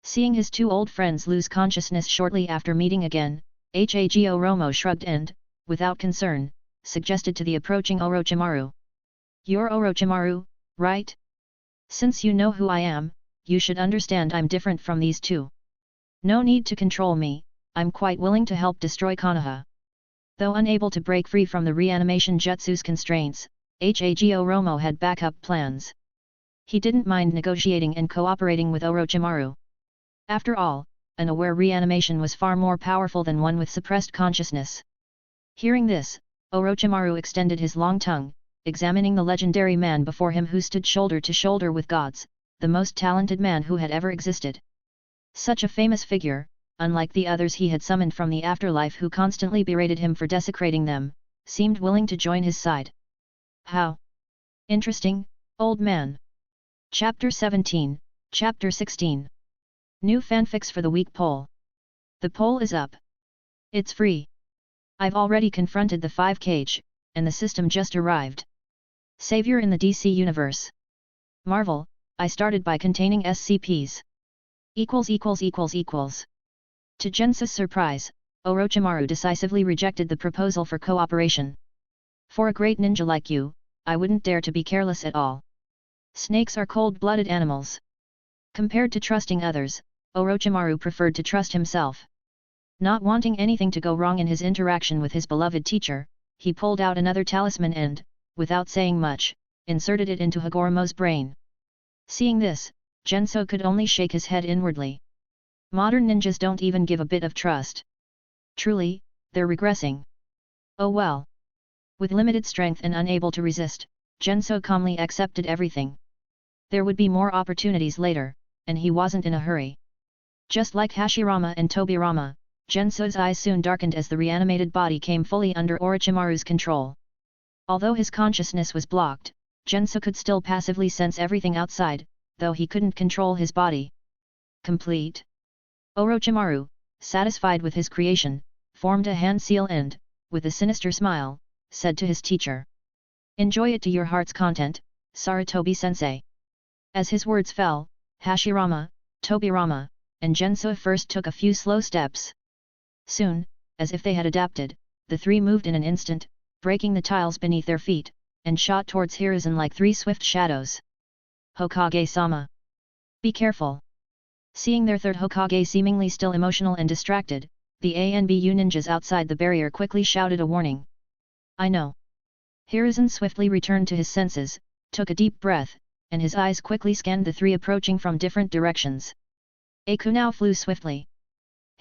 Seeing his 2 old friends lose consciousness shortly after meeting again, Hagoromo shrugged and, without concern, suggested to the approaching Orochimaru. "You're Orochimaru, right? Since you know who I am, you should understand I'm different from these 2. No need to control me, I'm quite willing to help destroy Konoha." Though unable to break free from the reanimation jutsu's constraints, Hagoromo had backup plans. He didn't mind negotiating and cooperating with Orochimaru. After all, an aware reanimation was far more powerful than one with suppressed consciousness. Hearing this, Orochimaru extended his long tongue, examining the legendary man before him who stood shoulder to shoulder with gods, the most talented man who had ever existed. Such a famous figure, unlike the others he had summoned from the afterlife who constantly berated him for desecrating them, seemed willing to join his side. "How interesting, old man." Chapter 17, Chapter 16. New fanfics for the week poll. The poll is up. It's free. I've already confronted the 5 Kage, and the system just arrived. Savior in the DC Universe. Marvel, I started by containing SCPs. To Jenso's surprise, Orochimaru decisively rejected the proposal for cooperation. "For a great ninja like you, I wouldn't dare to be careless at all. Snakes are cold-blooded animals." Compared to trusting others, Orochimaru preferred to trust himself. Not wanting anything to go wrong in his interaction with his beloved teacher, he pulled out another talisman and, without saying much, inserted it into Hagoromo's brain. Seeing this, Jenso could only shake his head inwardly. Modern ninjas don't even give a bit of trust. Truly, they're regressing. Oh well. With limited strength and unable to resist, Jenso calmly accepted everything. There would be more opportunities later, and he wasn't in a hurry. Just like Hashirama and Tobirama, Jenso's eyes soon darkened as the reanimated body came fully under Orochimaru's control. Although his consciousness was blocked, Jenso could still passively sense everything outside, though he couldn't control his body. Complete. Orochimaru, satisfied with his creation, formed a hand seal and, with a sinister smile, said to his teacher. Enjoy it to your heart's content, Sarutobi-sensei. As his words fell, Hashirama, Tobirama, and Jenso first took a few slow steps. Soon, as if they had adapted, the three moved in an instant, breaking the tiles beneath their feet, and shot towards Hiruzen like three swift shadows. Hokage-sama! Be careful! Seeing their third Hokage seemingly still emotional and distracted, the ANBU ninjas outside the barrier quickly shouted a warning. I know. Hiruzen swiftly returned to his senses, took a deep breath, and his eyes quickly scanned the three approaching from different directions. Aku now flew swiftly.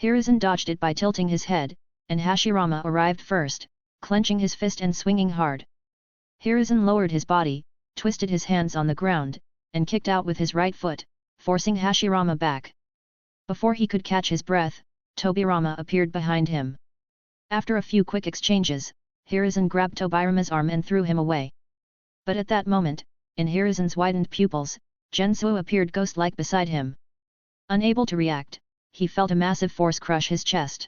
Hiruzen dodged it by tilting his head, and Hashirama arrived first, clenching his fist and swinging hard. Hiruzen lowered his body, twisted his hands on the ground, and kicked out with his right foot, forcing Hashirama back. Before he could catch his breath, Tobirama appeared behind him. After a few quick exchanges, Hiruzen grabbed Tobirama's arm and threw him away. But at that moment, in Hiruzen's widened pupils, Jenso appeared ghost-like beside him. Unable to react, he felt a massive force crush his chest.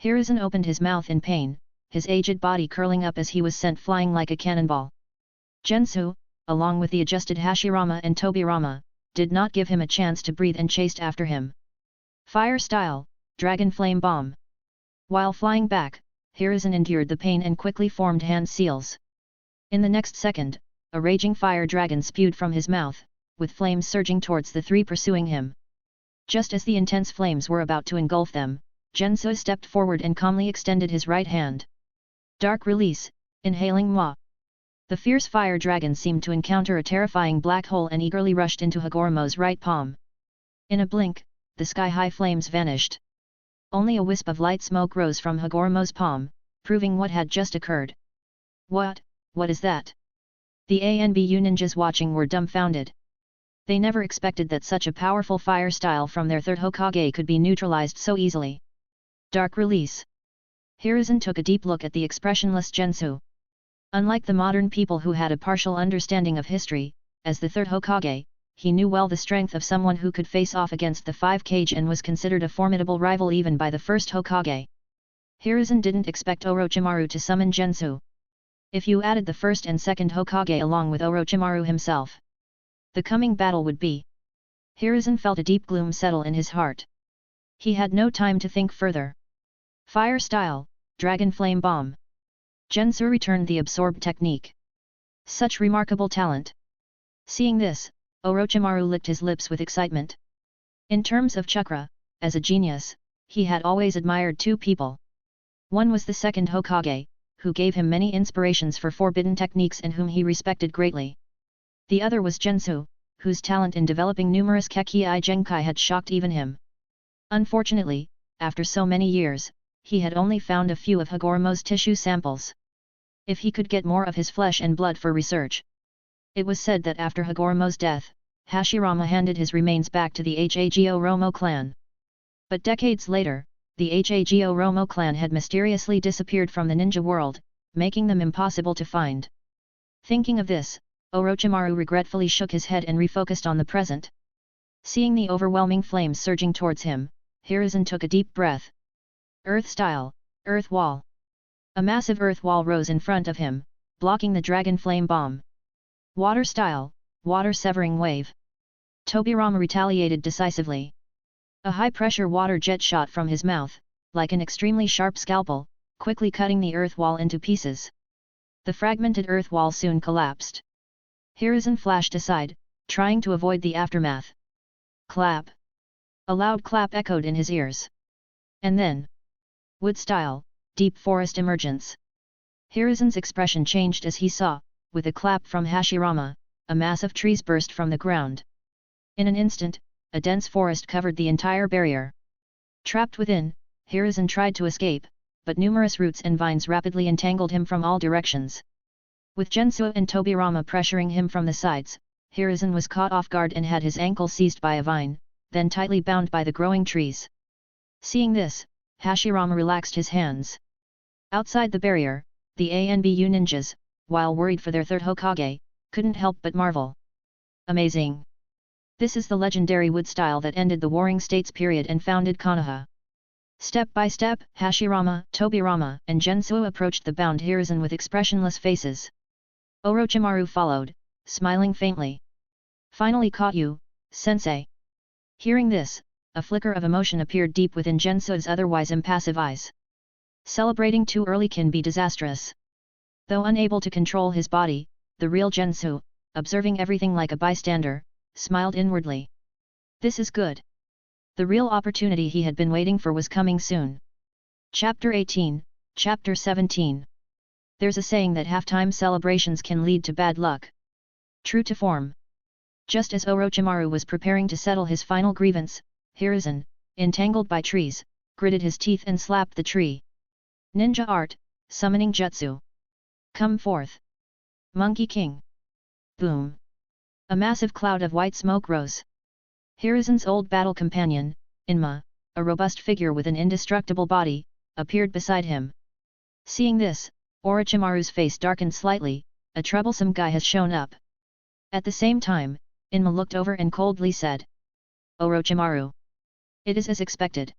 Hiruzen opened his mouth in pain, his aged body curling up as he was sent flying like a cannonball. Jenso, along with the adjusted Hashirama and Tobirama, did not give him a chance to breathe and chased after him. Fire style, Dragon Flame Bomb. While flying back, Hiruzen endured the pain and quickly formed hand seals. In the next second, a raging fire dragon spewed from his mouth, with flames surging towards the three pursuing him. Just as the intense flames were about to engulf them, Jenso stepped forward and calmly extended his right hand. Dark Release, Inhaling Moi. The fierce fire dragon seemed to encounter a terrifying black hole and eagerly rushed into Hagoromo's right palm. In a blink, the sky-high flames vanished. Only a wisp of light smoke rose from Hagoromo's palm, proving what had just occurred. What is that? The ANBU ninjas watching were dumbfounded. They never expected that such a powerful fire style from their third Hokage could be neutralized so easily. Dark Release. Hiruzen took a deep look at the expressionless Jenso. Unlike the modern people who had a partial understanding of history, as the third Hokage, he knew well the strength of someone who could face off against the Five Kage and was considered a formidable rival even by the first Hokage. Hiruzen didn't expect Orochimaru to summon Jenso. If you added the first and second Hokage along with Orochimaru himself, the coming battle would be. Hiruzen felt a deep gloom settle in his heart. He had no time to think further. Fire style, Dragon Flame Bomb. Jenso returned the absorb technique. Such remarkable talent. Seeing this, Orochimaru licked his lips with excitement. In terms of chakra, as a genius, he had always admired two people. One was the second Hokage, who gave him many inspirations for forbidden techniques and whom he respected greatly. The other was Jenso, whose talent in developing numerous Kekkei Genkai had shocked even him. Unfortunately, after so many years, he had only found a few of Hagoromo's tissue samples. If he could get more of his flesh and blood for research. It was said that after Hagoromo's death, Hashirama handed his remains back to the Hagoromo clan. But decades later, the Hagoromo clan had mysteriously disappeared from the ninja world, making them impossible to find. Thinking of this, Orochimaru regretfully shook his head and refocused on the present. Seeing the overwhelming flames surging towards him, Hiruzen took a deep breath. Earth style, Earth Wall. A massive earth wall rose in front of him, blocking the Dragon Flame Bomb. Water style, Water Severing Wave. Tobirama retaliated decisively. A high-pressure water jet shot from his mouth, like an extremely sharp scalpel, quickly cutting the earth wall into pieces. The fragmented earth wall soon collapsed. Hiruzen flashed aside, trying to avoid the aftermath. Clap! A loud clap echoed in his ears. And then, wood style, Deep Forest Emergence. Hiruzen's expression changed as he saw, with a clap from Hashirama, a mass of trees burst from the ground. In an instant, a dense forest covered the entire barrier. Trapped within, Hiruzen tried to escape, but numerous roots and vines rapidly entangled him from all directions. With Jenso and Tobirama pressuring him from the sides, Hiruzen was caught off guard and had his ankle seized by a vine, then tightly bound by the growing trees. Seeing this, Hashirama relaxed his hands. Outside the barrier, the ANBU ninjas, while worried for their third Hokage, couldn't help but marvel. Amazing! This is the legendary wood style that ended the Warring States period and founded Konoha. Step by step, Hashirama, Tobirama, and Jenso approached the bound Hiruzen with expressionless faces. Orochimaru followed, smiling faintly. Finally caught you, sensei. Hearing this, a flicker of emotion appeared deep within Jenso's otherwise impassive eyes. Celebrating too early can be disastrous. Though unable to control his body, the real Jenso, observing everything like a bystander, smiled inwardly. This is good. The real opportunity he had been waiting for was coming soon. Chapter 18, Chapter 17. There's a saying that halftime celebrations can lead to bad luck. True to form. Just as Orochimaru was preparing to settle his final grievance, Hiruzen, entangled by trees, gritted his teeth and slapped the tree. Ninja art, summoning jutsu. Come forth. Monkey King. Boom. A massive cloud of white smoke rose. Hiruzen's old battle companion, Inma, a robust figure with an indestructible body, appeared beside him. Seeing this, Orochimaru's face darkened slightly. A troublesome guy has shown up. At the same time, Inma looked over and coldly said, Orochimaru. It is as expected.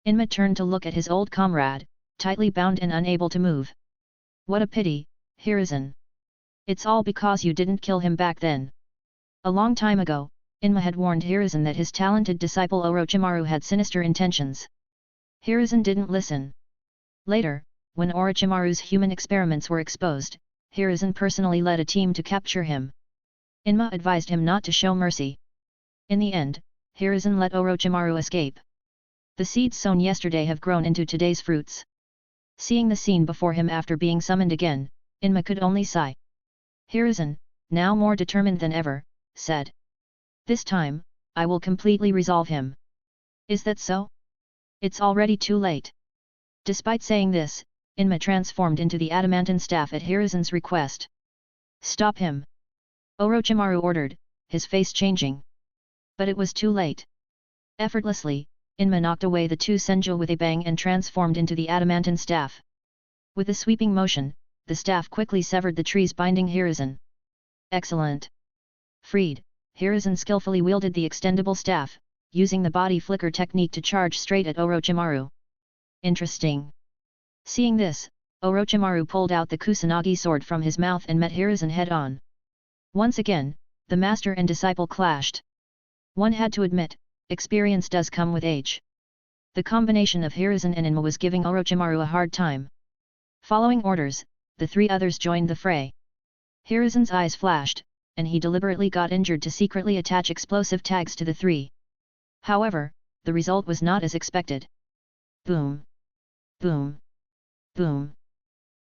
Inma turned to look at his old comrade, tightly bound and unable to move. What a pity, Hiruzen. It's all because you didn't kill him back then. A long time ago, Inma had warned Hiruzen that his talented disciple Orochimaru had sinister intentions. Hiruzen didn't listen. Later, when Orochimaru's human experiments were exposed, Hiruzen personally led a team to capture him. Inma advised him not to show mercy. In the end, Hiruzen let Orochimaru escape. The seeds sown yesterday have grown into today's fruits. Seeing the scene before him after being summoned again, Inma could only sigh. Hiruzen, now more determined than ever, said. This time, I will completely resolve him. Is that so? It's already too late. Despite saying this, Inma transformed into the adamantine staff at Hiruzen's request. Stop him! Orochimaru ordered, his face changing. But it was too late. Effortlessly, Inma knocked away the two senju with a bang and transformed into the adamantine staff. With a sweeping motion, the staff quickly severed the trees binding Hiruzen. Excellent! Freed, Hiruzen skillfully wielded the extendable staff, using the body flicker technique to charge straight at Orochimaru. Interesting! Seeing this, Orochimaru pulled out the Kusanagi sword from his mouth and met Hiruzen head-on. Once again, the master and disciple clashed. One had to admit, experience does come with age. The combination of Hiruzen and Inma was giving Orochimaru a hard time. Following orders, the three others joined the fray. Hiruzen's eyes flashed, and he deliberately got injured to secretly attach explosive tags to the three. However, the result was not as expected. Boom! Boom! Boom!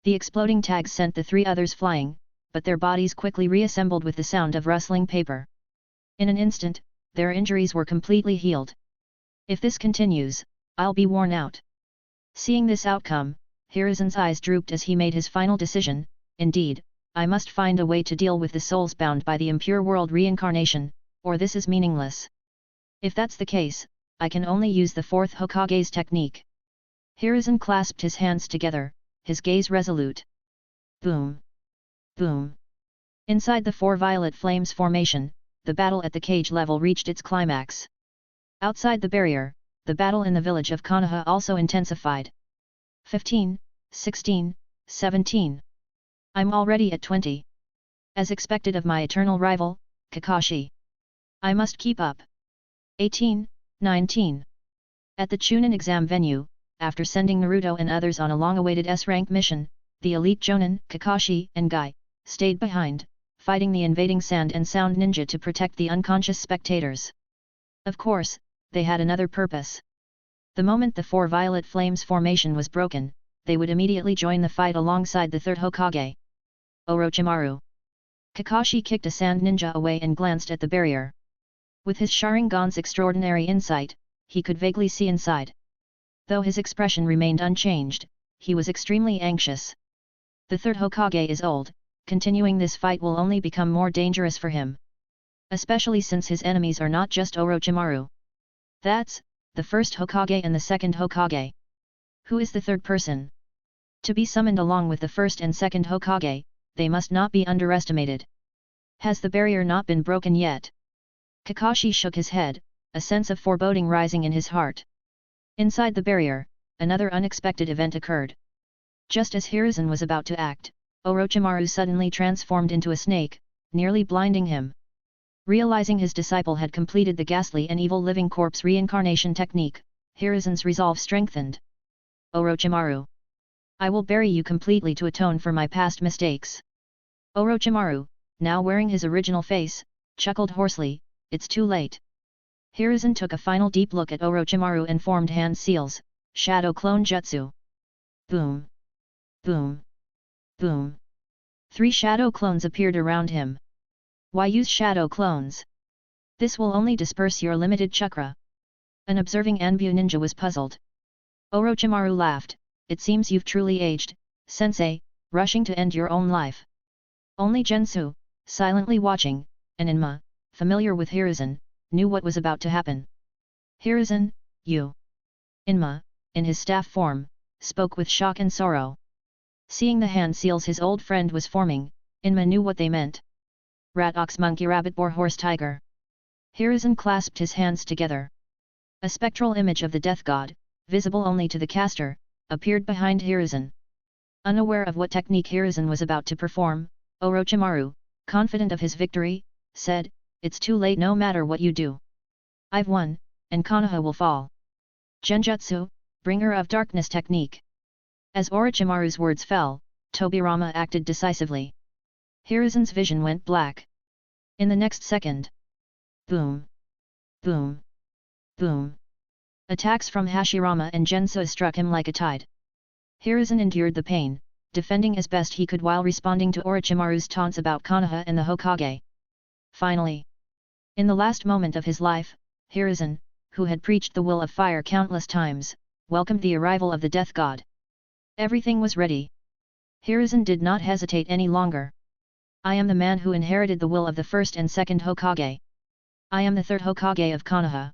The exploding tags sent the three others flying, but their bodies quickly reassembled with the sound of rustling paper. In an instant, their injuries were completely healed. If this continues, I'll be worn out. Seeing this outcome, Hiruzen's eyes drooped as he made his final decision. Indeed, I must find a way to deal with the souls bound by the impure world reincarnation, or this is meaningless. If that's the case, I can only use the fourth Hokage's technique. Hiruzen clasped his hands together, his gaze resolute. Boom! Boom! Inside the four violet flames formation, the battle at the cage level reached its climax. Outside the barrier, the battle in the village of Konoha also intensified. 15, 16, 17. I'm already at 20. As expected of my eternal rival, Kakashi. I must keep up. 18, 19. At the Chunin exam venue, after sending Naruto and others on a long-awaited S-rank mission, the elite Jonin, Kakashi, and Guy, stayed behind, fighting the invading sand and sound ninja to protect the unconscious spectators. Of course, they had another purpose. The moment the four violet flames formation was broken, they would immediately join the fight alongside the third Hokage. Orochimaru. Kakashi kicked a sand ninja away and glanced at the barrier. With his Sharingan's extraordinary insight, he could vaguely see inside. Though his expression remained unchanged, he was extremely anxious. The third Hokage is old, continuing this fight will only become more dangerous for him. Especially since his enemies are not just Orochimaru. That's, the first Hokage and the second Hokage. Who is the third person? To be summoned along with the first and second Hokage, they must not be underestimated. Has the barrier not been broken yet? Kakashi shook his head, a sense of foreboding rising in his heart. Inside the barrier, another unexpected event occurred. Just as Hiruzen was about to act, Orochimaru suddenly transformed into a snake, nearly blinding him. Realizing his disciple had completed the ghastly and evil living corpse reincarnation technique, Hiruzen's resolve strengthened. Orochimaru! I will bury you completely to atone for my past mistakes. Orochimaru, now wearing his original face, chuckled hoarsely, it's too late. Hiruzen took a final deep look at Orochimaru and formed hand seals, shadow clone jutsu. Boom! Boom! Boom! 3 shadow clones appeared around him. Why use shadow clones? This will only disperse your limited chakra. An observing Anbu ninja was puzzled. Orochimaru laughed, it seems you've truly aged, sensei, rushing to end your own life. Only Jenso, silently watching, and Inma, familiar with Hiruzen, knew what was about to happen. Hiruzen, you. Inma, in his staff form, spoke with shock and sorrow. Seeing the hand seals his old friend was forming, Inma knew what they meant. Rat ox monkey rabbit boar horse tiger. Hiruzen clasped his hands together. A spectral image of the death god, visible only to the caster, appeared behind Hiruzen. Unaware of what technique Hiruzen was about to perform, Orochimaru, confident of his victory, said, it's too late no matter what you do. I've won, and Konoha will fall. Genjutsu, bringer of darkness technique. As Orochimaru's words fell, Tobirama acted decisively. Hiruzen's vision went black. In the next second. Boom! Boom! Boom! Attacks from Hashirama and Jenso struck him like a tide. Hiruzen endured the pain, defending as best he could while responding to Orochimaru's taunts about Konoha and the Hokage. Finally, in the last moment of his life, Hiruzen, who had preached the will of fire countless times, welcomed the arrival of the death god. Everything was ready. Hiruzen did not hesitate any longer. I am the man who inherited the will of the first and second Hokage. I am the third Hokage of Konoha.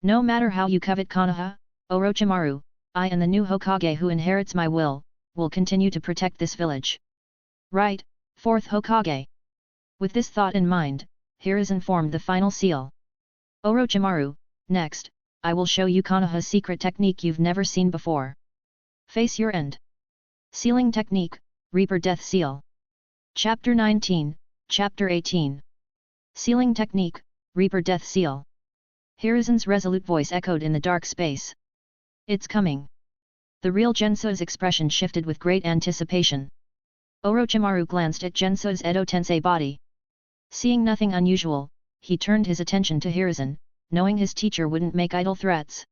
No matter how you covet Konoha, Orochimaru, I and the new Hokage who inherits my will continue to protect this village. Right, fourth Hokage. With this thought in mind, Hiruzen formed the final seal. Orochimaru, next, I will show you Konoha's secret technique you've never seen before. Face your end. Sealing technique, Reaper Death Seal. Chapter 19, Chapter 18. Sealing technique, Reaper Death Seal. Hiruzen's resolute voice echoed in the dark space. It's coming. The real Jenso's expression shifted with great anticipation. Orochimaru glanced at Jenso's Edo Tensei body. Seeing nothing unusual, he turned his attention to Hiruzen, knowing his teacher wouldn't make idle threats.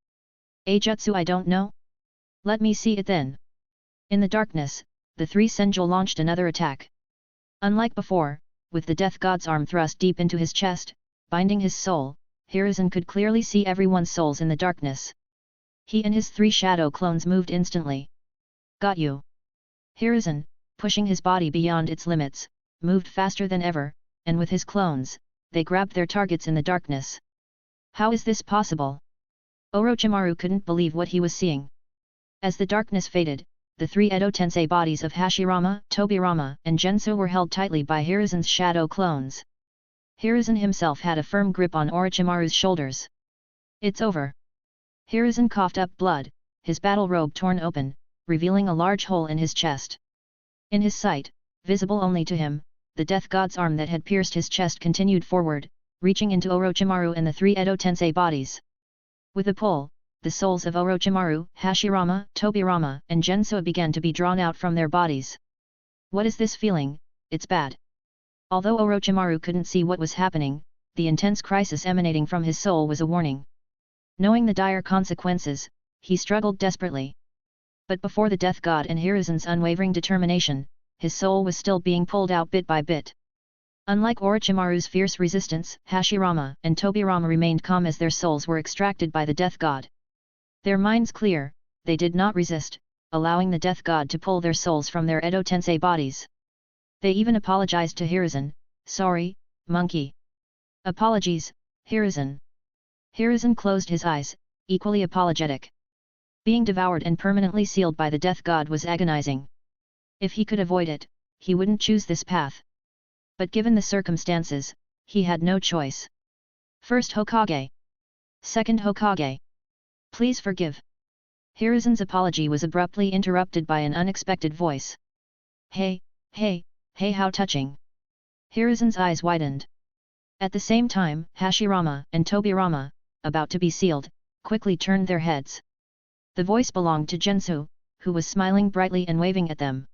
A jutsu I don't know? Let me see it then. In the darkness, the 3 Senjou launched another attack. Unlike before, with the death god's arm thrust deep into his chest, binding his soul, Hiruzen could clearly see everyone's souls in the darkness. He and his 3 shadow clones moved instantly. Got you. Hiruzen, pushing his body beyond its limits, moved faster than ever, and with his clones, they grabbed their targets in the darkness. How is this possible? Orochimaru couldn't believe what he was seeing. As the darkness faded, the 3 Edo Tensei bodies of Hashirama, Tobirama, and Jenso were held tightly by Hiruzen's shadow clones. Hiruzen himself had a firm grip on Orochimaru's shoulders. It's over. Hiruzen coughed up blood, his battle robe torn open, revealing a large hole in his chest. In his sight, visible only to him, the death god's arm that had pierced his chest continued forward, reaching into Orochimaru and the 3 Edo Tensei bodies. With a pull, the souls of Orochimaru, Hashirama, Tobirama, and Jenso began to be drawn out from their bodies. What is this feeling? It's bad. Although Orochimaru couldn't see what was happening, the intense crisis emanating from his soul was a warning. Knowing the dire consequences, he struggled desperately. But before the death god and Hiruzen's unwavering determination, his soul was still being pulled out bit by bit. Unlike Orochimaru's fierce resistance, Hashirama and Tobirama remained calm as their souls were extracted by the death god. Their minds clear, they did not resist, allowing the death god to pull their souls from their Edo Tensei bodies. They even apologized to Hiruzen, sorry, monkey. Apologies, Hiruzen. Hiruzen closed his eyes, equally apologetic. Being devoured and permanently sealed by the death god was agonizing. If he could avoid it, he wouldn't choose this path. But given the circumstances, he had no choice. First Hokage. Second Hokage. Please forgive. Hiruzen's apology was abruptly interrupted by an unexpected voice. Hey, hey, hey, how touching. Hiruzen's eyes widened. At the same time, Hashirama and Tobirama, about to be sealed, quickly turned their heads. The voice belonged to Jenso, who was smiling brightly and waving at them.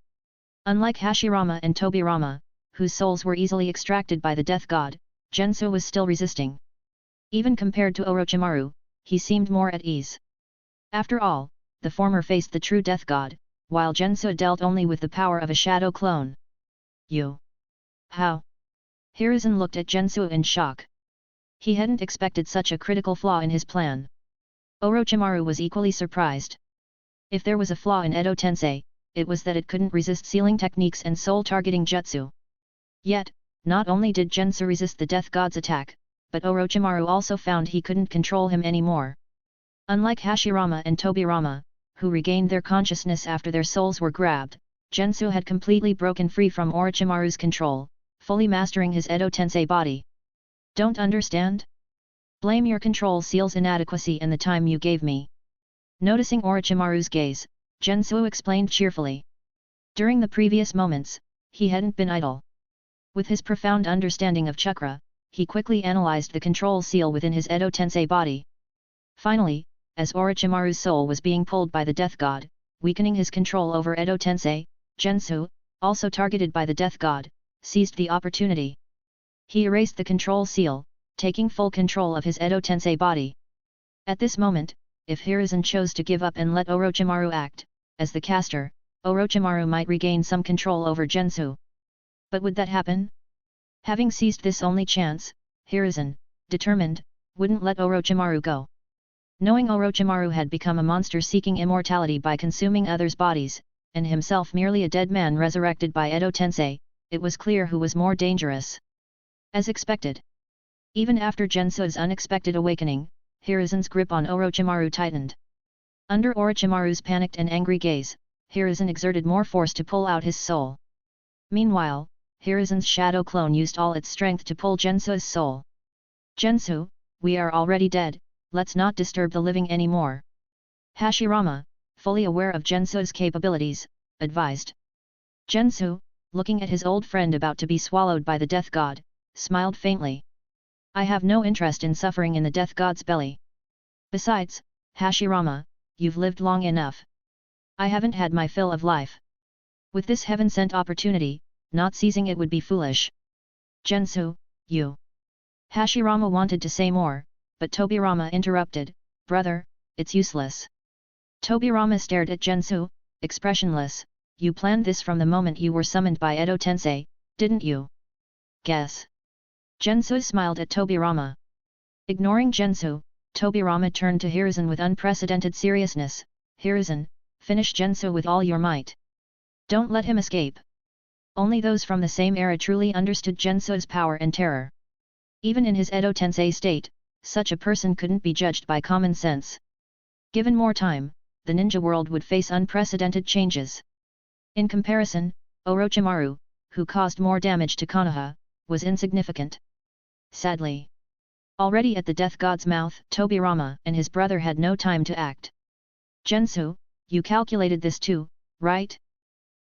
Unlike Hashirama and Tobirama, whose souls were easily extracted by the death god, Jenso was still resisting. Even compared to Orochimaru, he seemed more at ease. After all, the former faced the true death god, while Jenso dealt only with the power of a shadow clone. You? How? Hiruzen looked at Jenso in shock. He hadn't expected such a critical flaw in his plan. Orochimaru was equally surprised. If there was a flaw in Edo Tensei, it was that it couldn't resist sealing techniques and soul-targeting jutsu. Yet, not only did Jenso resist the death god's attack, but Orochimaru also found he couldn't control him anymore. Unlike Hashirama and Tobirama, who regained their consciousness after their souls were grabbed, Jenso had completely broken free from Orochimaru's control, fully mastering his Edo Tensei body. Don't understand? Blame your control seal's inadequacy and the time you gave me. Noticing Orochimaru's gaze, Jenso explained cheerfully. During the previous moments, he hadn't been idle. With his profound understanding of chakra, he quickly analyzed the control seal within his Edo Tensei body. Finally, as Orochimaru's soul was being pulled by the death god, weakening his control over Edo Tensei, Jenso, also targeted by the death god, seized the opportunity. He erased the control seal, taking full control of his Edo Tensei body. At this moment, if Hiruzen chose to give up and let Orochimaru act, as the caster, Orochimaru might regain some control over Jenso. But would that happen? Having seized this only chance, Hiruzen, determined, wouldn't let Orochimaru go. Knowing Orochimaru had become a monster seeking immortality by consuming others' bodies, and himself merely a dead man resurrected by Edo Tensei, it was clear who was more dangerous. As expected. Even after Jenso's unexpected awakening, Hiruzen's grip on Orochimaru tightened. Under Orochimaru's panicked and angry gaze, Hiruzen exerted more force to pull out his soul. Meanwhile, Hiruzen's shadow clone used all its strength to pull Jenso's soul. Jenso, we are already dead, let's not disturb the living anymore. Hashirama, fully aware of Jenso's capabilities, advised. Jenso, looking at his old friend about to be swallowed by the death god, smiled faintly. I have no interest in suffering in the death god's belly. Besides, Hashirama, you've lived long enough. I haven't had my fill of life. With this heaven-sent opportunity, not seizing it would be foolish. Jenso, you. Hashirama wanted to say more, but Tobirama interrupted, brother, it's useless. Tobirama stared at Jenso, expressionless. You planned this from the moment you were summoned by Edo Tensei, didn't you? Guess. Jenso smiled at Tobirama. Ignoring Jenso, Tobirama turned to Hiruzen with unprecedented seriousness. Hiruzen, finish Jenso with all your might. Don't let him escape. Only those from the same era truly understood Jenso's power and terror. Even in his Edo Tensei state, such a person couldn't be judged by common sense. Given more time, the ninja world would face unprecedented changes. In comparison, Orochimaru, who caused more damage to Konoha, was insignificant. Sadly. Already at the death god's mouth, Tobirama and his brother had no time to act. Jenso, you calculated this too, right?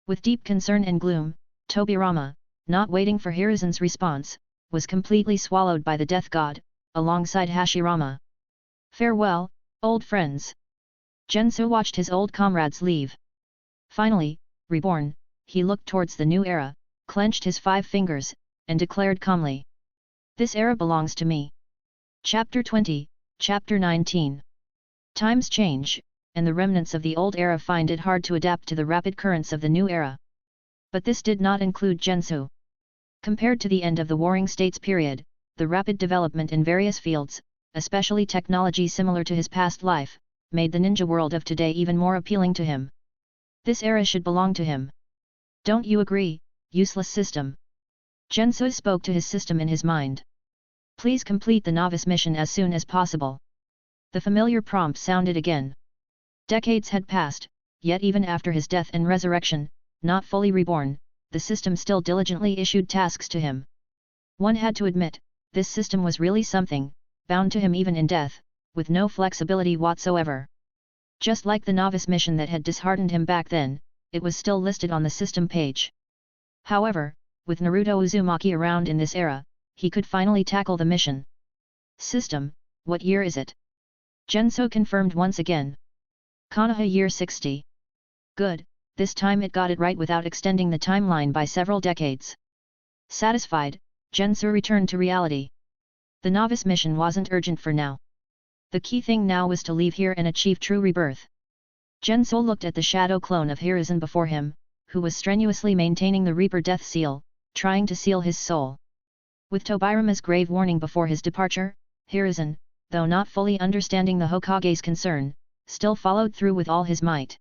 With deep concern and gloom, Tobirama, not waiting for Hiruzen's response, was completely swallowed by the death god, alongside Hashirama. Farewell, old friends. Jenso watched his old comrades leave. Finally, reborn, he looked towards the new era, clenched his 5 fingers, and declared calmly. This era belongs to me. Chapter 20, Chapter 19. Times change, and the remnants of the old era find it hard to adapt to the rapid currents of the new era. But this did not include Jenso. Compared to the end of the Warring States period, the rapid development in various fields, especially technology similar to his past life, made the ninja world of today even more appealing to him. This era should belong to him. Don't you agree, useless system? Jenso spoke to his system in his mind. Please complete the novice mission as soon as possible. The familiar prompt sounded again. Decades had passed, yet even after his death and resurrection, not fully reborn, the system still diligently issued tasks to him. One had to admit, this system was really something, bound to him even in death, with no flexibility whatsoever. Just like the novice mission that had disheartened him back then, it was still listed on the system page. However, with Naruto Uzumaki around in this era, he could finally tackle the mission. System, what year is it? Jenso confirmed once again. Konoha year 60. Good, this time it got it right without extending the timeline by several decades. Satisfied, Jenso returned to reality. The novice mission wasn't urgent for now. The key thing now was to leave here and achieve true rebirth. Jenso looked at the shadow clone of Hiruzen before him, who was strenuously maintaining the Reaper death seal, trying to seal his soul. With Tobirama's grave warning before his departure, Hiruzen, though not fully understanding the Hokage's concern, still followed through with all his might.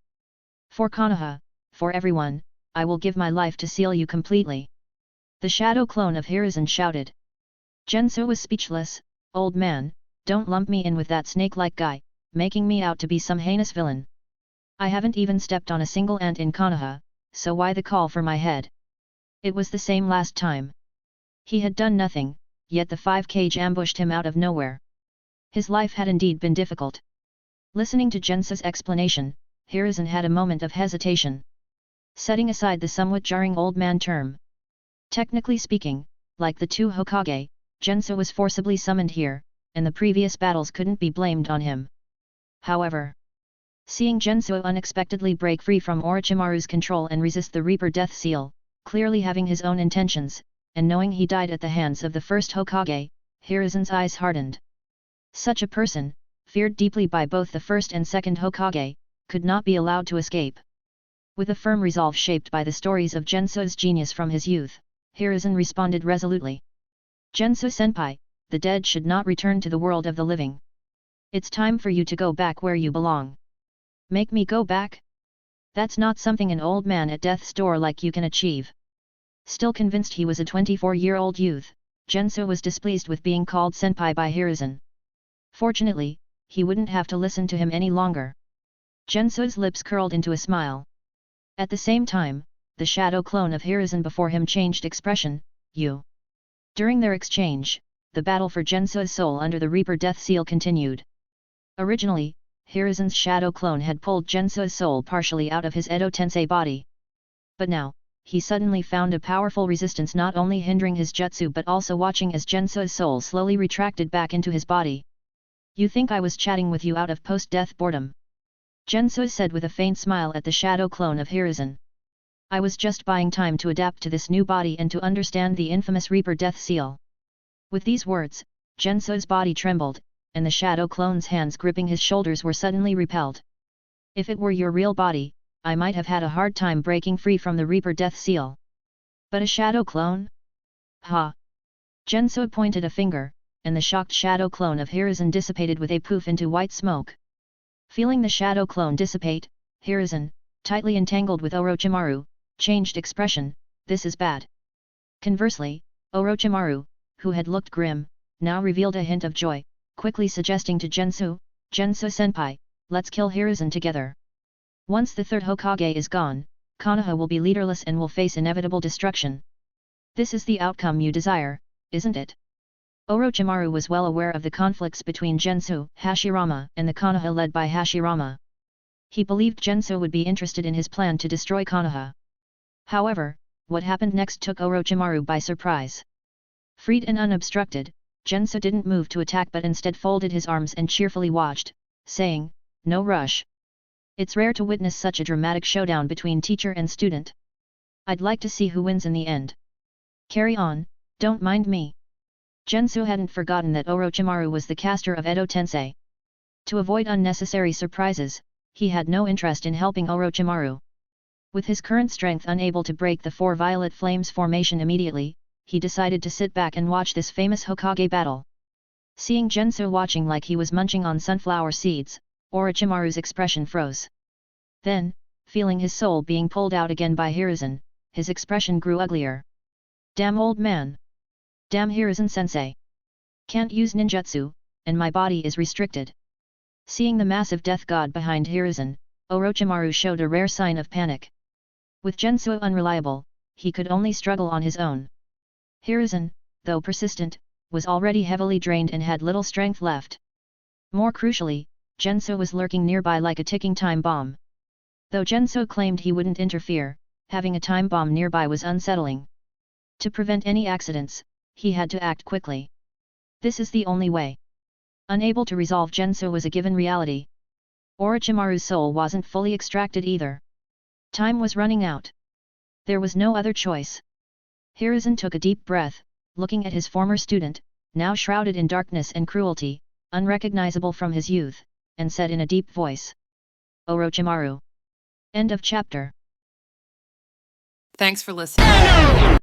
For Konoha, for everyone, I will give my life to seal you completely. The shadow clone of Hiruzen shouted. Jenso was speechless. Old man, don't lump me in with that snake-like guy, making me out to be some heinous villain. I haven't even stepped on a single ant in Konoha, so why the call for my head? It was the same last time. He had done nothing, yet the 5 Kage ambushed him out of nowhere. His life had indeed been difficult. Listening to Jenso's explanation, Hiruzen had a moment of hesitation. Setting aside the somewhat jarring old man term. Technically speaking, like the two Hokage, Jenso was forcibly summoned here, and the previous battles couldn't be blamed on him. However, seeing Jenso unexpectedly break free from Orochimaru's control and resist the Reaper death seal, clearly having his own intentions, and knowing he died at the hands of the first Hokage, Hiruzen's eyes hardened. Such a person, feared deeply by both the first and second Hokage, could not be allowed to escape. With a firm resolve shaped by the stories of Jenso's genius from his youth, Hiruzen responded resolutely. Jenso-senpai, the dead should not return to the world of the living. It's time for you to go back where you belong. Make me go back? That's not something an old man at death's door like you can achieve. Still convinced he was a 24-year-old youth, Jenso was displeased with being called senpai by Hiruzen. Fortunately, he wouldn't have to listen to him any longer. Jenso's lips curled into a smile. At the same time, the shadow clone of Hiruzen before him changed expression, you. During their exchange, the battle for Jenso's soul under the Reaper death seal continued. Originally, Hiruzen's shadow clone had pulled Jenso's soul partially out of his Edo Tensei body. But now, he suddenly found a powerful resistance not only hindering his jutsu but also watching as Jenso's soul slowly retracted back into his body. You think I was chatting with you out of post-death boredom? Jenso said with a faint smile at the shadow clone of Hiruzen. I was just buying time to adapt to this new body and to understand the infamous Reaper death seal. With these words, Jenso's body trembled, and the shadow clone's hands gripping his shoulders were suddenly repelled. If it were your real body, I might have had a hard time breaking free from the Reaper death seal. But a shadow clone? Ha! Jenso pointed a finger, and the shocked shadow clone of Hiruzen dissipated with a poof into white smoke. Feeling the shadow clone dissipate, Hiruzen, tightly entangled with Orochimaru, changed expression, this is bad. Conversely, Orochimaru, who had looked grim, now revealed a hint of joy, quickly suggesting to Jenso, Jenso-senpai, let's kill Hiruzen together. Once the third Hokage is gone, Konoha will be leaderless and will face inevitable destruction. This is the outcome you desire, isn't it? Orochimaru was well aware of the conflicts between Jenso, Hashirama, and the Konoha led by Hashirama. He believed Jenso would be interested in his plan to destroy Konoha. However, what happened next took Orochimaru by surprise. Freed and unobstructed, Jenso didn't move to attack but instead folded his arms and cheerfully watched, saying, no rush. It's rare to witness such a dramatic showdown between teacher and student. I'd like to see who wins in the end. Carry on, don't mind me. Jenso hadn't forgotten that Orochimaru was the caster of Edo Tensei. To avoid unnecessary surprises, he had no interest in helping Orochimaru. With his current strength unable to break the four violet flames formation immediately, he decided to sit back and watch this famous Hokage battle. Seeing Jenso watching like he was munching on sunflower seeds, Orochimaru's expression froze. Then, feeling his soul being pulled out again by Hiruzen, his expression grew uglier. Damn old man! Damn Hiruzen-sensei! Can't use ninjutsu, and my body is restricted. Seeing the massive death god behind Hiruzen, Orochimaru showed a rare sign of panic. With Jenso unreliable, he could only struggle on his own. Hiruzen, though persistent, was already heavily drained and had little strength left. More crucially, Jenso was lurking nearby like a ticking time bomb. Though Jenso claimed he wouldn't interfere, having a time bomb nearby was unsettling. To prevent any accidents, he had to act quickly. This is the only way. Unable to resolve Jenso was a given reality. Orochimaru's soul wasn't fully extracted either. Time was running out. There was no other choice. Hiruzen took a deep breath, looking at his former student, now shrouded in darkness and cruelty, unrecognizable from his youth, and said in a deep voice. Orochimaru. End of chapter. Thanks for listening.